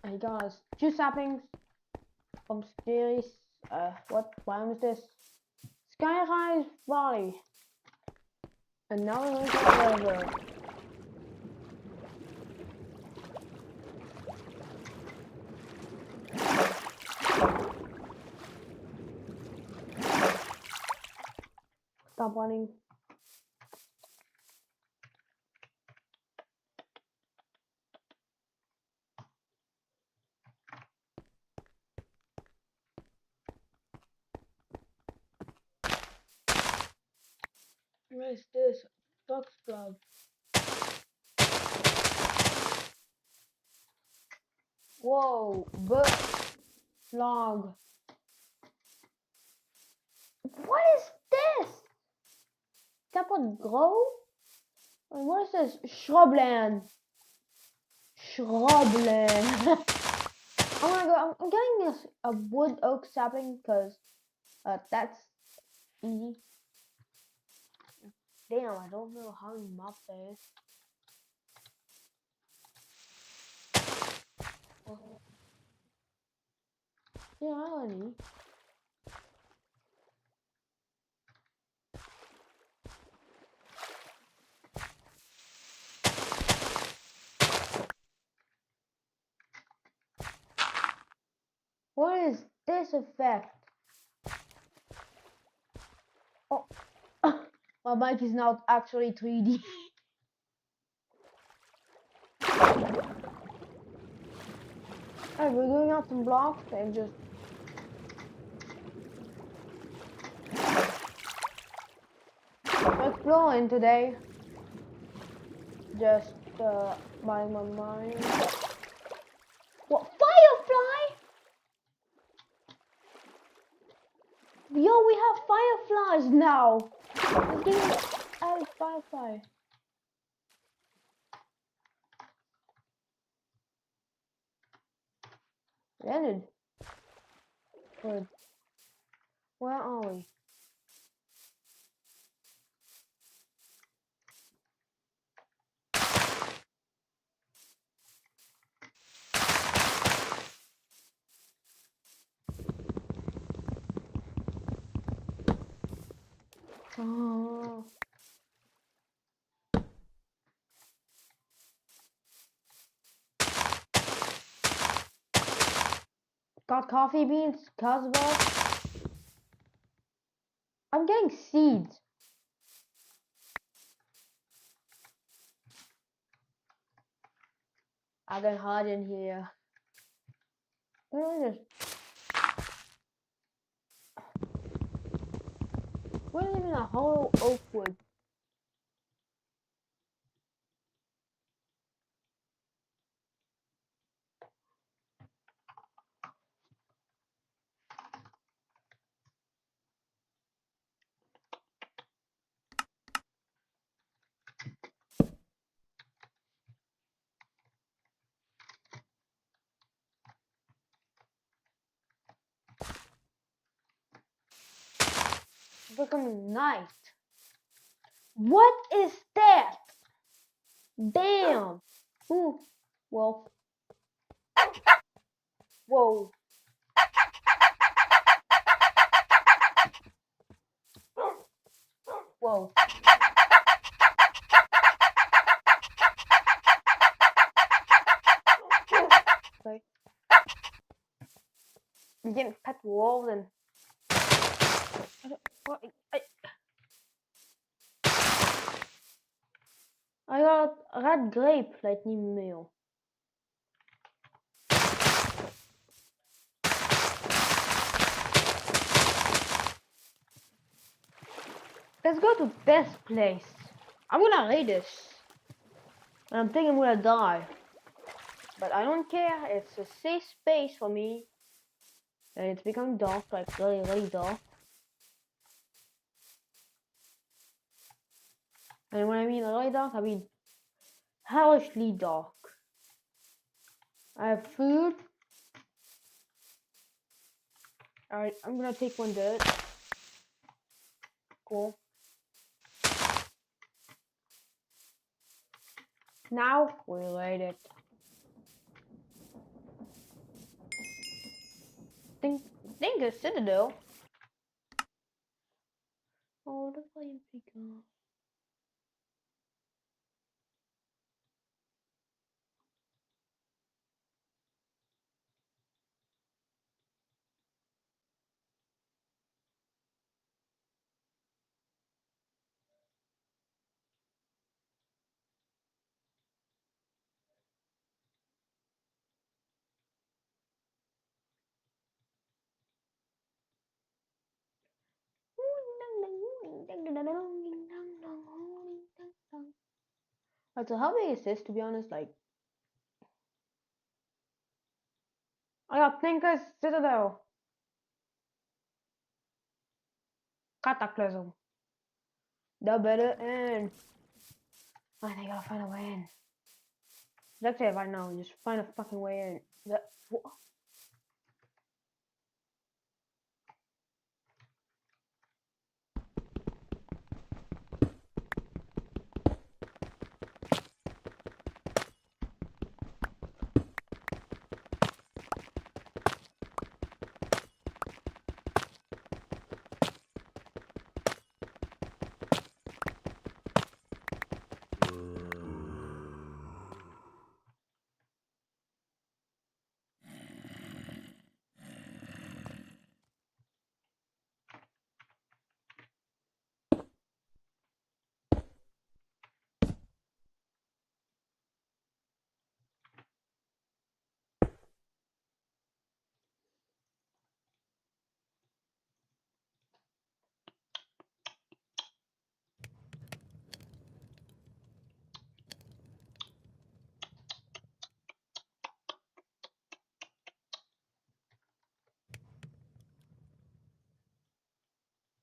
I got us 2 saplings from Scary's. What biome is this? Skyrise Valley. And now we're going to the river. Stop running. What is this? Fox Club. Whoa, bird log. What is this? That would grow? And what is this? Shrubland. Shrubland. I'm getting this a wood oak sapling because that's easy. Damn, I don't know how many mobs there is. Oh. Yeah, I already. What is this effect? Oh, my mic is now actually 3D. Alright, we're going out some blocks and just exploring today. Just my mind. What, firefly? Yo, we have fireflies now. We're getting added firefly. It ended. Good. Where are we? Oh. Got coffee beans, cause of us. I'm getting seeds. I can hide in here. Where is even a hollow oak wood? Freaking night. What is that? Damn. Ooh. Wolf. Whoa. Whoa. Okay. I'm getting pet wolves and I got red grape lightning meal. Let's go to this place. I'm gonna raid this. And I'm thinking I'm gonna die. But I don't care. It's a safe space for me. And it's becoming dark, like really, really dark. And when I mean really dark, I mean hellishly dark. I have food. Alright, I'm gonna take one dirt. Cool. Now we light it. Think a citadel. Oh, the flame picker. So how big is this, to be honest? Like, I got Thinker's Citadel. Cataclysm. The better end. I think I'll find a way in. Let's say right now, just find a fucking way in. What?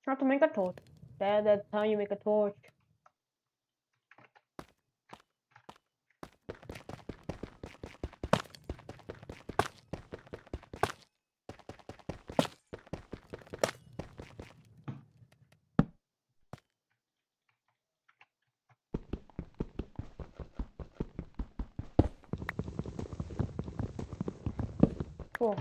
Not to make a torch. That's how you make a torch. Cool.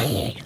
Hmm.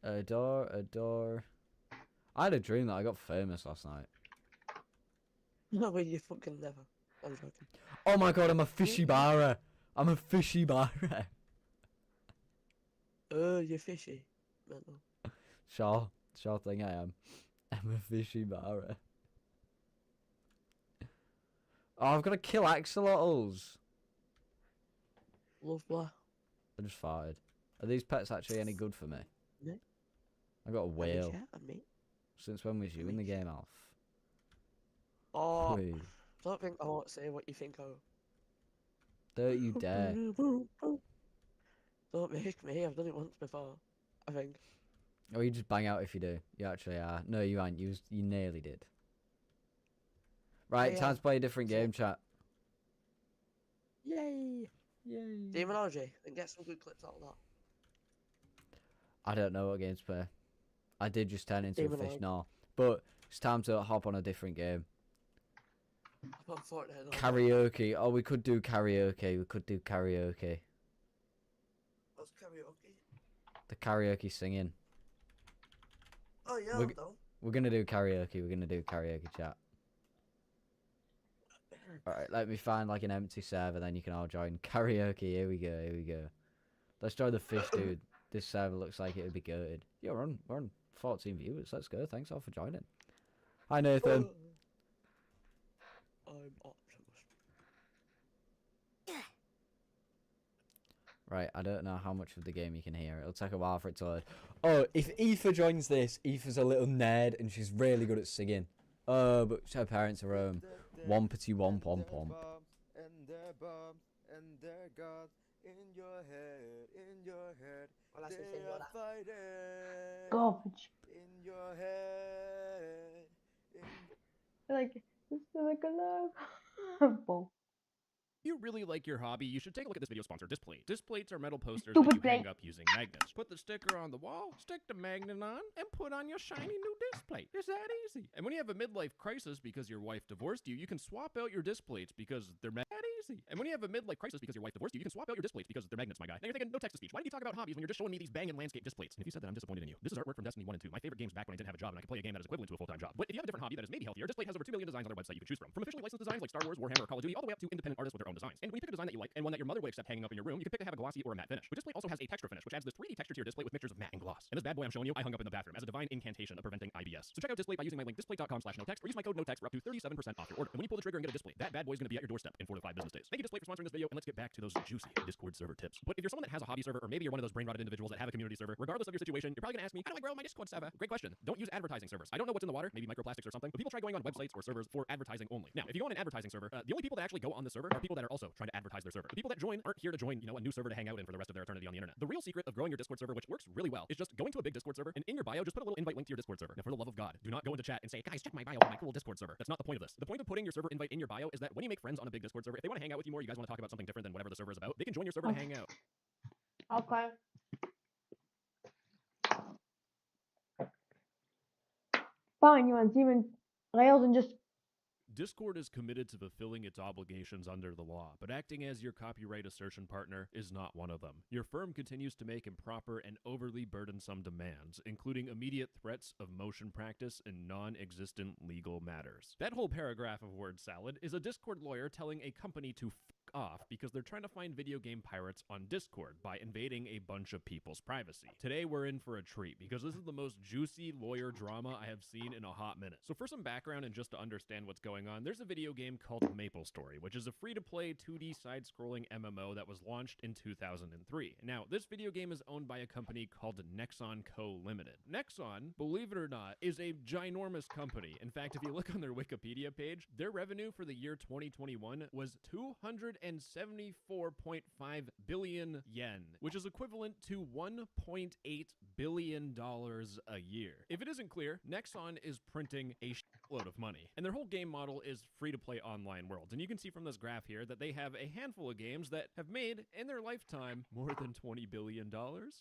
Uh, Adore. I had a dream that I got famous last night. No way, you fucking never. I'm joking. Oh my god, I'm a fishy barra. I'm a fishy barra. You're fishy. Mental. Sure thing I am. I'm a fishy barra. Oh, I've got to kill axolotls. Lovely. I just farted. Are these pets actually any good for me? No. I got a whale. Me. Since when was you in the game, Alf? Oh, Wait, don't think I won't say what you think of. don't you dare. Don't make me. I've done it once before. I think. Oh, you just bang out if you do. You actually are. No, you aren't. You nearly did. Right, Yeah. time to play a different game, chat. Yay! Yay! Demonology, and get some good clips out of that. I don't know what game to play. I did just turn into a fish Demonology. now. But it's time to hop on a different game. I'm on Fortnite. Karaoke. Oh, we could do karaoke. We could do karaoke. What's karaoke? The karaoke singing. Oh yeah, We're, I'm down. we're gonna do karaoke. We're gonna do karaoke chat. Alright, let me find like an empty server, then you can all join. Karaoke, here we go, here we go. Let's join the fish, dude. This server looks like it would be good. Yeah, we're on 14 viewers. Let's go. Thanks all for joining. Hi, Nathan. I'm Optimus. Right, I don't know how much of the game you can hear. It'll take a while for it to load. Oh, if Aoife joins this, Aoife's a little nerd and she's really good at singing. Oh, but her parents are home. Wompity womp womp womp. And their bombs and their gods in your head, Well, that's the they thing are about that. fighting Garbage. in your head. Like, this is like a love. If you really like your hobby, you should take a look at this video sponsor, Displate. Displates are metal posters Stupid that you hang plate. up using magnets. Put the sticker on the wall, stick the magnet on, and put on your shiny new displate. It's that easy. And when you have a midlife crisis because your wife divorced you, you can swap out your displates because they're that easy. And when you have a midlife crisis because your wife divorced you, you can swap out your displates because they're magnets, my guy. Now you're thinking, no text-to-speech. Why do you talk about hobbies when you're just showing me these banging landscape displates? And if you said that, I'm disappointed in you. This is artwork from Destiny 1 and 2, my favorite games back when I didn't have a job and I could play a game that is equivalent to a full-time job. But if you have a different hobby that is maybe healthier, Displate has over 2 million designs on their website you can choose from. From officially licensed designs like Star Wars, Warhammer, or Call of Duty, all the way up to independent artists with their own designs. And when you pick a design that you like and one that your mother would accept hanging up in your room, you can pick to have a glossy or a matte finish. But Displate also has a texture finish, which adds this 3D texture to your display with mixtures of matte and gloss. And this bad boy I'm showing you, I hung up in the bathroom as a divine incantation of preventing IBS. So check out Displate by using my link displate.com/notext or use my code notext for up to 37% off your order. And when you pull the trigger and get a Displate, that bad boy's gonna be at your doorstep in 4 to 5 business days. stays. Thank you, Display, for sponsoring this video, and let's get back to those juicy Discord server tips. But if you're someone that has a hobby server, or maybe you're one of those brain-rotted individuals that have a community server, regardless of your situation, you're probably gonna ask me, how do I grow my Discord server? Great question. Don't use advertising servers. I don't know what's in the water, maybe microplastics or something, but people try going on websites or servers for advertising only. Now, if you go on an advertising server, the only people that actually go on the server are people that are also trying to advertise their server. The people that join aren't here to join, a new server to hang out in for the rest of their eternity on the internet. The real secret of growing your Discord server, which works really well, is just going to a big Discord server, and in your bio, just put a little invite link to your Discord server. Now, for the love of God, do not go into chat and say, guys, check my bio for my cool Discord server. That's not the point of this. The point of putting your server invite in your bio is that when you make friends on a big Discord server, if they want to hang out with you more, you guys want to talk about something different than whatever the server is about, they can join your server to hang out. Okay. Fine, you want Steven Rails and just Discord is committed to fulfilling its obligations under the law, but acting as your copyright assertion partner is not one of them. Your firm continues to make improper and overly burdensome demands, including immediate threats of motion practice and non-existent legal matters. That whole paragraph of word salad is a Discord lawyer telling a company to f*** off because they're trying to find video game pirates on Discord by invading a bunch of people's privacy. Today we're in for a treat because this is the most juicy lawyer drama I have seen in a hot minute. So for some background and just to understand what's going on, there's a video game called MapleStory, which is a free-to-play 2D side-scrolling MMO that was launched in 2003. Now, this video game is owned by a company called Nexon Co. Limited. Nexon, believe it or not, is a ginormous company. In fact, if you look on their Wikipedia page, their revenue for the year 2021 was 274.5 billion yen, which is equivalent to $1.8 billion a year. If it isn't clear, Nexon is printing a shitload of money, and their whole game model is free-to-play online worlds. And you can see from this graph here that they have a handful of games that have made, in their lifetime, more than $20 billion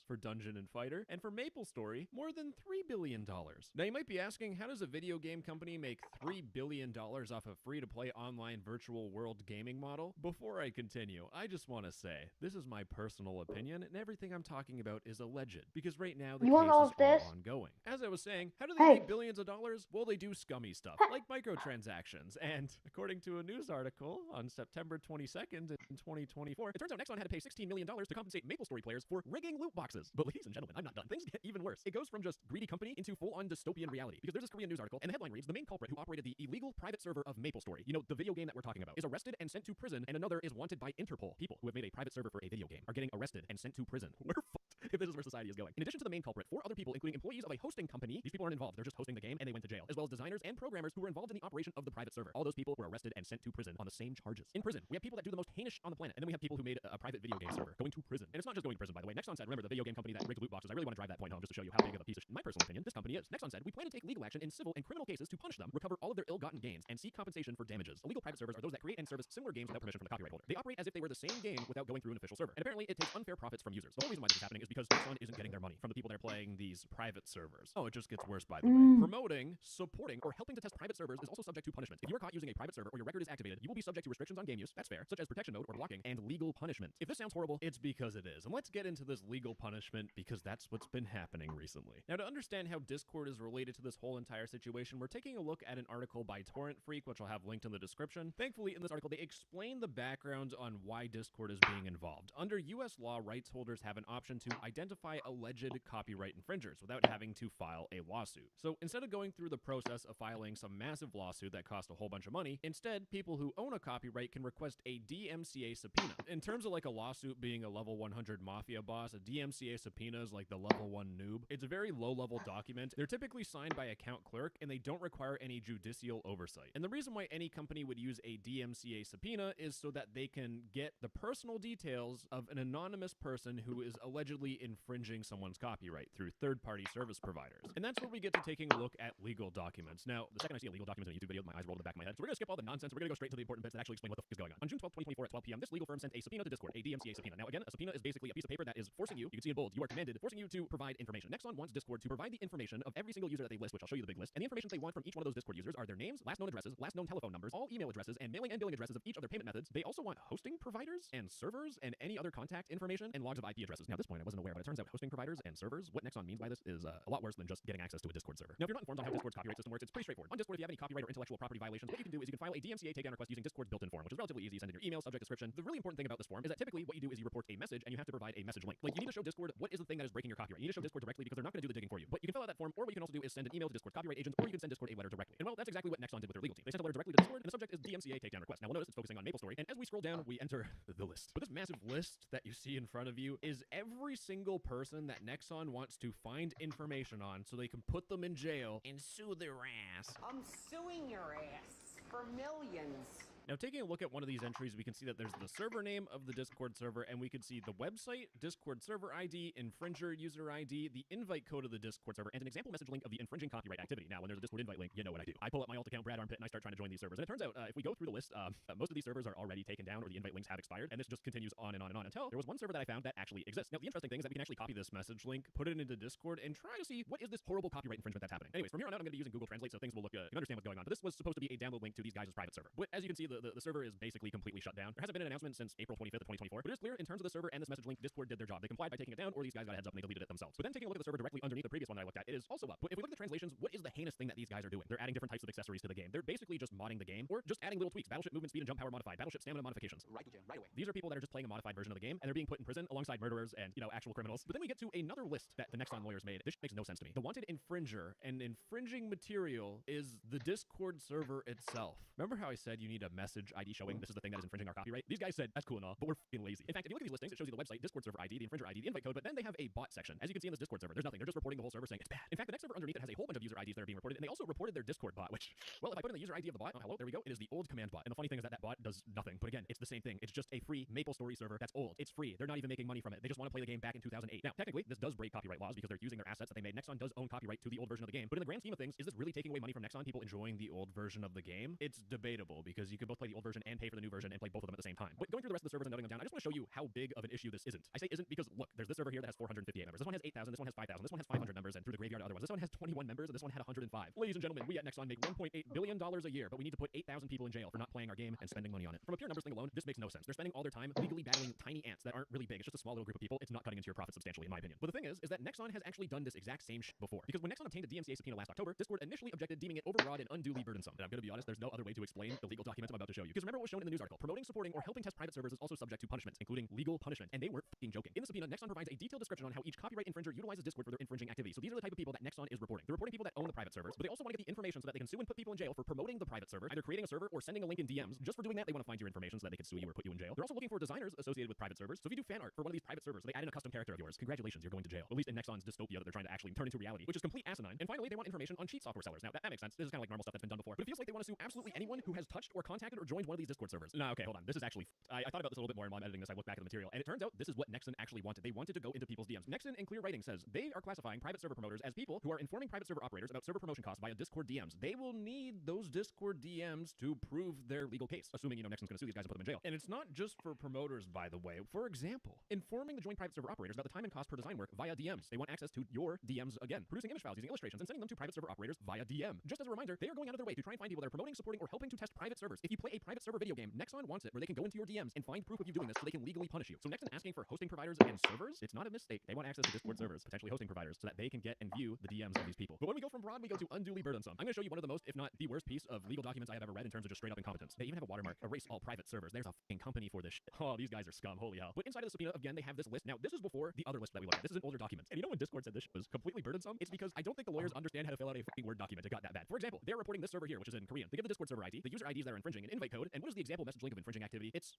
for Dungeon and Fighter, and for MapleStory, more than $3 billion. Now, you might be asking, how does a video game company make $3 billion off a free-to-play online virtual world gaming model? Before I continue, I just want to say, this is my personal opinion, and everything I'm talking about is alleged, because right now the case is all ongoing. As I was saying, how do they make billions of dollars? Well, they do scummy stuff, like microtransactions, and according to a news article on September 22nd in 2024, it turns out Nexon had to pay $16 million to compensate MapleStory players for rigging loot boxes. But ladies and gentlemen, I'm not done. Things get even worse. It goes from just greedy company into full-on dystopian reality, because there's this Korean news article, and the headline reads, the main culprit who operated the illegal private server of MapleStory, the video game that we're talking about, is arrested and sent to prison, and another is wanted by Interpol. People who have made a private server for a video game are getting arrested and sent to prison. We're fucked if this is where society is going. In addition to the main culprit, 4 other people, including employees of a hosting company, these people aren't involved, they're just hosting the game, and they went to jail, as well as designers and programmers who were involved in the operation of the private server. All those people were arrested and sent to prison on the same charges. In prison, we have people that do the most heinous on the planet, and then we have people who made a private video game server going to prison. And it's not just going to prison, by the way. Nexon said, remember, the video game company that rigged loot boxes. I really want to drive that point home just to show you how big of a piece of shit, in my personal opinion, this company is. Nexon said, we plan to take legal action in civil and criminal cases to punish them, recover all of their ill-gotten gains, and seek compensation for damages. Illegal private servers are those that create and service similar games without permission from the copyright holder. They operate as if they were the same game without going through an official server. And apparently, it takes unfair profits from users. The whole reason why this is happening is because Nexon isn't getting their money from the people that are playing these private servers. Oh, it just gets worse, by the way. Promoting, supporting, or helping to test private servers is also subject to punishment. If you are caught using a private server or your record is activated, you will be subject to restrictions on game use, that's fair, such as protection mode or blocking, and legal punishment. If this sounds horrible, it's because it is. And let's get into this legal punishment because that's what's been happening recently. Now, to understand how Discord is related to this whole entire situation, we're taking a look at an article by Torrent Freak, which I'll have linked in the description. Thankfully, in this article, they explain the background on why Discord is being involved. Under US law, rights holders have an option to identify alleged copyright infringers without having to file a lawsuit. So instead of going through the process of filing some massive lawsuit that costs a whole bunch of money, instead, people who own a copyright can request a DMCA subpoena. In terms of like a lawsuit being a level 100 mafia boss, a DMCA subpoena is like the level 1 noob. It's a very low-level document. They're typically signed by account clerk, and they don't require any judicial oversight. And the reason why any company would use a DMCA subpoena is so that they can get the personal details of an anonymous person who is allegedly infringing someone's copyright through third-party service providers. And that's where we get to taking a look at legal documents. Now, the second I see a legal document in a YouTube video, my eyes roll to the back of my head. So we're gonna skip all the nonsense. We're gonna go straight to the important bits that actually explain what the f is going on. On June 12, 2024 at 12 p.m., this legal firm sent a subpoena to Discord, a DMCA subpoena. Now again, a subpoena is basically a piece of paper that is forcing you can see in bold, you are commanded, forcing you to provide information. Nexon wants Discord to provide the information of every single user that they list, which I'll show you the big list. And the information they want from each one of those Discord users are their names, last known addresses, last known telephone numbers, all email addresses, and mailing and billing addresses of each of their payment methods. They also want hosting providers and servers and any other contact information and logs of IP addresses. Now at this point, I wasn't wasn't aware, but it turns out hosting providers and servers, what Nexon means by this is a lot worse than just getting access to a Discord server. Now, if you're not informed on how Discord's copyright system works, it's pretty straightforward. On Discord, if you have any copyright or intellectual property violations, what you can do is you can file a DMCA takedown request using Discord's built-in form, which is relatively easy. You send in your email, subject, description. The really important thing about this form is that typically what you do is you report a message and you have to provide a message link. Like, you need to show Discord what is the thing that is breaking your copyright. You need to show Discord directly because they're not going to do the digging for you. But you can fill out that form, or what you can also do is send an email to Discord copyright agents, or you can send Discord a letter directly. And well, that's exactly what Nexon did with their legal team. They sent a letter directly to Discord, and the subject is DMCA takedown request. Now, we'll notice it's focusing on MapleStory, and as we scroll down, we enter the list. But this massive list that you see in front of you is every single person that Nexon wants to find information on so they can put them in jail and sue their ass. I'm suing your ass for millions. Now, taking a look at one of these entries, we can see that there's the server name of the Discord server, and we can see the website, Discord server ID, infringer user ID, the invite code of the Discord server, and an example message link of the infringing copyright activity. Now, when there's a Discord invite link, you know what I do. I pull up my alt account, Brad Armpit, and I start trying to join these servers. And it turns out, if we go through the list, most of these servers are already taken down or the invite links have expired, and this just continues on and on and on until there was one server that I found that actually exists. Now, the interesting thing is that we can actually copy this message link, put it into Discord, and try to see what is this horrible copyright infringement that's happening. Anyways, from here on out, I'm going to be using Google Translate, so things will look, you can understand what's going on. But this was supposed to be a download link to these guys' private server. But as you can see, the server is basically completely shut down. There hasn't been an announcement since April 25th of 2024, but it is clear in terms of the server and this message link, Discord did their job. They complied by taking it down, or these guys got a heads up and they deleted it themselves. But then taking a look at the server directly underneath the previous one that I looked at, it is also up. But if we look at the translations, what is the heinous thing that these guys are doing? They're adding different types of accessories to the game. They're basically just modding the game, or just adding little tweaks. Battleship movement speed and jump power modified, battleship stamina modifications. Right away. These are people that are just playing a modified version of the game, and they're being put in prison alongside murderers and, actual criminals. But then we get to another list that the Nexon lawyers made. This makes no sense to me. The wanted infringer and infringing material is the Discord server itself. Remember how I said you need a message ID showing this is the thing that is infringing our copyright? These guys said, that's cool and all, but we're fucking lazy. In fact, if you look at these listings, it shows you the website, Discord server ID, the infringer ID, the invite code, but then they have a bot section. As you can see in this Discord server, there's nothing. They're just reporting the whole server saying it's bad. In fact, the next server underneath it has a whole bunch of user IDs that are being reported, and they also reported their Discord bot, which, well, if I put in the user ID of the bot, oh, hello, there we go, it is the old command bot. And the funny thing is that bot does nothing. But again, it's the same thing. It's just a free MapleStory server that's old. It's free. They're not even making money from it. They just want to play the game back in 2008. Now, technically, this does break copyright laws because they're using their assets that they made. Nexon does own copyright to the old version of the game. But in the grand scheme of things, is this really taking away money from Nexon, people enjoying the old version of the game? It's debatable because you could both play the old version and pay for the new version and play both of them at the same time. But going through the rest of the servers and noting them down, I just want to show you how big of an issue this isn't. I say isn't because, look, there's this server here that has 458 members. This one has 8,000, this one has 5,000, this one has 500 members, and through the graveyard other ones. This one has 21 members, and this one had 105. Ladies and gentlemen, we at Nexon make $1.8 billion a year, but we need to put 8,000 people in jail for not playing our game and spending money on it. From a pure numbers thing alone, this makes no sense. They're spending all their time legally battling tiny ants that aren't really big. It's just a small little group of people. It's not cutting into your profit substantially, in my opinion. But the thing is that Nexon has actually done this exact same shit before. Because when Nexon obtained a DMCA subpoena last October, Discord initially objected, deeming it overbroad and unduly burdensome. And I'm going to be honest, there's no other way to explain the legal documents I'm about to show you. Because remember what was shown in the news article? Promoting, supporting, or helping test private servers is also subject to punishments, including legal punishment. And they weren't fucking joking. In the subpoena, Nexon provides a detailed description on how each copyright infringer utilizes Discord for their infringing activity. So these are the type of people that Nexon is reporting. They're reporting people that own the private servers, but they also want to get the information so that they can sue and put people in jail for promoting the private server, either creating a server or sending a link in DMs. Just for doing that, they want to find your information so that they can sue you or put you in jail. They're also looking for designers associated with private servers. So if you do fan art for one of these private servers, so they add in a custom character of yours, congratulations, you're going to jail. At least in Nexon's dystopia that they're trying to actually turn into reality, which is complete asinine. And finally, they want information on cheat software sellers. Now, that makes sense. This is kind of like normal stuff that's been done before. But it feels like they want to sue absolutely anyone who has touched or contacted or joined one of these Discord servers. No, okay, hold on. This is actually... I thought about this a little bit more while I'm editing this. I looked back at the material, and it turns out this is what Nexon actually wanted. They wanted to go into people's DMs. Nexon, in clear writing, says they are classifying private server promoters as people who are informing private server operators about server promotion costs via Discord DMs. They will need those Discord DMs to prove their legal case, assuming, Nexon's going to sue these guys and put them in jail. And it's not just for promoters, by the way. For example, informing the joint private server operators about the time and cost per design work via DMs. They want access to your DMs again, producing image files using illustrations and sending them to private server operators via DM. Just as a reminder, they are going out of their way to try and find people that are promoting, supporting, or helping to test private servers. If you play a private server video game, Nexon wants it where they can go into your DMs and find proof of you doing this so they can legally punish you. So Nexon asking for hosting providers and servers, it's not a mistake. They want access to Discord servers, potentially hosting providers, so that they can get and view the DMs of these people. But when we go from broad, we go to unduly burdensome. I'm going to show you one of the most, if not the worst piece of legal documents I have ever read in terms of just straight up incompetence. They even have a watermark, erase all private servers. There's a fucking company for this shit. Oh, these guys are scum, holy hell. But inside of the subpoena, again, they have this list. Now, this is before the other list that we looked at. This is an older document. And when Discord said this shit was completely burdensome, it's because I don't think the lawyers understand how to fill out a fucking Word document. It got that bad. For example, they're reporting this server here, which is in Korean. They give the Discord server ID, the user IDs that are infringing, an invite code, and what is the example message link of infringing activity? It's...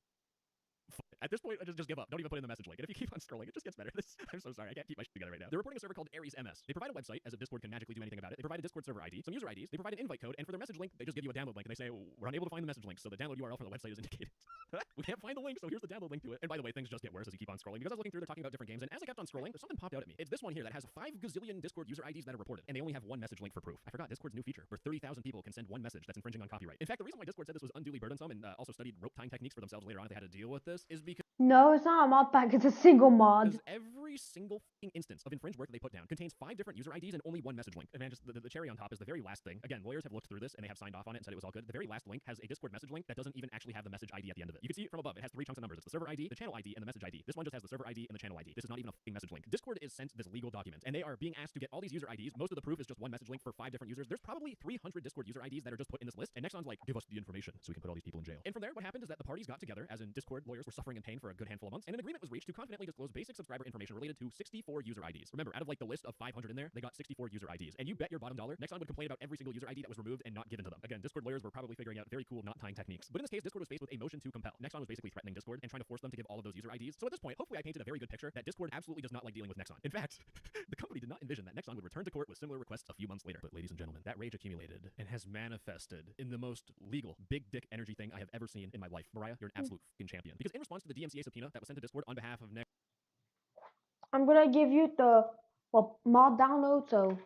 At this point, I just give up. Don't even put in the message link. And if you keep on scrolling, it just gets better. I'm so sorry. I can't keep my shit together right now. They're reporting a server called Ares MS. They provide a website, as if Discord can magically do anything about it. They provide a Discord server ID, some user IDs. They provide an invite code, and for their message link, they just give you a download link. And they say, we're unable to find the message link, so the download URL for the website is indicated. We can't find the link, so here's the download link to it. And by the way, things just get worse as you keep on scrolling. Because I was looking through, they're talking about different games, and as I kept on scrolling, something popped out at me. It's this one here that has 5 gazillion Discord user IDs that are reported, and they only have one message link for proof. I forgot Discord's new feature, where 30,000 people can send one message that's infringing on copyright. In fact, the reason why Discord said this was unduly burdensome and also studied rope tying techniques for themselves later on if they had to deal with this is because No, it's not a mod pack. It's a single mod. Because every single fucking instance of infringed work that they put down contains 5 different user IDs and only 1 message link. And man, just the cherry on top is the very last thing. Again, lawyers have looked through this and they have signed off on it and said it was all good. The very last link has a Discord message link that doesn't even actually have the message ID at the end of it. You can see it from above. It has 3 chunks of numbers. It's the server ID, the channel ID, and the message ID. This one just has the server ID and the channel ID. This is not even a fucking message link. Discord is sent this legal document, and they are being asked to get all these user IDs. Most of the proof is just 1 message link for 5 different users. There's probably 300 Discord user IDs that are just put in this list, and Nexon's like, give us the information so we can put all these people in jail. And from there, what happened is that the parties got together, as in Discord lawyers were suffering in pain for a good handful of months, and an agreement was reached to confidently disclose basic subscriber information related to 64 user IDs. Remember, out of like the list of 500 in there, they got 64 user IDs. And you bet your bottom dollar, Nexon would complain about every single user ID that was removed and not given to them. Again, Discord lawyers were probably figuring out very cool knot tying techniques. But in this case, Discord was faced with a motion to compel. Nexon was basically threatening Discord and trying to force them to give all of those user IDs. So at this point, hopefully I painted a very good picture that Discord absolutely does not like dealing with Nexon. In fact, the company did not envision that Nexon would return to court with similar requests a few months later. But ladies and gentlemen, that rage accumulated and has manifested in the most legal, big dick energy thing I have ever seen in my life. Mariah, you're an absolute fucking champion. Because in response to the DMCA subpoena that was sent to Discord on behalf of I'm gonna give you the mod download. So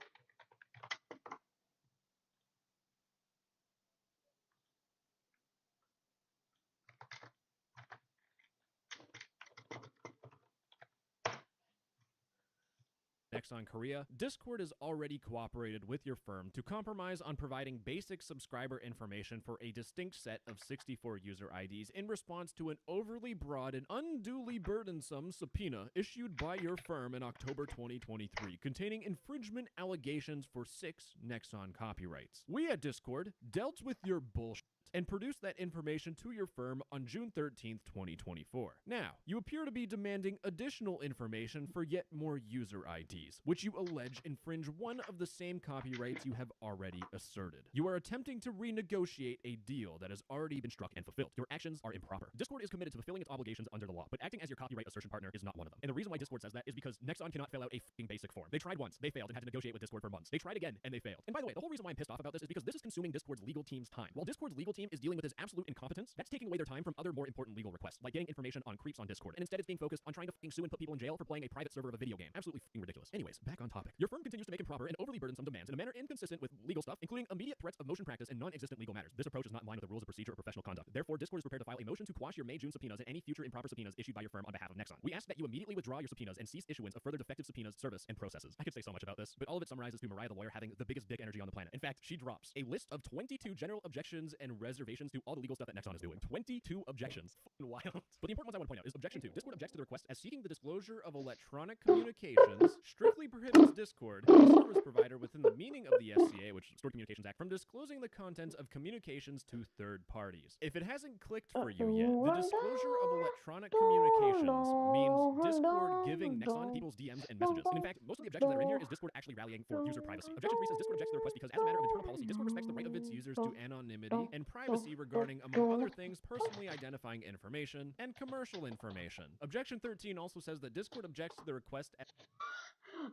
Nexon Korea, Discord has already cooperated with your firm to compromise on providing basic subscriber information for a distinct set of 64 user IDs in response to an overly broad and unduly burdensome subpoena issued by your firm in October 2023, containing infringement allegations for 6 Nexon copyrights. We at Discord dealt with your bullshit and produced that information to your firm on June 13th, 2024. Now, you appear to be demanding additional information for yet more user IDs, which you allege infringe one of the same copyrights you have already asserted. You are attempting to renegotiate a deal that has already been struck and fulfilled. Your actions are improper. Discord is committed to fulfilling its obligations under the law, but acting as your copyright assertion partner is not one of them. And the reason why Discord says that is because Nexon cannot fill out a fucking basic form. They tried once, they failed, and had to negotiate with Discord for months. They tried again, and they failed. And by the way, the whole reason why I'm pissed off about this is because this is consuming Discord's legal team's time. While Discord's legal team is dealing with his absolute incompetence, that's taking away their time from other more important legal requests, like getting information on creeps on Discord, and instead it's being focused on trying to fucking sue and put people in jail for playing a private server of a video game. Absolutely fucking ridiculous. Anyways, back on topic. Your firm continues to make improper and overly burdensome demands in a manner inconsistent with legal stuff, including immediate threats of motion practice and non-existent legal matters. This approach is not in line with the rules of procedure or professional conduct. Therefore, Discord is prepared to file a motion to quash your May, June subpoenas and any future improper subpoenas issued by your firm on behalf of Nexon. We ask that you immediately withdraw your subpoenas and cease issuance of further defective subpoenas, service, and processes. I could say so much about this, but all of it summarizes to Mariah the lawyer having the biggest dick energy on the planet. In fact, she drops a list of 22 general objections and reservations to all the legal stuff that Nexon is doing. 22 objections. Fucking wild. But the important ones I want to point out is objection 2. Discord objects to the request as seeking the disclosure of electronic communications strictly prohibits Discord, a service provider within the meaning of the SCA, which is Stored Communications Act, from disclosing the contents of communications to third parties. If it hasn't clicked for you yet, the disclosure of electronic communications means Discord giving Nexon people's DMs and messages. And in fact, most of the objections that are in here is Discord actually rallying for user privacy. Objection 3 says Discord objects to the request because as a matter of internal policy, Discord respects the right of its users to anonymity and privacy regarding, among other things, personally identifying information and commercial information. Objection 13 also says that Discord objects to the request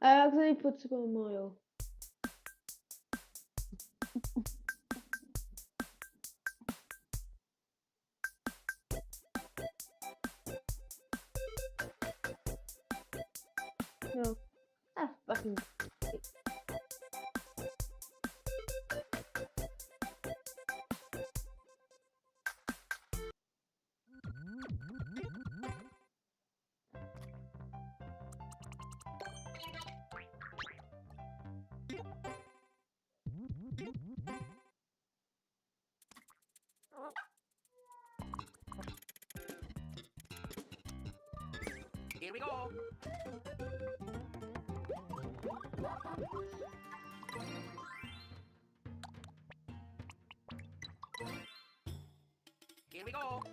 I actually put Super Mario. No, that's fucking. Here we go. Here we go. Here we go.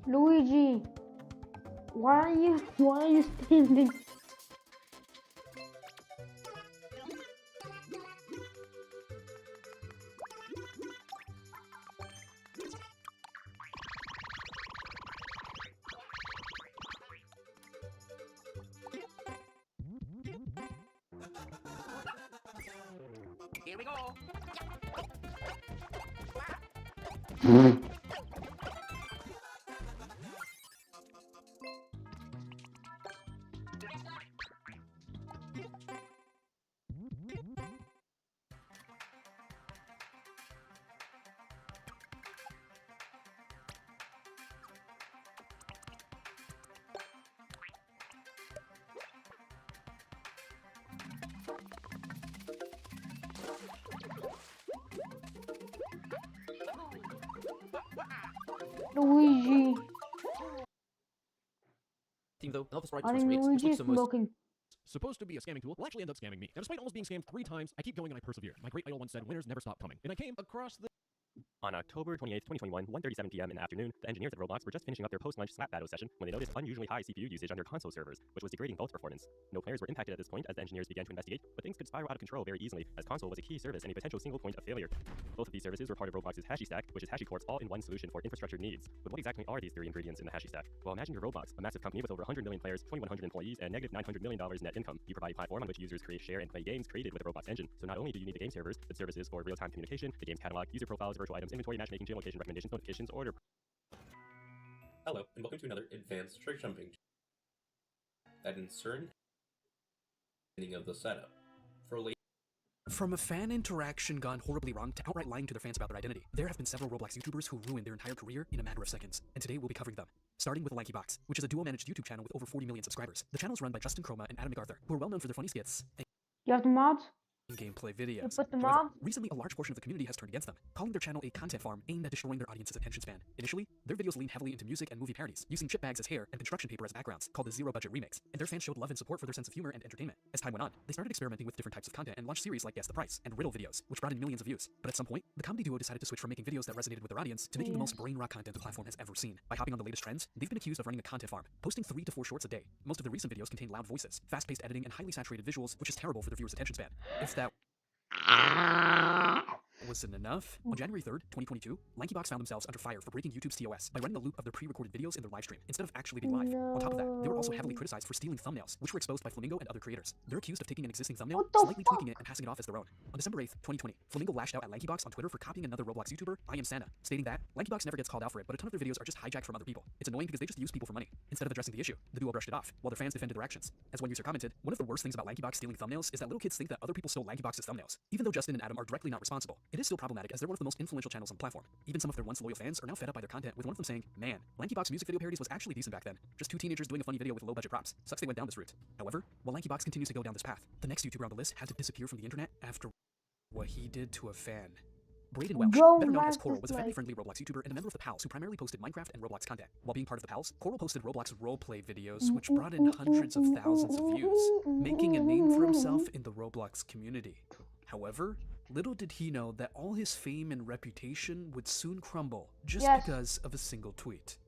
Luigi, why are you standing? Here we go. Luigi. Team though, help us ride I this think race, which Luigi's looks the most smoking. supposed to be a scamming tool will actually end up scamming me. Now, despite almost being scammed 3 times, I keep going and I persevere. My great idol once said, winners never stop coming. And I came across the... On October 28, 2021, 1:37 p.m. in the afternoon, the engineers at Roblox were just finishing up their post-lunch slap battle session when they noticed unusually high CPU usage on their console servers, which was degrading both performance. No players were impacted at this point as the engineers began to investigate, but things could spiral out of control very easily, as console was a key service and a potential single point of failure. Both of these services were part of Roblox's Hashy Stack, which is HashiCorp's all-in-one solution for infrastructure needs. But what exactly are these 3 ingredients in the Hashy Stack? Well, imagine you're Roblox, a massive company with over 100 million players, 2,100 employees, and negative $900 million net income. You provide a platform on which users create, share, and play games created with the Roblox engine. So not only do you need the game servers, but services for real-time communication, the game's catalog, user profiles, virtual items, inventory, matchmaking, geolocation, recommendations, notifications, order. Hello, and welcome to another advanced trick jumping. That in certain beginning of the setup. From a fan interaction gone horribly wrong to outright lying to their fans about their identity, there have been several Roblox YouTubers who ruined their entire career in a matter of seconds, and today we'll be covering them. Starting with LankyBox, which is a dual-managed YouTube channel with over 40 million subscribers. The channel is run by Justin Chroma and Adam MacArthur, who are well known for their funny skits and You have the mods? gameplay videos. You put the However, mods? recently a large portion of the community has turned against them, calling their channel a content farm aimed at destroying their audience's attention span. Initially, their videos leaned heavily into music and movie parodies, using chip bags as hair and construction paper as backgrounds, called the zero-budget remakes, and their fans showed love and support for their sense of humor and entertainment. As time went on, they started experimenting with different types of content and launched series like Guess the Price and Riddle videos, which brought in millions of views. But at some point, the comedy duo decided to switch from making videos that resonated with their audience to making the most brain rock content the platform has ever seen. By hopping on the latest trends, they've been accused of running a content farm, posting 3 to 4 shorts a day. Most of the recent videos contain loud voices, fast-paced editing, and highly saturated visuals, which is terrible for their viewers' attention span. If that wasn't enough, on January 3rd, 2022, LankyBox found themselves under fire for breaking YouTube's TOS by running a loop of their pre-recorded videos in their live stream, instead of actually being live. On top of that, they were also heavily criticized for stealing thumbnails, which were exposed by Flamingo and other creators. They're accused of taking an existing thumbnail, slightly tweaking it, and passing it off as their own. On December 8th, 2020, Flamingo lashed out at LankyBox on Twitter for copying another Roblox YouTuber, I Am Santa, stating that LankyBox never gets called out for it, but a ton of their videos are just hijacked from other people. It's annoying because they just use people for money. Instead of addressing the issue, the duo brushed it off, while their fans defended their actions. As one user commented, one of the worst things about LankyBox stealing thumbnails is that little kids think that other people stole LankyBox's thumbnails. Even though Justin and Adam are directly not responsible, it is still problematic as they're one of the most influential channels on the platform. Even some of their once loyal fans are now fed up by their content, with one of them saying, "Man, LankyBox music video parodies was actually decent back then. Just 2 teenagers doing a funny video with low budget props. Sucks they went down this route." However, while LankyBox continues to go down this path, the next YouTuber on the list had to disappear from the internet after what he did to a fan. Braden Welsh, better known as Coral, was a family-friendly Roblox YouTuber and a member of the Pals who primarily posted Minecraft and Roblox content. While being part of the Pals, Coral posted Roblox roleplay videos, which brought in hundreds of thousands of views, making a name for himself in the Roblox community. However, little did he know that all his fame and reputation would soon crumble just because of a single tweet.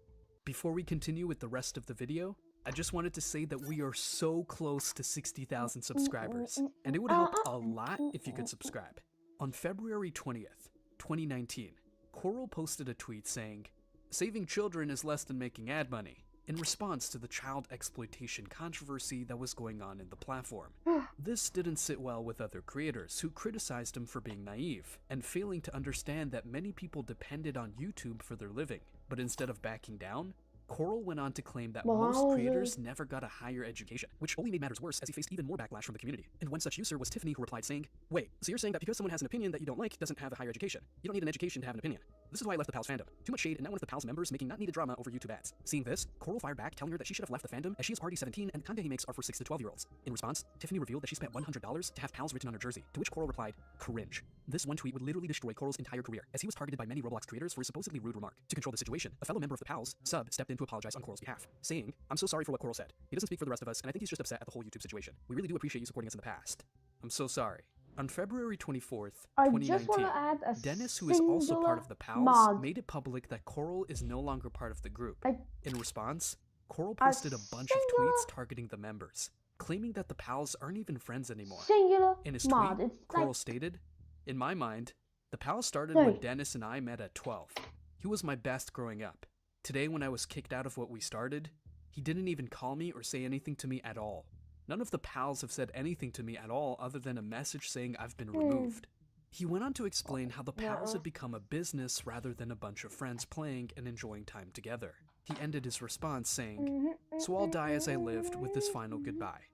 Before we continue with the rest of the video, I just wanted to say that we are so close to 60,000 subscribers, and it would help a lot if you could subscribe. On February 20th, 2019, Coral posted a tweet saying, "Saving children is less than making ad money," in response to the child exploitation controversy that was going on in the platform. This didn't sit well with other creators, who criticized him for being naive and failing to understand that many people depended on YouTube for their living. But instead of backing down, Coral went on to claim that most creators never got a higher education, which only made matters worse as he faced even more backlash from the community. And one such user was Tiffany, who replied saying, "Wait, so you're saying that because someone has an opinion that you don't like doesn't have a higher education? You don't need an education to have an opinion. This is why I left the Pals fandom. Too much shade and now one of the Pals members making not needed drama over YouTube ads." Seeing this, Coral fired back, telling her that she should have left the fandom as she is already 17 and the content he makes are for 6 to 12-year-olds. In response, Tiffany revealed that she spent $100 to have Pals written on her jersey, to which Coral replied, "Cringe." This one tweet would literally destroy Coral's entire career, as he was targeted by many Roblox creators for a supposedly rude remark. To control the situation, a fellow member of the Pals, Sub, stepped in to apologize on Coral's behalf, saying, "I'm so sorry for what Coral said. He doesn't speak for the rest of us, and I think he's just upset at the whole YouTube situation. We really do appreciate you supporting us in the past. I'm so sorry." On February 24th, I just want 2019, to add a Dennis, who is also part of the PALs, mod. made it public that Coral is no longer part of the group. In response, Coral A posted a bunch of singular- tweets targeting the members, claiming that the PALs aren't even friends anymore. Singular In his mod. tweet, It's Coral like stated, "In my mind, the PALs started Hey. when Dennis and I met at 12. He was my best growing up. Today, when I was kicked out of what we started, he didn't even call me or say anything to me at all. None of the PALs have said anything to me at all other than a message saying I've been removed." He went on to explain how the PALs had become a business rather than a bunch of friends playing and enjoying time together. He ended his response saying, "So I'll die as I lived with this final goodbye.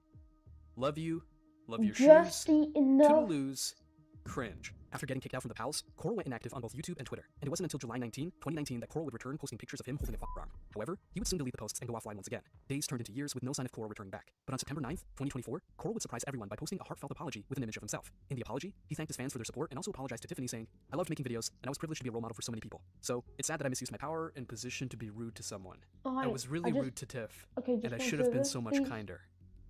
Love you, love your shoes, toodaloos, cringe." After getting kicked out from the PALs, Coral went inactive on both YouTube and Twitter, and it wasn't until July 19, 2019 that Coral would return posting pictures of him holding a arm. However, he would soon delete the posts and go offline once again. Days turned into years with no sign of Coral returning back. But on September 9th, 2024, Coral would surprise everyone by posting a heartfelt apology with an image of himself. In the apology, he thanked his fans for their support and also apologized to Tiffany saying, "I loved making videos, and I was privileged to be a role model for so many people. So, it's sad that I misused my power and position to be rude to someone. I was really rude to Tiff, and I should have been so much kinder."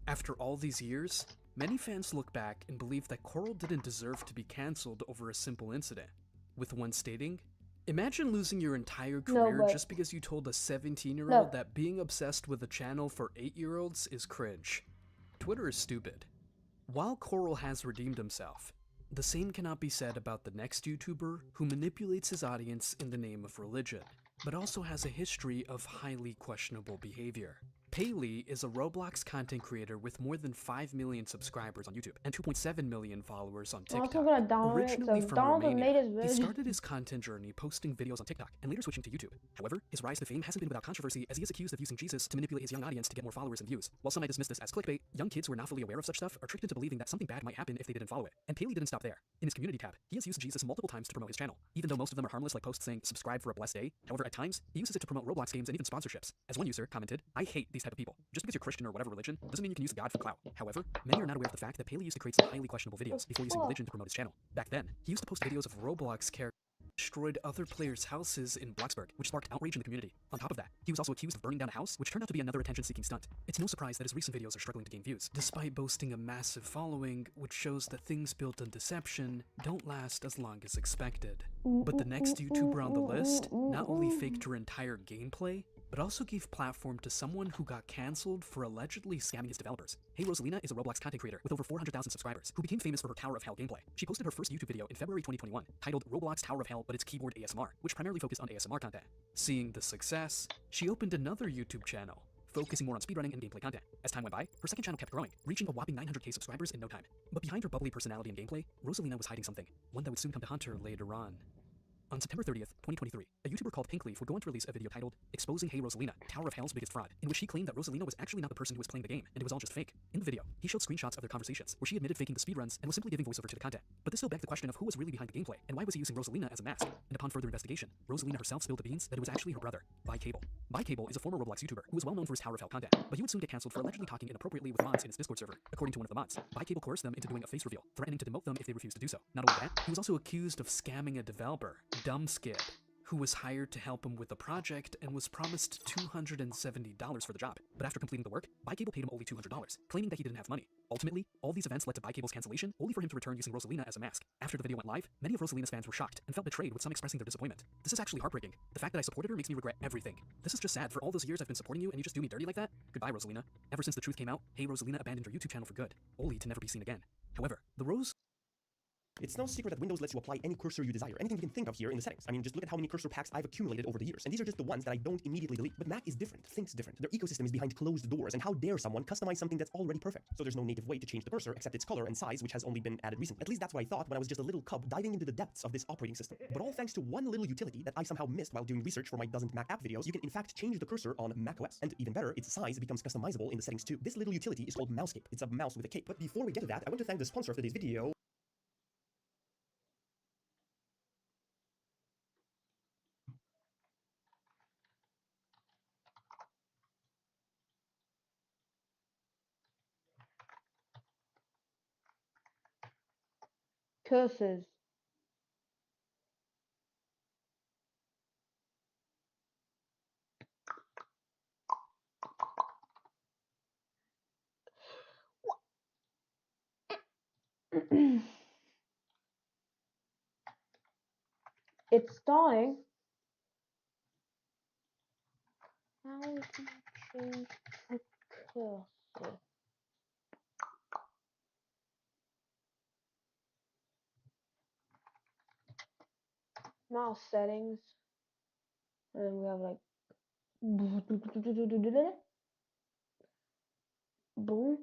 After all these years, many fans look back and believe that Coral didn't deserve to be cancelled over a simple incident, with one stating, "Imagine losing your entire career but- just because you told a 17-year-old No. that being obsessed with a channel for 8-year-olds is cringe. Twitter is stupid." While Coral has redeemed himself, the same cannot be said about the next YouTuber who manipulates his audience in the name of religion, but also has a history of highly questionable behavior. Paley is a Roblox content creator with more than 5 million subscribers on YouTube and 2.7 million followers on I'm also TikTok. gonna download it, Originally so from download the Romania, latest he version. started his content journey posting videos on TikTok and later switching to YouTube. However, his rise to fame hasn't been without controversy, as he is accused of using Jesus to manipulate his young audience to get more followers and views. While some might dismiss this as clickbait, young kids who are not fully aware of such stuff are tricked into believing that something bad might happen if they didn't follow it. And Paley didn't stop there. In his community tab, he has used Jesus multiple times to promote his channel, even though most of them are harmless, like posts saying "subscribe for a blessed day." However, at times, he uses it to promote Roblox games and even sponsorships. As one user commented, "I hate these type of people. Just because you're Christian or whatever religion doesn't mean you can use the God for clout." However, many are not aware of the fact that Paley used to create some highly questionable videos before using religion to promote his channel. Back then, he used to post videos of Roblox characters destroyed other players' houses in Bloxburg, which sparked outrage in the community. On top of that, he was also accused of burning down a house, which turned out to be another attention-seeking stunt. It's no surprise that his recent videos are struggling to gain views, despite boasting a massive following, which shows that things built on deception don't last as long as expected. But the next YouTuber on the list not only faked her entire gameplay, but also gave platform to someone who got cancelled for allegedly scamming his developers. Hey Rosalina is a Roblox content creator with over 400,000 subscribers, who became famous for her Tower of Hell gameplay. She posted her first YouTube video in February 2021, titled Roblox Tower of Hell but it's keyboard ASMR, which primarily focused on ASMR content. Seeing the success, she opened another YouTube channel, focusing more on speedrunning and gameplay content. As time went by, her second channel kept growing, reaching a whopping 900k subscribers in no time. But behind her bubbly personality and gameplay, Rosalina was hiding something, one that would soon come to haunt her later on. On September 30th, 2023, a YouTuber called Pinkleaf would go on to release a video titled Exposing Hey Rosalina, Tower of Hell's Biggest Fraud, in which he claimed that Rosalina was actually not the person who was playing the game, and it was all just fake. In the video, he showed screenshots of their conversations, where she admitted faking the speedruns and was simply giving voiceover to the content. But this still begged the question of who was really behind the gameplay, and why was he using Rosalina as a mask? And upon further investigation, Rosalina herself spilled the beans that it was actually her brother, Cable. Cable is a former Roblox YouTuber who was well known for his Tower of Hell content, but he would soon get cancelled for allegedly talking inappropriately with mods in his Discord server. According to one of the mods, Cable coerced them into doing a face reveal, threatening to demote them if they refused to do so. Not only that, he was also accused of scamming a developer, Dumbskid, who was hired to help him with the project and was promised $270 for the job. But after completing the work, Cable paid him only $200, claiming that he didn't have money. Ultimately, all these events led to Cable's cancellation, only for him to return using Rosalina as a mask. After the video went live, many of Rosalina's fans were shocked and felt betrayed, with some expressing their disappointment. This is actually heartbreaking. The fact that I supported her makes me regret everything. This is just sad. For all those years I've been supporting you and you just do me dirty like that? Goodbye, Rosalina. Ever since the truth came out, Hey Rosalina abandoned her YouTube channel for good, only to never be seen again. However, the It's no secret that Windows lets you apply any cursor you desire, anything you can think of here in the settings. I mean, just look at how many cursor packs I've accumulated over the years. And these are just the ones that I don't immediately delete. But Mac is different, thinks different. Their ecosystem is behind closed doors, and how dare someone customize something that's already perfect? So there's no native way to change the cursor except its color and size, which has only been added recently. At least that's what I thought when I was just a little cub diving into the depths of this operating system. But all thanks to one little utility that I somehow missed while doing research for my doesn't Mac app videos. You can in fact change the cursor on macOS, and even better, its size becomes customizable in the settings too. This little utility is called Mousecape. It's a mouse with a cape. But before we get to that, I want to thank the sponsor of today's video. Curses. It's starting. Now we can change the cursor. Mouse settings. And then we have like boom.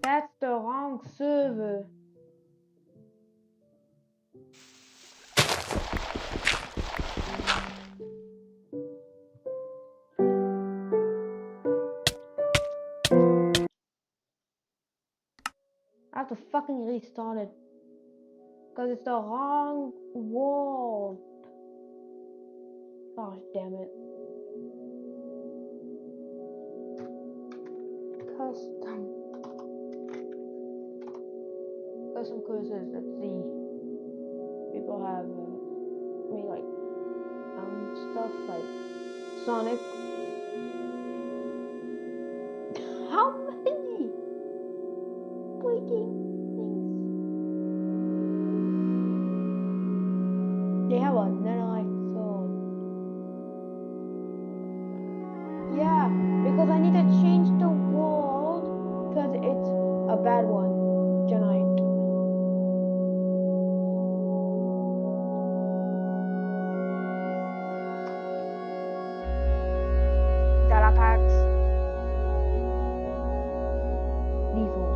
That's the wrong server. I have to fucking restart it. Because it's the wrong world. Gosh damn it. Custom cursors. Let's see. People have made like stuff like Sonic. How many freaking things? They have a nanite sword. Yeah, because I need to change the world because it's a bad one. Giant. Data packs. Default.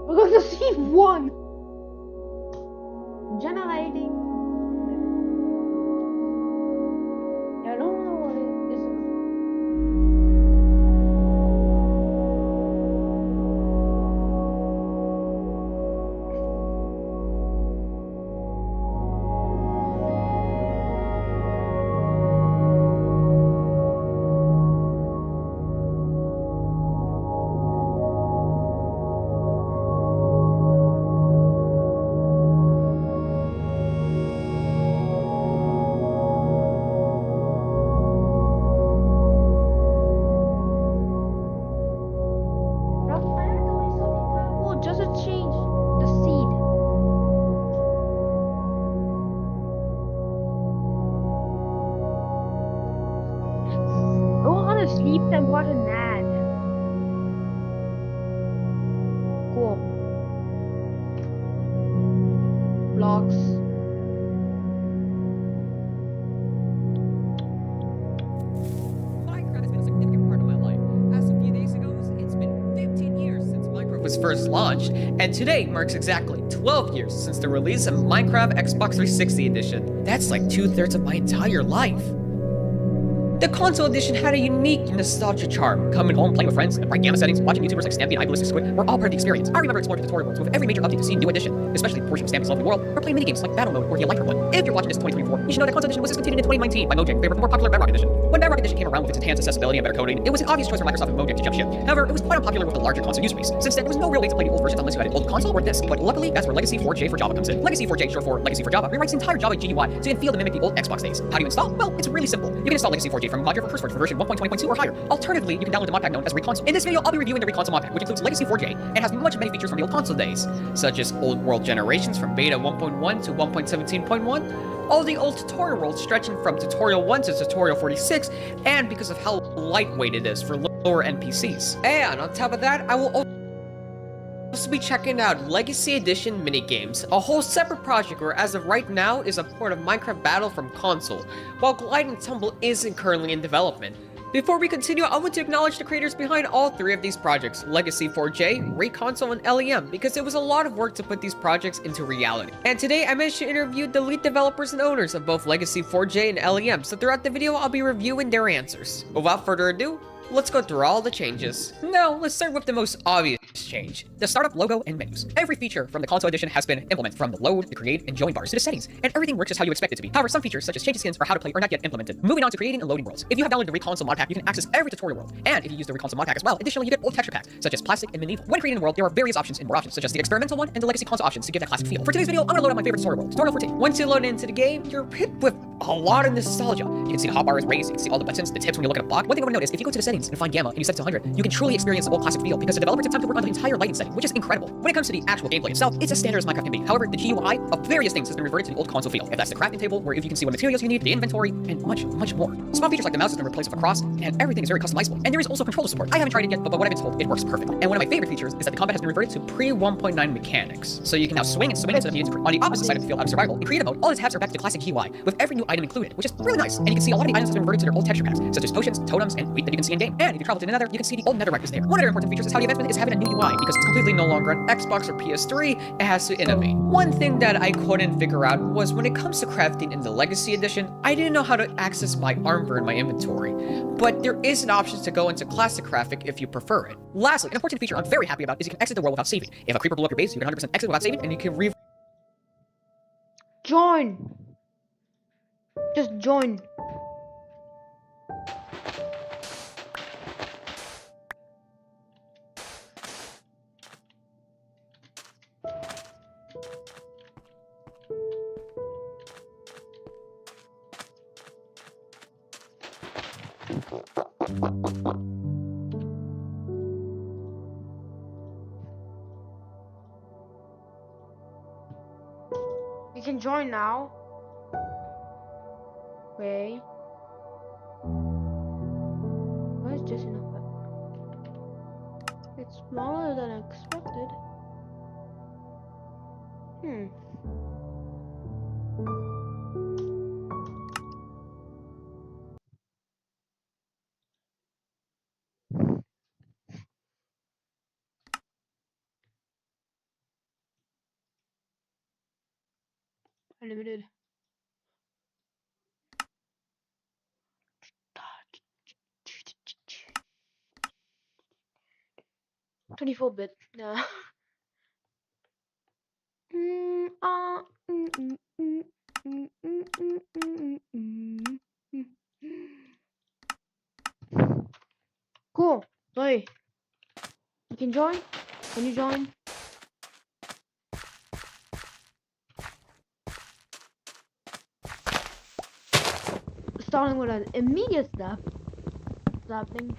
We're going to see one. Generating. I don't know what it is. Just to change the seed. I want to sleep and watch an ad. Cool. Blocks. Minecraft has been a significant part of my life. As a few days ago, it's been 15 years since Minecraft was first launched, and today marks exactly 12 years since the release of Minecraft Xbox 360 Edition. That's like 2/3 of my entire life. The console edition had a unique nostalgia charm. Coming home, playing with friends, and bright gamma settings, watching YouTubers like Stampy and iBallistic Squid were all part of the experience. I remember exploring the tutorial worlds with every major update to see new edition, especially the portion of Stampy's lovely world, or playing minigames like Battle Mode or the Electric one. If you're watching this in 2024, you should know that console edition was discontinued in 2019 by Mojang in favor of the more popular Bedrock edition. When Bedrock edition came around with its enhanced accessibility and better coding, it was an obvious choice for Microsoft and Mojang to jump ship. However, it was quite unpopular with the larger console user base, since there was no real way to play the old versions unless you had an old console or disc. But luckily, that's where Legacy 4J for Java comes in. Legacy 4J, short for Legacy for Java, rewrites the entire Java GUI so you can feel and mimic the old Xbox days. How do you install? Well, it's really simple. You can install Legacy 4J from Module for version 1.20.2 or higher. Alternatively, you can download the mod pack known as Reconsole. In this video, I'll be reviewing the Reconsole mod pack, which includes Legacy 4J and has many features from the old console days, such as old world generations from beta 1.1 to 1.17.1, all the old tutorial worlds stretching from tutorial 1 to tutorial 46, and because of how lightweight it is for lower NPCs. And on top of that, I will also be checking out Legacy Edition minigames, a whole separate project where as of right now is a port of Minecraft Battle from console, while Glide and Tumble isn't currently in development. Before we continue, I want to acknowledge the creators behind all three of these projects, Legacy 4J, Reconsole, and LEM, because it was a lot of work to put these projects into reality. And today I managed to interview the lead developers and owners of both Legacy 4J and LEM, so throughout the video I'll be reviewing their answers. Without further ado, let's go through all the changes. Now, let's start with the most obvious change, the startup logo and menus. Every feature from the console edition has been implemented, from the load, the create, and join bars to the settings, and everything works just how you expect it to be. However, some features, such as changing skins or how to play, are not yet implemented. Moving on to creating and loading worlds. If you have downloaded the Reconsole mod pack, you can access every tutorial world, and if you use the Reconsole mod pack as well, additionally you get old texture packs, such as plastic and medieval. When creating a world, there are various options and more options, such as the experimental one and the legacy console options to give that classic feel. For today's video, I'm gonna load up my favorite tutorial world, Tutorial 14. Once you load into the game, you're hit with a lot of nostalgia. You can see the hotbar is raised, you can see all the buttons, the tips when you look at a block. One thing I want to notice, if you go to the settings and find gamma and you set it to 100, you can truly experience the old classic feel, because the developer took time to work on the entire lighting setting, which is incredible. When it comes to the actual gameplay itself, it's as standard as Minecraft can be. However, the GUI of various things has been reverted to the old console feel. If that's the crafting table, where if you can see what materials you need, the inventory, and much more. Small features like the mouse has been replaced with a cross, and everything is very customizable. And there is also controller support. I haven't tried it yet, but what I've been told, it works perfectly. And one of my favorite features is that the combat has been reverted to pre-1.9 mechanics. So you can now swing instead of needing to. On the opposite side of the field, out of survival, in creative mode, all the tabs are back to the classic GUI, with every new item included, which is really nice. And you can see a lot of the items have been reverted to their old texture packs, such as potions, totems, and wheat that you can see in game. And if you travel to the nether, you can see the old netherrack is there. One other important feature is how the advancement is having a new UI, because it's completely no longer on Xbox or PS3, it has to innovate. One thing that I couldn't figure out was when it comes to crafting in the Legacy Edition, I didn't know how to access my armor in my inventory, but there is an option to go into classic graphic if you prefer it. Lastly, an important feature I'm very happy about is you can exit the world without saving. If a creeper blew up your base, you can 100% exit without saving, and you can Join. Just join. You can join now. Wait. Why is this enough? It's smaller than expected. Unlimited. $24-bit. Nah. Cool. Hey, you can join? Can you join? Starting with an immediate step. Stopping.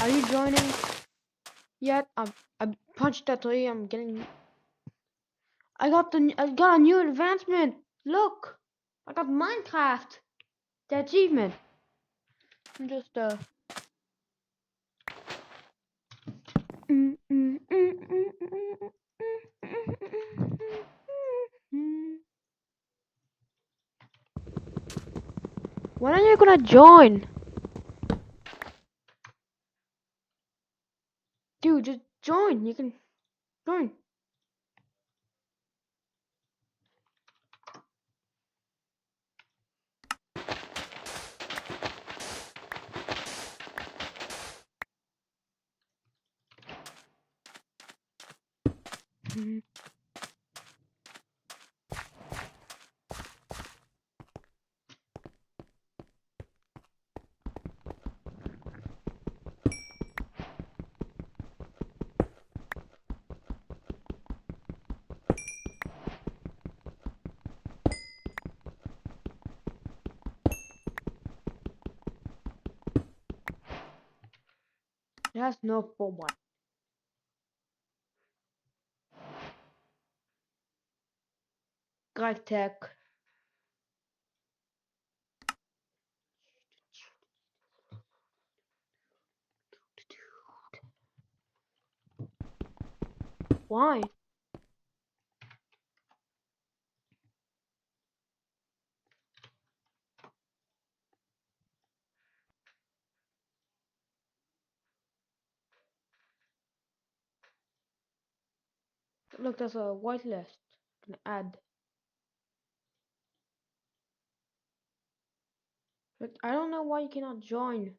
Are you joining yet? I punched that tree. I'm getting. I got a new advancement. Look, I got Minecraft. The achievement. I'm just When are you gonna join? Dude, just join. You can join. It has no full button. tech. Why? Look, there's a whitelist. Can add. But I don't know why you cannot join.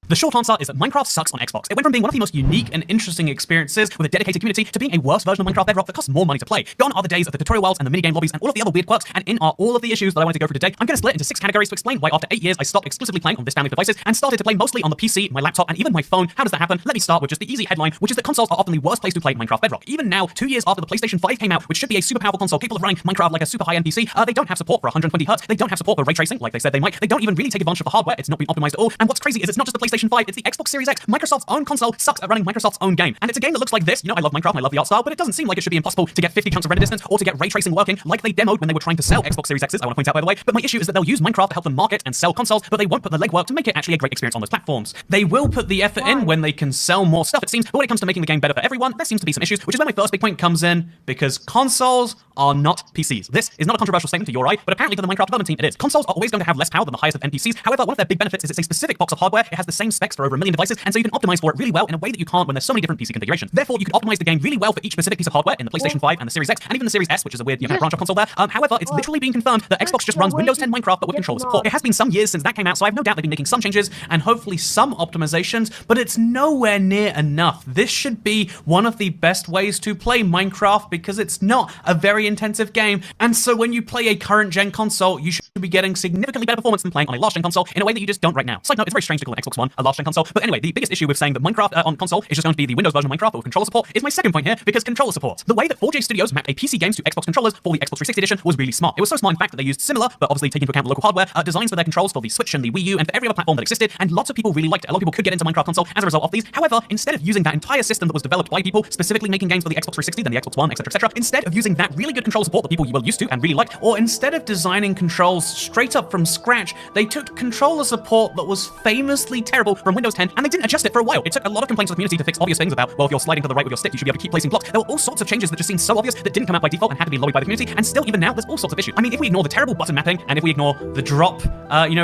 The short answer is that Minecraft sucks on Xbox. It went from being one of the most unique and interesting experiences with a dedicated community to being a worse version of Minecraft Bedrock that costs more money to play. Gone are the days of the tutorial worlds and the minigame lobbies and all of the other weird quirks, and in are all of the issues that I wanted to go through today. I'm going to split into 6 categories to explain why after 8 years I stopped exclusively playing on this family of devices and started to play mostly on the PC, my laptop, and even my phone. How does that happen? Let me start with just the easy headline, which is that consoles are often the worst place to play Minecraft Bedrock. Even now, 2 years after the PlayStation 5 came out, which should be a super powerful console capable of running Minecraft like a super high-end PC, they don't have support for 120 Hz. They don't have support for ray tracing like they said they might. They don't even really take advantage of the hardware. It's not been optimized at all. And what's crazy is it's not just the PlayStation 5, it's the Xbox Series X. Microsoft's own console sucks at running Microsoft's own game. And it's a game that looks like this. You know, I love Minecraft and I love the art style, but it doesn't seem like it should be impossible to get 50 counts of render distance or to get ray tracing working like they demoed when they were trying to sell Xbox Series X's, I want to point out by the way. But my issue is that they'll use Minecraft to help them market and sell consoles, but they won't put the legwork to make it actually a great experience on those platforms. They will put the effort in when they can sell more stuff, it seems, but when it comes to making the game better for everyone, there seems to be some issues, which is where my first big point comes in, because consoles are not PCs. This is not a controversial statement to your eye, but apparently for the Minecraft development team it is. Consoles are always going to have less power than the highest of NPCs. However, one of their big benefits is it's a specific box of hardware. It has the same specs for over 1 million devices, and so you can optimize for it really well in a way that you can't when there's so many different PC configurations. Therefore, you can optimize the game really well for each specific piece of hardware in the PlayStation 5 and the Series X, and even the Series S, which is a weird kind of branch of console there. However, it's literally being confirmed that Xbox just runs Windows 10 Minecraft, but with controller support. It has been some years since that came out, so I have no doubt they've been making some changes and hopefully some optimizations, but it's nowhere near enough. This should be one of the best ways to play Minecraft because it's not a very intensive game, and so when you play a current gen console, you should be getting significantly better performance than playing on a last gen console in a way that you just don't right now. Side note, it's very strange to call an Xbox One a last gen console, but anyway, the biggest issue with saying that Minecraft on console is just going to be the Windows version of Minecraft but with controller support is my second point here, because controller support. The way that 4J Studios mapped a PC games to Xbox controllers for the Xbox 360 edition was really smart. It was so smart in fact that they used similar, but obviously taking into account the local hardware, designs for their controls for the Switch and the Wii U and for every other platform that existed, and lots of people really liked it. A lot of people could get into Minecraft console as a result of these. However, instead of using that entire system that was developed by people specifically making games for the Xbox 360, then the Xbox One, etc., instead of using that really good control support that people were used to and really liked, or instead of designing controls straight up from scratch, they took controller support that was famously terrible from Windows 10 and they didn't adjust it for a while. It took a lot of complaints of the community to fix obvious things about, well, if you're sliding to the right with your stick, you should be able to keep placing blocks. There were all sorts of changes that just seemed so obvious that didn't come out by default and had to be lobbied by the community, and still even now there's all sorts of issues. I mean, if we ignore the terrible button mapping, and if we ignore the drop,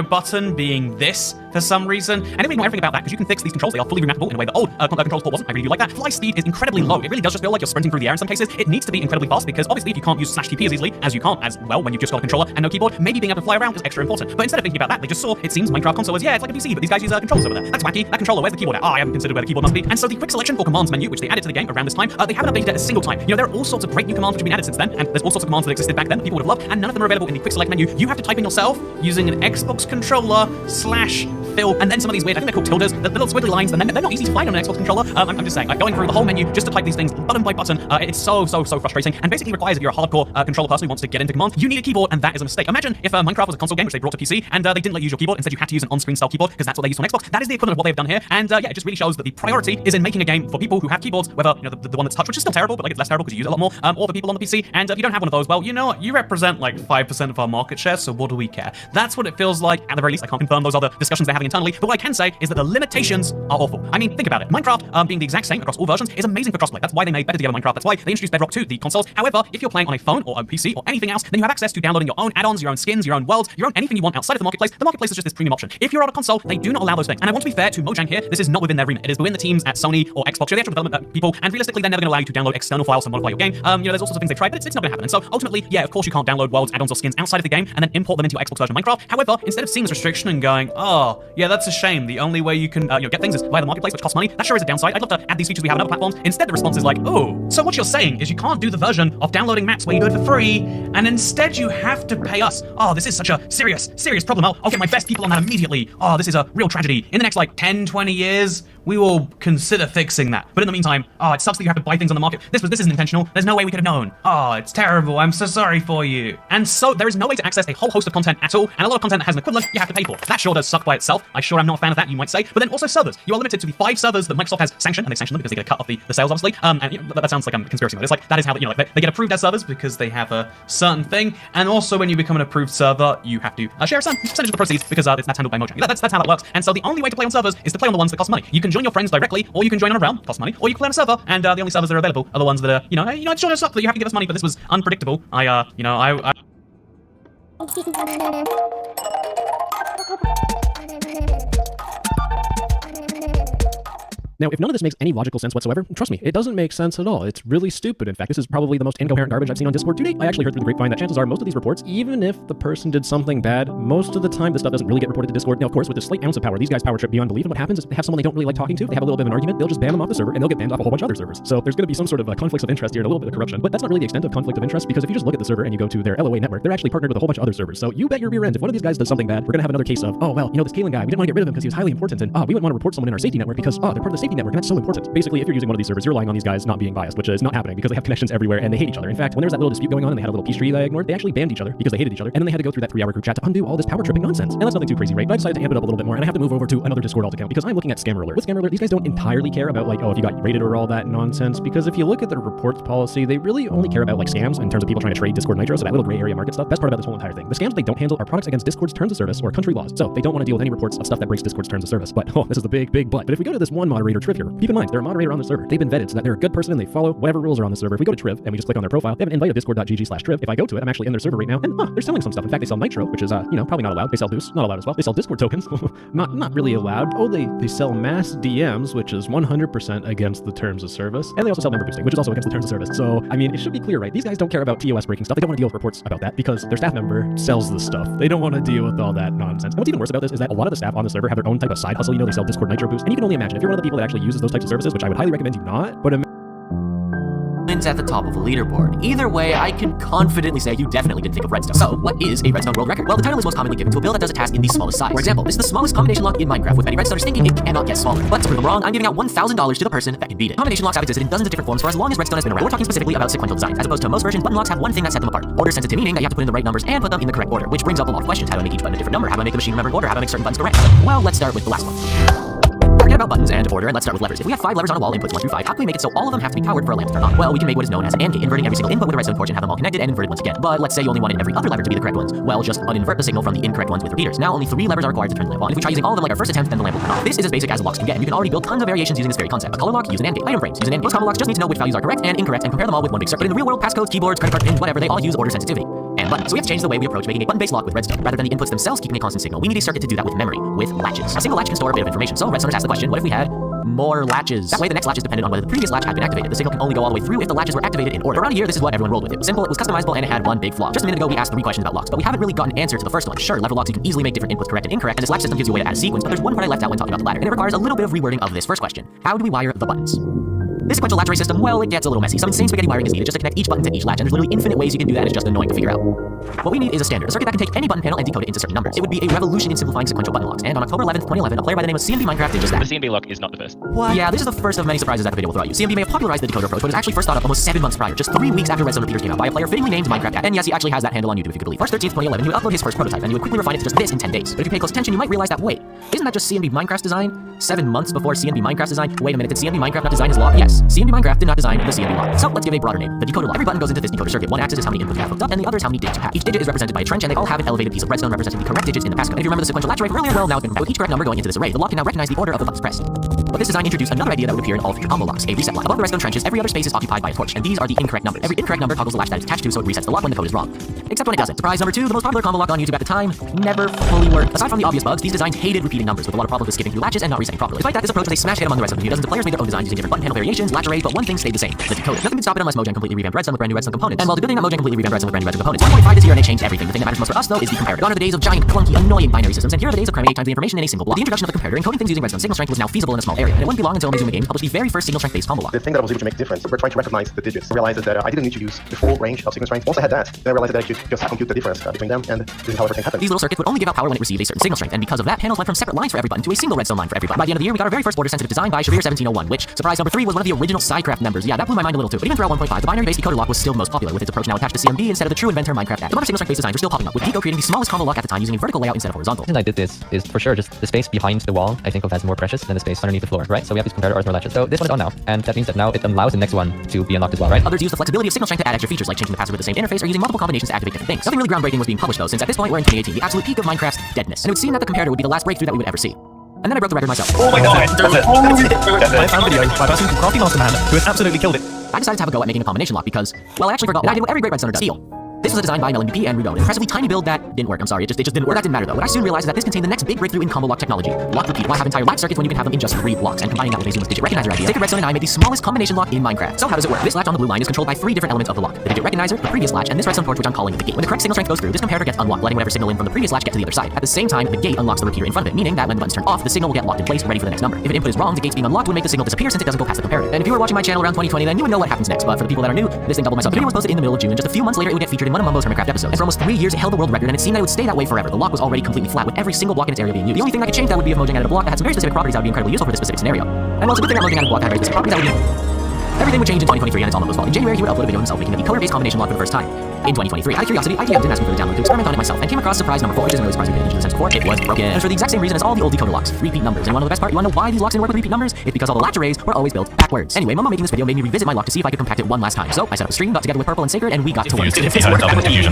button being this for some reason, and if we ignore everything about that, because you can fix these controls, they are fully remappable in a way that old control support wasn't. I really do like that. Fly speed is incredibly low. It really does just feel like you're sprinting through the air in some cases. It needs to be incredibly fast because obviously if you can't use /TP as easily as you can't as well when you've just got a controller and no keyboard, maybe being able to fly around is extra important. But instead of thinking about that, they just saw it seems Minecraft console is, yeah, it's like a PC, but these guys use controllers over there. That's wacky. That controller, where's the keyboard at? I haven't considered where the keyboard must be. And so the quick selection for commands menu, which they added to the game around this time, they haven't updated it a single time. There are all sorts of great new commands which have been added since then, and there's all sorts of commands that existed back then that people would have loved, and none of them are available in the quick select menu. You have to type in yourself using an Xbox controller /fill, and then some of these weird, I think they're called tildes, the little squiggly lines, and then they're not easy to find on an Xbox controller. I'm just saying, going through the whole menu just to type these things button by button, it's so frustrating, and basically requires if you're a hardcore controller person who wants to get into commands, you need a keyboard, and that is a mistake. Imagine if Minecraft was a console game which they brought to PC, and they didn't let you use your keyboard, instead you had to use an on-screen style keyboard, because that's what they used on Xbox. That is the equivalent of what they've done here, and yeah, it just really shows that the priority is in making a game for people who have keyboards, whether, the one that's touch, which is still terrible, but like it's less terrible because you use it a lot more, or for people on the PC, and if you don't have one of those, well, you know what, you represent like 5% of our market share, so what do we care? That's what it feels like, at the very least. I can't confirm those other discussions they're having internally, but what I can say is that the limitations are awful. I mean, think about it. Minecraft being the exact same across all versions is amazing for crossplay. That's why they made better together Minecraft. That's why they introduced Bedrock to the consoles. However, if you're playing on a phone or a PC or anything else, then you have access to downloading your own add-ons, your own skins, your own worlds, your own anything you want outside of the marketplace. The marketplace is just this premium option. If you're on a console, they do not allow those things. And I want to be fair to Mojang here, this is not within their remit. It is within the teams at Sony or Xbox, the actual development people, and realistically, they're never going to allow you to download external files to modify your game. There's all sorts of things they tried, but it's not going to happen. And so ultimately, yeah, of course you can't download worlds, add-ons, or skins outside of the game and then import them into your Xbox version of Minecraft. However, instead of seeing this restriction and going, oh, yeah, that's a shame. The only way you can get things is via the marketplace, which costs money. That sure is a downside. I'd love to add these features we have on other platforms. Instead, the response is like, oh, so what you're saying is you can't do the version of downloading maps where you do it for free, and instead you have to pay us. Oh, this is such a serious problem. I'll get my best people on that immediately. Oh, this is a real tragedy. In the next like 10, 20 years, we will consider fixing that. But in the meantime, oh, it sucks that you have to buy things on the market. This isn't intentional. There's no way we could have known. Oh, it's terrible. I'm so sorry for you. And so there is no way to access a whole host of content at all, and a lot of content that has an equivalent you have to pay for. That sure does suck by itself. itself. I sure am not a fan of that, you might say. But then also servers. You are limited to the 5 servers that Microsoft has sanctioned, and they sanctioned them because they get a cut off the sales, obviously. And you know, that sounds like a conspiracy. It's like, that is how, you know, like they get approved as servers because they have a certain thing. And also when you become an approved server, you have to share a certain percentage of the proceeds because that's handled by Mojang. That's how that works. And so the only way to play on servers is to play on the ones that cost money. You can join your friends directly, or you can join on a realm, cost money, or you can play on a server, and the only servers that are available are the ones that are, you know, it's sure suck that you have to give us money, but this was unpredictable. I Now, if none of this makes any logical sense whatsoever, trust me, it doesn't make sense at all. It's really stupid. In fact, this is probably the most incoherent garbage I've seen on Discord to date. I actually heard through the grapevine that chances are most of these reports, even if the person did something bad, most of the time this stuff doesn't really get reported to Discord. Now, of course, with a slight ounce of power, these guys power trip beyond belief, and what happens is they have someone they don't really like talking to, they have a little bit of an argument, they'll just ban them off the server, and they'll get banned off a whole bunch of other servers. So there's going to be some sort of conflicts of interest here and a little bit of corruption, but that's not really the extent of conflict of interest, because if you just look at the server and you go to their LOA network, they're actually partnered with a whole bunch of other servers. So you bet your rear end, if one of these guys does something bad, we're going to have another case of, oh, well, you know, this Kalen guy, we didn't want to get rid of him because he was highly important, and we wouldn't want to report someone in our safety network because, they're part of the safety network, and that's so important. Basically, if you're using one of these servers, you're relying on these guys not being biased, which is not happening because they have connections everywhere and they hate each other. In fact, when there was that little dispute going on and they had a little peace treaty that I ignored, they actually banned each other because they hated each other, and then they had to go through that 3-hour group chat to undo all this power tripping nonsense. And that's nothing too crazy, right? But I decided to amp it up a little bit more, and I have to move over to another Discord alt account because I'm looking at Scammer Alert. With Scammer Alert, these guys don't entirely care about like, oh, if you got rated or all that nonsense, because if you look at their reports policy, they really only care about like scams in terms of people trying to trade Discord Nitro, so that little gray area market stuff. Best part about this whole entire thing. The scams they don't handle are products against Discord's terms of service or country laws. So they don't want to deal with any reports of stuff that breaks Discord's terms of service. But this is the big but. But if we go to this one moderator, Triv here, keep in mind they're a moderator on the server. They've been vetted so that they're a good person and they follow whatever rules are on the server. If we go to Triv and we just click on their profile, they have an invite of discord.gg/Triv. If I go to it, I'm actually in their server right now, and they're selling some stuff. In fact, they sell Nitro, which is probably not allowed. They sell Boost, not allowed as well. They sell Discord tokens, not really allowed. Oh, they sell mass DMs, which is 100% against the terms of service, and they also sell member boosting, which is also against the terms of service. So I mean, it should be clear, right? These guys don't care about TOS breaking stuff. They don't want to deal with reports about that because their staff member sells the stuff. They don't want to deal with all that nonsense. And what's even worse about this is that a lot of the staff on the server have their own type of side hustle. You know, they sell Discord Nitro Boost, and you can only imagine if you're one of the people that actually uses those types of services, which I would highly recommend you not, but wins at the top of a leaderboard. Either way, I can confidently say you definitely didn't think of redstone. So, what is a redstone world record? Well, the title is most commonly given to a build that does a task in the smallest size. For example, this is the smallest combination lock in Minecraft, with many redstoners thinking it cannot get smaller. But to prove them wrong, I'm giving out $1,000 to the person that can beat it. Combination locks have existed in dozens of different forms for as long as redstone has been around. We're talking specifically about sequential designs. As opposed to most versions, button locks have one thing that set them apart. Order sensitive, meaning that you have to put in the right numbers and put them in the correct order, which brings up a lot of questions. How do I make each button a different number? How do I make the machine remember order? How do I make certain buttons correct? Well, let's start with the last one. Forget about buttons and order, and let's start with levers. If we have 5 levers on a wall, inputs 1 through 5, how can we make it so all of them have to be powered for a lamp to turn on? Well, we can make what is known as an AND gate, inverting every single input with a redstone torch and have them all connected and inverted once again. But let's say you only wanted every other lever to be the correct ones. Well, just uninvert the signal from the incorrect ones with repeaters. Now only 3 levers are required to turn the lamp on. If we try using all of them like our first attempt, then the lamp will turn off. This is as basic as the locks can get, and you can already build tons of variations using this very concept. A color lock, use an AND gate. Item frames, use an AND gate. Most combo locks just need to know which values are correct and incorrect and compare them all with one big circuit. But in the real world, passcodes, keyboards, credit card pins, whatever, they all use order sensitivity and buttons. So we have to change the way we approach making a button-based lock with redstone. Rather than the inputs themselves keeping a constant signal, we need a circuit to do that with memory, with latches. A single latch can store a bit of information. So redstoners ask the question, what if we had more latches? That way the next latch is dependent on whether the previous latch had been activated. The signal can only go all the way through if the latches were activated in order. Around here, this is what everyone rolled with. It was simple, it was customizable, and it had one big flaw. Just a minute ago, we asked 3 questions about locks, but we haven't really gotten an answer to the first one. Sure, lever locks, you can easily make different inputs correct and incorrect, and this latch system gives you a way to add a sequence, but there's one part I left out when talking about the ladder, and it requires a little bit of rewording of this first question. How do we wire the buttons? This sequential latch array system, well, it gets a little messy. Some insane spaghetti wiring is needed just to connect each button to each latch, and there's literally infinite ways you can do that, and it's just annoying to figure out. What we need is a standard, a circuit that can take any button panel and decode it into certain numbers. It would be a revolution in simplifying sequential button locks, and on October 11th, 2011, a player by the name of CMB Minecraft did just that. The CMB lock is not the first. What? Yeah, this is the first of many surprises that the video will throw at you. CMB may have popularized the decoder approach, but it was actually first thought up almost 7 months prior, just 3 weeks after Redstone Repeaters came out, by a player fittingly named Minecraft Cat. And yes, he actually has that handle on YouTube if you could believe. March 13th, 2011, he would upload his first prototype, and he would quickly refine it to just this in 10 days. But if you pay close attention, you might realize that, wait, isn't that just CMB Minecraft's design? 7 months before CMB Minecraft's design? Wait a minute, did CMB Minecraft not design his lock? Yes, CMB Minecraft did not design the CMB lock. So let's give a broader name, the decoder lock. Every button goes into this decoder circuit. One axis is how many inputs you have hooked up, and the other is how many digits you have. Each digit is represented by a trench, and they all have an elevated piece of redstone representing the correct digits in the passcode. If you remember the sequential latch array from earlier, well, now it's been with each correct number going into this array, the lock can now recognize the order of the buttons pressed. But this design introduced another idea that would appear in all future combo locks, a reset lock. Above the redstone trenches, every other space is occupied by a torch, and these are the incorrect numbers. Every incorrect number toggles the latch that it's attached to, so it resets the lock when the code is wrong. Except when it doesn't. Surprise number 2, the most popular combo lock on YouTube at the time never fully worked. Aside from the obvious bugs, these designs hated repeating numbers, with a lot of problems with skipping through latches and not resetting properly. Despite that, this approach was a smash hit among the rest of them. Dozens of players made their own designs using different button panel variations, latch arrays, but one thing stayed the same, the decoder. Nothing could stop it unless Mojang completely revamped Redstone with brand new Redstone components. And while the good thing that Mojang completely revamped Redstone with brand new Redstone components, 1.5 this year and it changed everything. The thing that matters most for us, though, is the comparator. Gone are the days of giant, clunky, annoying binary systems, and here are the days of cramming 8 times the information in a single block. The introduction of the comparator and coding things using redstone signal strength was now feasible in a small area, and it wouldn't be long until Amazuma Games published the very first signal strength-based combo lock. The thing that I was able to make a difference, we're trying to recognize the digits. I realized that I didn't need to use the full range of signal strength. Once I had that, then I realized that I could just compute the difference between them, and this is how everything happened. These little circuits would only give out power when it received a certain signal strength, and because of that, panels went from separate lines for every button to a single redstone line for every button. By the end of the year, we got our very first order-sensitive design by Shabir1701, which, surprise number 3, was one of the original SciCraft members. Yeah, that blew my mind a little too. But even throughout 1.5, the binary-based decoder lock was still the most popular, with its approach now attached to CMB instead of the true inventor Minecraft Cat. The bumper single strength base designs were still popping up, with Pico creating the smallest combo lock at the time using a vertical layout instead of horizontal. The reason I did this is for sure just the space behind the wall I think of as more precious than the space underneath the floor, right? So we have these comparator arsenal latches. So this one is on now, and that means that now it allows the next one to be unlocked as well, right? Others use the flexibility of signal strength to add extra features like changing the password with the same interface or using multiple combinations to activate different things. Nothing really groundbreaking was being published though, since at this point we're in 2018, the absolute peak of Minecraft's deadness. And it would seem that the comparator would be the last breakthrough that we would ever see. And then I broke the record myself. Oh my god! That's it. I found a video by a person called Crafty Master Man who has absolutely killed it. I decided to have a go at making a combination lock because, well, I actually forgot what I did what every great redstoner does. Steel. This was a design by Melon BP and Rudon, an impressively tiny build that didn't work. I'm sorry, it just didn't work. That didn't matter though. What I soon realized is that this contained the next big breakthrough in combo lock technology. Lock repeat. Why have entire live circuits when you can have them in just 3 blocks? And combining that with a Zuma's digit recognizer idea, Sacred Redstone and I made the smallest combination lock in Minecraft. So how does it work? This latch on the blue line is controlled by 3 different elements of the lock: the digit recognizer, the previous latch, and this redstone torch which I'm calling the gate. When the correct signal strength goes through, this comparator gets unlocked, letting whatever signal in from the previous latch get to the other side. At the same time, the gate unlocks the repeater in front of it, meaning that when the buttons turn off, the signal will get locked in place, ready for the next number. If an input is wrong, the gates being unlocked would make the signal disappear since it doesn't go past the comparator. And if you were watching my channel around 2020, then you would know what happens next. But for the people that are new, this thing doubled myself. The video was posted in the middle of June, and just a few months later, it would get featured in one of Mumbo's Hermitcraft episodes. And for almost 3 years, it held the world record, and it seemed that it would stay that way forever. The lock was already completely flat, with every single block in its area being used. The only thing that could change that would be if Mojang added a block that had some very specific properties that would be incredibly useful for this specific scenario. And well, it's a good thing that Mojang added a block that had very specific properties that would be everything would change in 2023, and it's almost fault. In January, he would upload a video himself making the decoder-based combination lock for the first time. In 2023, out of curiosity, I DM'd him asking for the download to experiment on it myself, and came across surprise number 4, which isn't really surprising because the sense before it was broken. And for the exact same reason as all the old decoder locks, repeat numbers. And one of the best part, you wanna know why these locks didn't work with repeat numbers? It's because all the latch arrays were always built backwards. Anyway, Mama making this video made me revisit my lock to see if I could compact it one last time. So I set up a stream, got together with Purple and Sacred, and we got to one.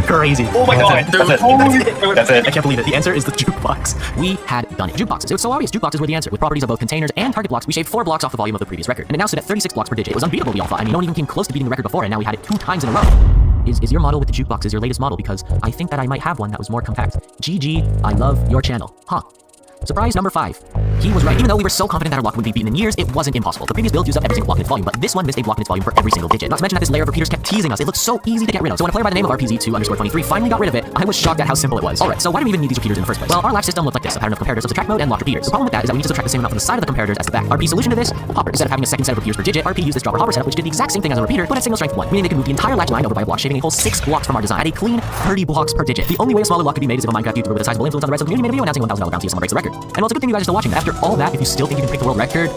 Crazy. Oh my god. That's it. I can't believe it. The answer is the jukebox. We had done it. Jukeboxes. It was so obvious. Jukeboxes were the answer. With properties of both containers and target blocks, we shaved 4 blocks off the volume of the previous record. And it now stood at 36 blocks per digit. It was unbeatable, we all thought. I mean, no one even came close to beating the record before, and now we had it 2 times in a row. Is your model with the jukeboxes your latest model? Because I think that I might have one that was more compact. GG, I love your channel. Huh. Surprise number 5. He was right. Even though we were so confident that our lock would be beaten in years, it wasn't impossible. The previous build used up every single block in its volume, but this one missed a block in its volume for every single digit. Not to mention that this layer of repeaters kept teasing us. It looked so easy to get rid of. So when a player by the name of RPZ2_23 finally got rid of it, I was shocked at how simple it was. Alright, so why do we even need these repeaters in the first place? Well, our latch system looked like this: a pattern of comparators of subtract mode and locked repeaters. The problem with that is that we need to subtract the same amount from the side of the comparators as the back. RP's solution to this: hopper. Instead of having a second set of repeaters per digit, RP used this dropper hopper setup, which did the exact same thing as a repeater, but at signal strength 1, meaning they could move the entire latch line over by a block, shaving a whole 6 blocks from our design at a clean 30 blocks per digit. The only way a smaller lock could be made is if a Minecraft YouTuber with a sizable influence on the rest of the community made a video announcing $1,000 bounty if someone breaks the record. And well, it's a good thing you guys are still watching. After all that, if you still think you can pick the world record,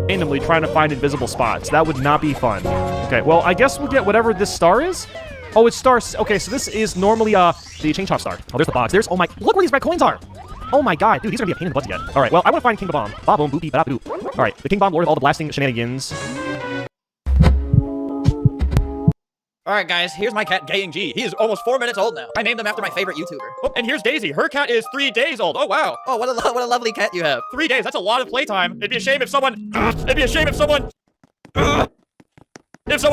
randomly trying to find invisible spots. That would not be fun. Okay, well, I guess we'll get whatever this star is. Oh, it's star. Okay, so this is normally the chain chomp star. Oh, there's the box. Oh my, look where these red coins are. Oh my god, dude, these are gonna be a pain in the butt to get. All right, well, I want to find King Bomb. Ba-boom, boopy, ba-da-ba-doo. All right, the King Bomb, Lord of all the blasting shenanigans. Alright guys, here's my cat Gaying G. He is almost 4 minutes old now. I named him after my favorite YouTuber. Oh, and here's Daisy. Her cat is 3 days old. Oh wow. Oh, what a lovely cat you have. 3 days, that's a lot of playtime. It'd be a shame if someone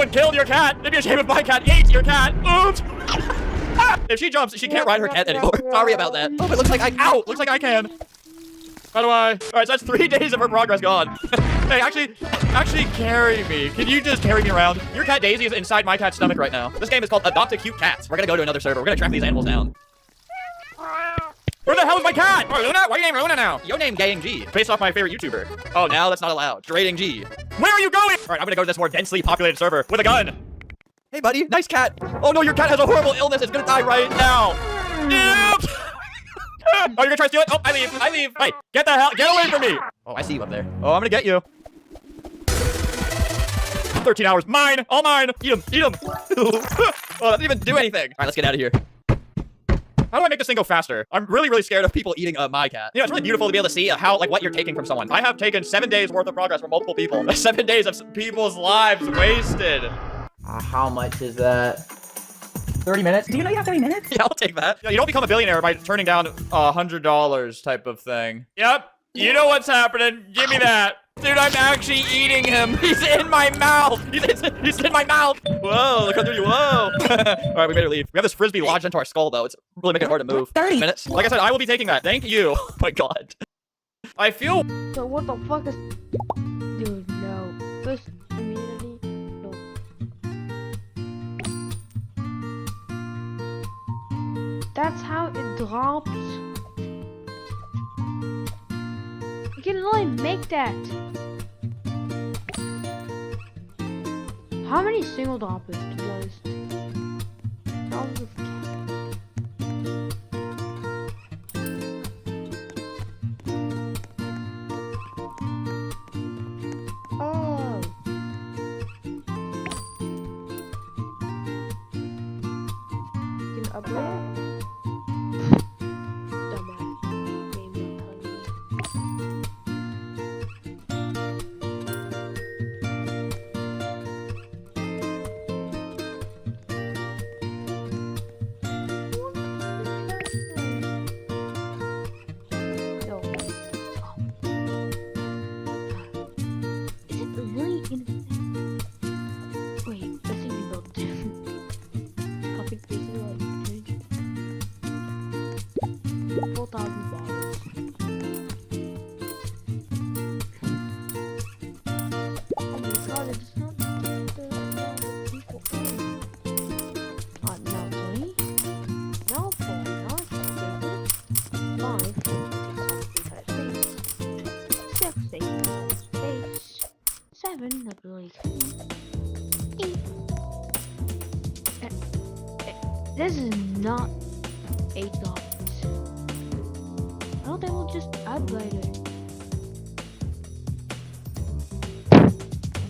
killed your cat. It'd be a shame if my cat ate your cat. Oops. If she jumps, she can't ride her cat anymore. Sorry about that. Oh, it looks like looks like I can. How do I? All right, so that's 3 days of her progress gone. Hey, actually carry me. Can you just carry me around? Your cat Daisy is inside my cat's stomach right now. This game is called Adopt a Cute Cats. We're gonna go to another server. We're gonna track these animals down. Where the hell is my cat? Oh, Luna? Why are you named Luna now? Your name Gaying G. Based off my favorite YouTuber. Oh, now that's not allowed. Degrading G. Where are you going? All right, I'm gonna go to this more densely populated server with a gun. Hey, buddy. Nice cat. Oh, no, your cat has a horrible illness. It's gonna die right now. Oops. Oh, you're gonna try to steal it? Oh, I leave. Hey, get away from me. Oh, I see you up there. Oh, I'm gonna get you. 13 hours. Mine. All mine. Eat him. Oh, that doesn't even do anything. All right, let's get out of here. How do I make this thing go faster? I'm really scared of people eating my cat. You know, it's really beautiful to be able to see what you're taking from someone. I have taken 7 days worth of progress from multiple people. 7 days of people's lives wasted. How much is that? 30 minutes? Do you know you have 30 minutes? Yeah, I'll take that. You don't become a billionaire by turning down $100 type of thing. Yep. You know what's happening. Give me that. Dude, I'm actually eating him. He's in my mouth. He's in my mouth. Whoa, look under you. Whoa. All right, we better leave. We have this frisbee lodged into our skull, though. It's really making it hard to move. 30 minutes. Like I said, I will be taking that. Thank you. Oh my god. I feel. So what the fuck is? Dude, no. Fish immunity. No. That's how it drops. You can only make that. How many single droppers, to be honest? Oh. upgrade it? This is not $8. I don't think we'll just upgrade it.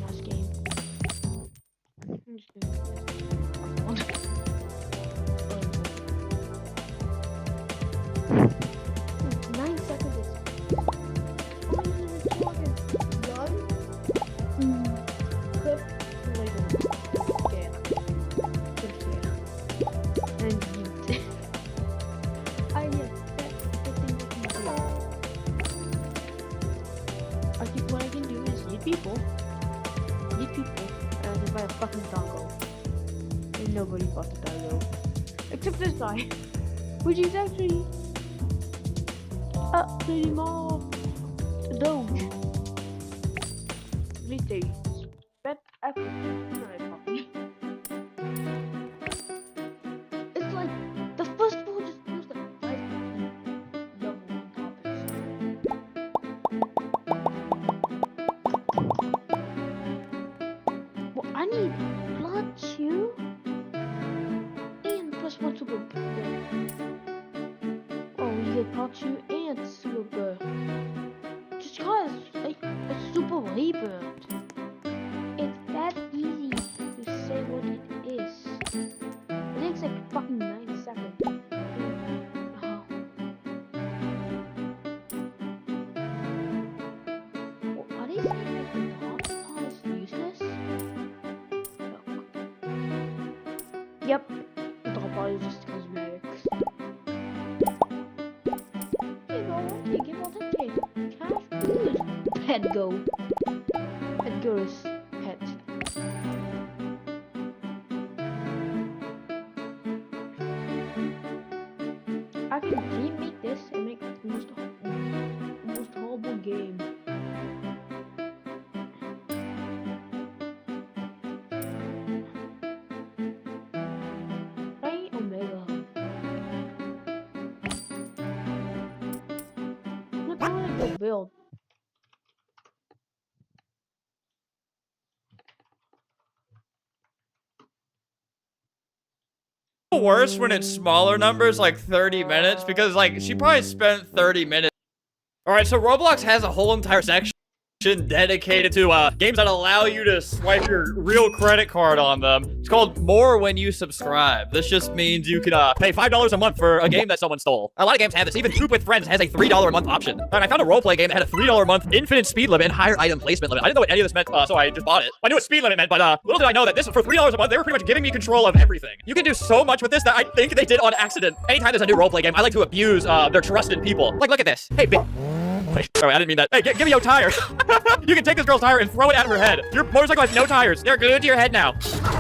Last game. I'm just doing this. 9 seconds is done. Clip. What I can do is eat people, and I can buy a fucking doggo. And nobody bought the doggo. Except this guy, which is actually pretty more Doge. At least they spent effort on a puppy. It's like the first one just used like 5 double on top of Well, I need blood too, and +1 super bird. Oh, you get part 2 and super bird. Just cause a super labor. It's that easy to say what it is. It takes like fucking 9 seconds. Well, are they saying like the top part is useless? Yep, the top part is just cosmetics. Here you go, take it, I'll take it. Cash food. Pet go. Pet go is pet. I can remake this and make the most horrible game. Hey, Omega. Look how I go build. Worse when it's smaller numbers, like 30 minutes, because like she probably spent 30 minutes. All right, so Roblox has a whole entire section dedicated to games that allow you to swipe your real credit card on them. It's called More When You Subscribe. This just means you can pay $5 a month for a game that someone stole. A lot of games have this. Even Coop with Friends has a $3 a month option. And I found a roleplay game that had a $3 a month infinite speed limit and higher item placement limit. I didn't know what any of this meant, so I just bought it. I knew what speed limit meant, but little did I know that this, for $3 a month, they were pretty much giving me control of everything. You can do so much with this that I think they did on accident. Anytime there's a new roleplay game, I like to abuse their trusted people. Like, look at this. Hey, wait, sorry, I didn't mean that. Hey, give me your tire. You can take this girl's tire and throw it at her head. Your motorcycle has no tires. They're glued to your head now.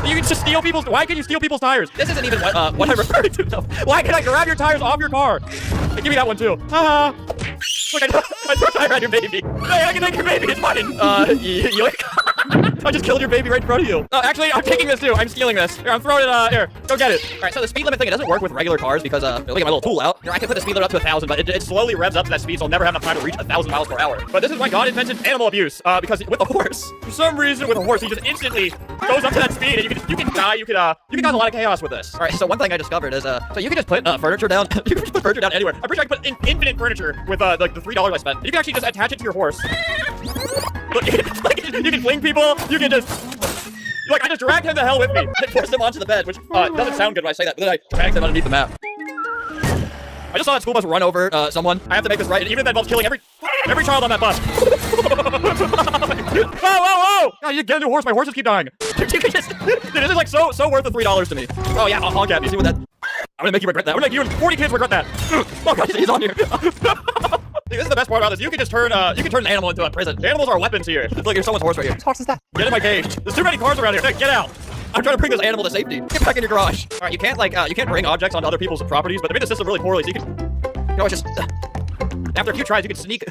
You can just steal people's... Why can you steal people's tires? This isn't even what I'm referring to, though. Why can I grab your tires off your car? Hey, give me that one, too. Haha. Look, I threw a tire at your baby. Hey, I can take your baby. It's mine. Yoink. I just killed your baby right in front of you. Oh, actually, I'm taking this, too. I'm stealing this. Here, I'm throwing it, here. Go get it. All right, so the speed limit thing, it doesn't work with regular cars because, look at my little tool out. Here, I can put the speed limit up to 1,000, but it slowly revs up to that speed, so I'll never have enough time to reach 1,000 miles per hour. But this is why God invented animal abuse, because with a horse, for some reason with a horse, he just instantly goes up to that speed, and you can die, you can cause a lot of chaos with this. All right, so one thing I discovered is, so you can just put furniture down, you can just put furniture down anywhere. I'm pretty sure I can put infinite furniture with, like, the $3 I spent. You can actually just attach it to your horse. Look, like, you can fling people, you can just... Like, I just dragged him the hell with me and forced him onto the bed, which doesn't sound good when I say that, but then I dragged him underneath the map. I just saw that school bus run over someone. I have to make this right, and even if that involves killing every child on that bus. Whoa, whoa, whoa! God, you get into a horse. My horses keep dying. Dude, this is like so worth the $3 to me. Oh yeah, I'll get. You see what that? I'm gonna make you regret that. I'm gonna make you and 40 kids regret that. Oh god, he's on here. Dude, this is the best part about this. You can just turn an animal into a prison. Animals are weapons here. Look, here's someone's horse right here. What horse is that? Get in my cage. There's too many cars around here. Hey, get out. I'm trying to bring this animal to safety. Get back in your garage. All right, you can't you can't bring objects onto other people's properties, but they made the system really poorly, so you can always just after a few tries, you can sneak.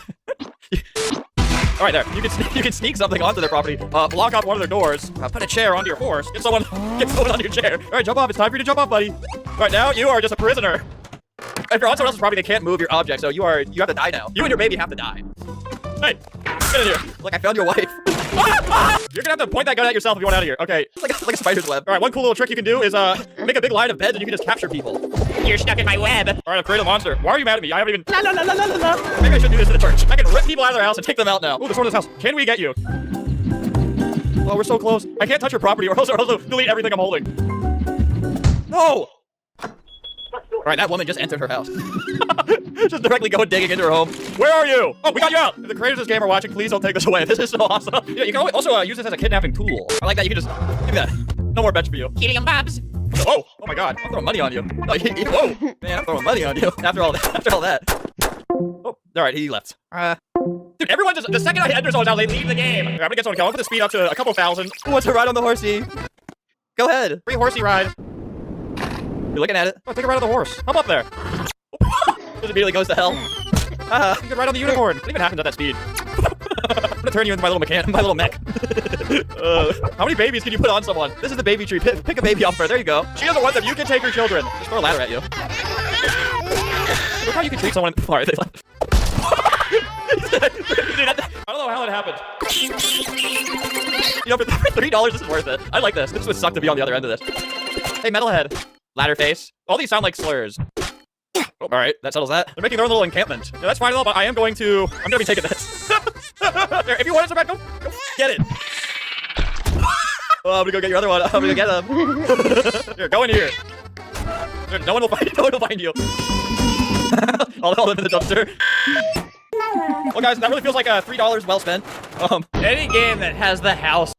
All right, there. You can sneak something onto their property, block off one of their doors, put a chair onto your horse, get someone onto your chair. All right, jump off. It's time for you to jump off, buddy. All right, now you are just a prisoner. If you're on someone else's property, they can't move your object, so you have to die now. You and your baby have to die. Hey, get in here. Look, I found your wife. You're gonna have to point that gun at yourself if you want out of here. Okay, it's like a spider's web. All right, one cool little trick you can do is make a big line of beds and you can just capture people. You're stuck in my web. All right, I've created a monster. Why are you mad at me? I haven't even. La, la, la, la, la, la. Maybe I should do this in the church. I can rip people out of their house and take them out now. Ooh, there's one in this house. Can we get you? Oh, we're so close. I can't touch your property or else I'll delete everything I'm holding. No. All right, that woman just entered her house. Just directly go digging into her home. Where are you? Oh, we got you out. If the creators of this game are watching, please don't take this away. This is so awesome. Yeah, you can also use this as a kidnapping tool. I like that. You can just give me that. No more bench for you. Helium bombs. Oh my God! I'm throwing money on you. Whoa, man! I'm throwing money on you. After all that. Oh, all right. He left. Dude, everyone just the second I enter someone's house, they leave the game. I'm gonna get someone. I'm gonna put the speed up to a couple thousand. Who wants to ride on the horsey? Go ahead. Free horsey ride. You're looking at it. Oh, take a ride on the horse. Hop up there. Just immediately goes to hell. You can ride on the unicorn. What even happens at that speed? I'm gonna turn you into my little mech. How many babies can you put on someone? This is the baby tree. Pick a baby off her. There you go. She doesn't want them. You can take her children. Just throw a ladder at you. Look how you can treat someone. All right, they left. Dude, I don't know how it happened. You know, for $3, this is worth it. I like this. This would suck to be on the other end of this. Hey, metalhead. Ladder face. All these sound like slurs. Oh, all right, that settles that. They're making their own little encampment. Yeah, that's fine, though, but I'm gonna be taking this. Here, if you want it so bad, go get it. Oh, I'm gonna go get your other one. I'm gonna get them. Here, go in here. No one will find you. I'll live in the dumpster. Well, guys, that really feels like $3 well spent. Any game that has the house.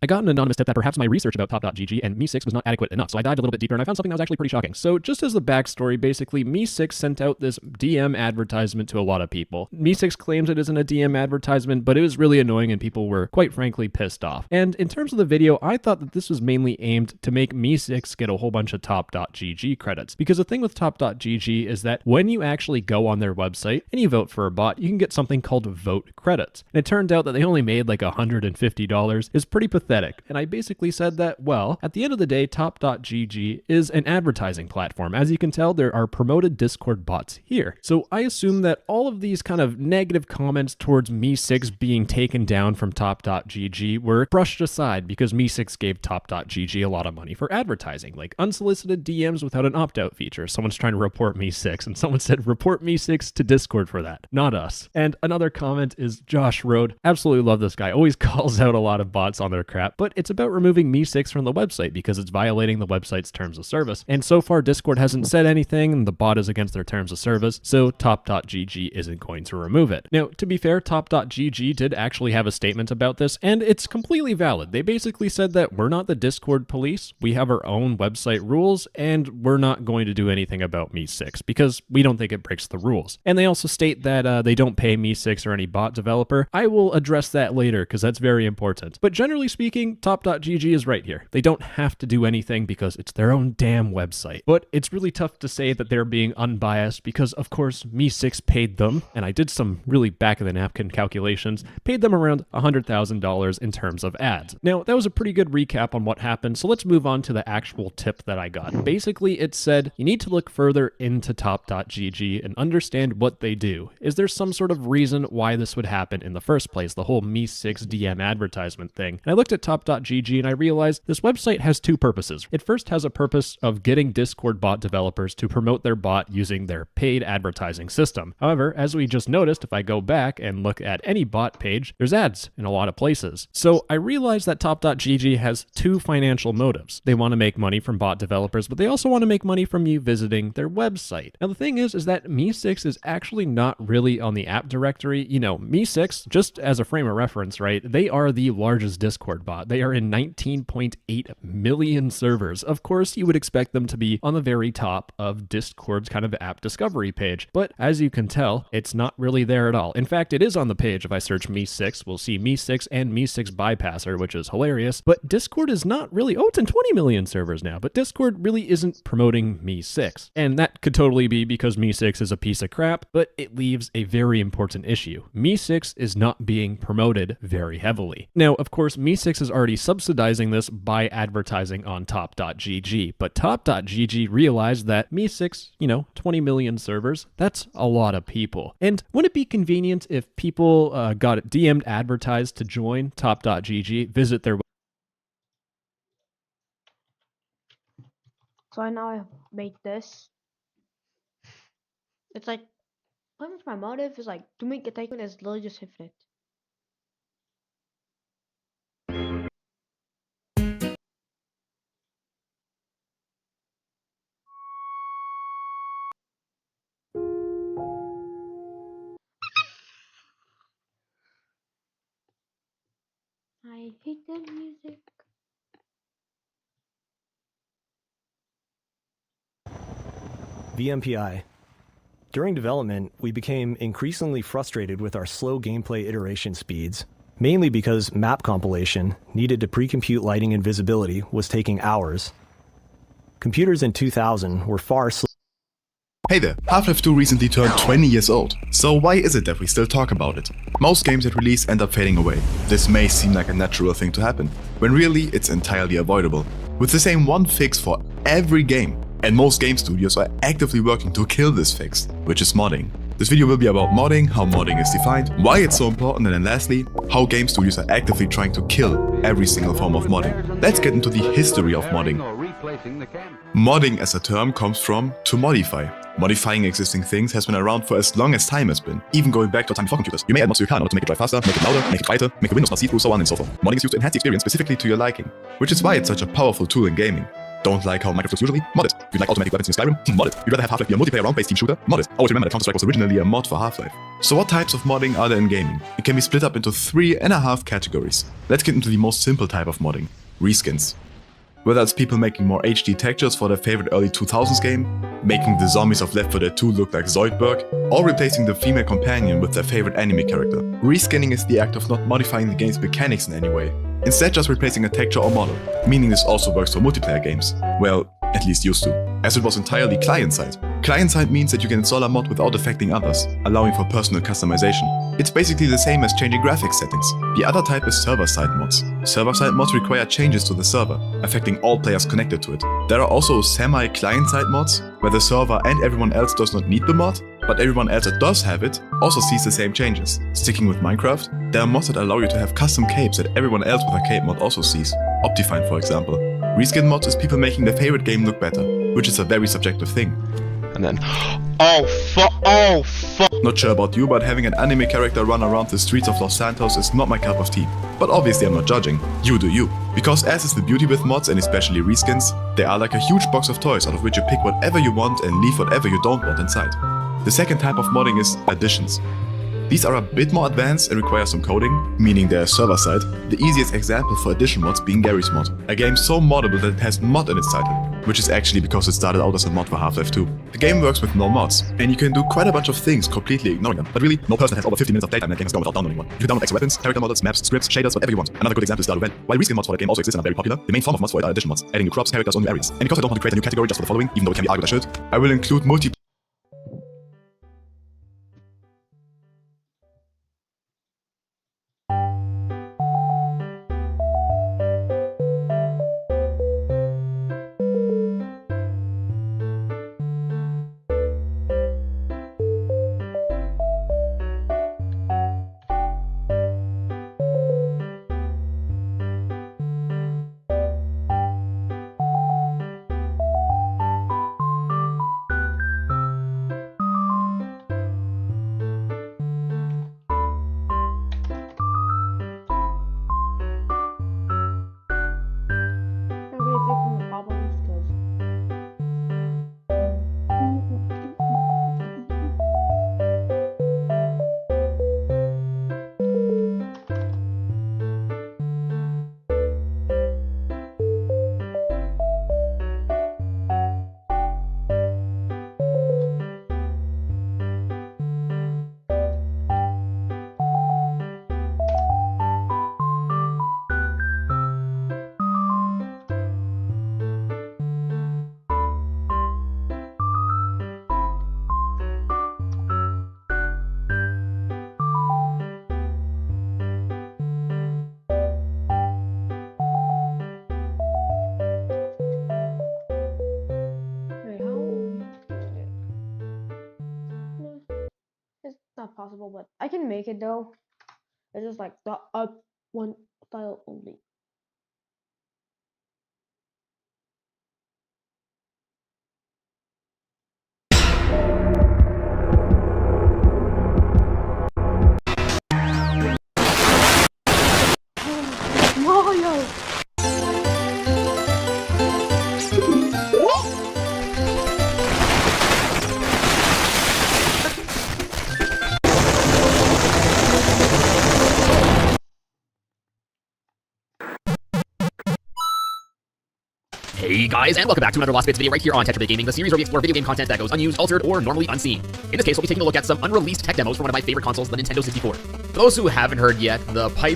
I got an anonymous tip that perhaps my research about Top.gg and Me6 was not adequate enough, so I dived a little bit deeper and I found something that was actually pretty shocking. So just as the backstory, basically, Me6 sent out this DM advertisement to a lot of people. Me6 claims it isn't a DM advertisement, but it was really annoying and people were, quite frankly, pissed off. And in terms of the video, I thought that this was mainly aimed to make Me6 get a whole bunch of Top.gg credits. Because the thing with Top.gg is that when you actually go on their website and you vote for a bot, you can get something called vote credits. And it turned out that they only made like $150. It's pretty pathetic. And I basically said that, well, at the end of the day, Top.gg is an advertising platform. As you can tell, there are promoted Discord bots here. So I assume that all of these kind of negative comments towards Me6 being taken down from Top.gg were brushed aside because Me6 gave Top.gg a lot of money for advertising, like unsolicited DMs without an opt-out feature. Someone's trying to report Me6, and someone said, report Me6 to Discord for that, not us. And another comment is Josh Road. Absolutely love this guy. Always calls out a lot of bots on their crap, but it's about removing Me6 from the website because it's violating the website's terms of service. And so far, Discord hasn't said anything, and the bot is against their terms of service, so Top.gg isn't going to remove it. Now, to be fair, Top.gg did actually have a statement about this, and it's completely valid. They basically said that we're not the Discord police, we have our own website rules, and we're not going to do anything about Me6 because we don't think it breaks the rules. And they also state that they don't pay Me6 or any bot developer. I will address that later because that's very important. But generally speaking, Top.gg is right here. They don't have to do anything because it's their own damn website. But it's really tough to say that they're being unbiased because, of course, Me6 paid them, and I did some really back-of-the-napkin calculations, paid them around $100,000 in terms of ads. Now, that was a pretty good recap on what happened, so let's move on to the actual tip that I got. Basically, it said, you need to look further into Top.gg and understand what they do. Is there some sort of reason why this would happen in the first place, the whole Me6 DM advertisement thing? And I looked at top.gg and I realized this website has two purposes. It first has a purpose of getting Discord bot developers to promote their bot using their paid advertising system. However, as we just noticed, if I go back and look at any bot page, there's ads in a lot of places. So I realized that top.gg has two financial motives. They want to make money from bot developers, but they also want to make money from you visiting their website. Now the thing is that Me6 is actually not really on the app directory. You know, Me6, just as a frame of reference, right, they are the largest Discord bot. They are in 19.8 million servers. Of course, you would expect them to be on the very top of Discord's kind of app discovery page, but as you can tell, it's not really there at all. In fact, it is on the page. If I search Me6, we'll see Me6 and Me6 Bypasser, which is hilarious, but Discord is not really, oh, it's in 20 million servers now, but Discord really isn't promoting Me6. And that could totally be because Me6 is a piece of crap, but it leaves a very important issue. Me6 is not being promoted very heavily. Now, of course, Me6 is already subsidizing this by advertising on top.gg, but top.gg realized that Me6, 20 million servers, that's a lot of people. And wouldn't it be convenient if people got DM'd advertised to join top.gg, visit their So I now have made this. It's like, pretty much my motive is like to make a takeover is literally just infinite. I hate the music. VMPI. During development, we became increasingly frustrated with our slow gameplay iteration speeds, mainly because map compilation, needed to pre-compute lighting and visibility, was taking hours. Computers in 2000 were far slower. Hey there, Half-Life 2 recently turned 20 years old, so why is it that we still talk about it? Most games at release end up fading away. This may seem like a natural thing to happen, when really it's entirely avoidable. With the same one fix for every game, and most game studios are actively working to kill this fix, which is modding. This video will be about modding, how modding is defined, why it's so important, and then lastly, how game studios are actively trying to kill every single form of modding. Let's get into the history of modding. Modding as a term comes from to modify. Modifying existing things has been around for as long as time has been, even going back to time before computers. You may add mods to your car in order to make it drive faster, make it louder, make it brighter, make the windows not see-through, so on and so forth. Modding is used to enhance the experience specifically to your liking, which is why it's such a powerful tool in gaming. Don't like how Minecraft looks usually? Mod it. You'd like automatic weapons in Skyrim? Mod it. You'd rather have Half-Life be a multiplayer round-based team shooter? Mod it. Always remember that Counter-Strike was originally a mod for Half-Life. So what types of modding are there in gaming? It can be split up into 3.5 categories. Let's get into the most simple type of modding. Reskins. Whether it's people making more HD textures for their favorite early 2000s game, making the zombies of Left 4 Dead 2 look like Zoidberg, or replacing the female companion with their favorite anime character. Reskinning is the act of not modifying the game's mechanics in any way, instead just replacing a texture or model, meaning this also works for multiplayer games. Well, at least used to, as it was entirely client-side. Client-side means that you can install a mod without affecting others, allowing for personal customization. It's basically the same as changing graphics settings. The other type is server-side mods. Server-side mods require changes to the server, affecting all players connected to it. There are also semi-client-side mods, where the server and everyone else does not need the mod, but everyone else that does have it also sees the same changes. Sticking with Minecraft, there are mods that allow you to have custom capes that everyone else with a cape mod also sees. Optifine, for example. Reskin mods is people making their favorite game look better, which is a very subjective thing. And then, oh fuck. Not sure about you, but having an anime character run around the streets of Los Santos is not my cup of tea. But obviously I'm not judging. You do you. Because as is the beauty with mods, and especially reskins, they are like a huge box of toys out of which you pick whatever you want and leave whatever you don't want inside. The second type of modding is additions. These are a bit more advanced and require some coding, meaning they're server-side. The easiest example for addition mods being Garry's Mod, a game so moddable that it has mod in its title, which is actually because it started out as a mod for Half-Life 2. The game works with no mods, and you can do quite a bunch of things completely ignoring them. But really, no person has over 50 minutes of playtime in that game has gone without downloading one. You can download extra weapons, character models, maps, scripts, shaders, whatever you want. Another good example is Stardew Valley. While reskin mods for the game also exist and are very popular, the main form of mods for it are addition mods, adding new crops, characters, or new areas. And because I don't want to create a new category just for the following, even though it can be argued I should, I will include possible, but I can make it though. It's just like the up one style only. Mario! Hey guys, and welcome back to another Lost Bits video right here on Tetrabit Gaming, the series where we explore video game content that goes unused, altered, or normally unseen. In this case, we'll be taking a look at some unreleased tech demos for one of my favorite consoles, the Nintendo 64. For those who haven't heard yet, the pipe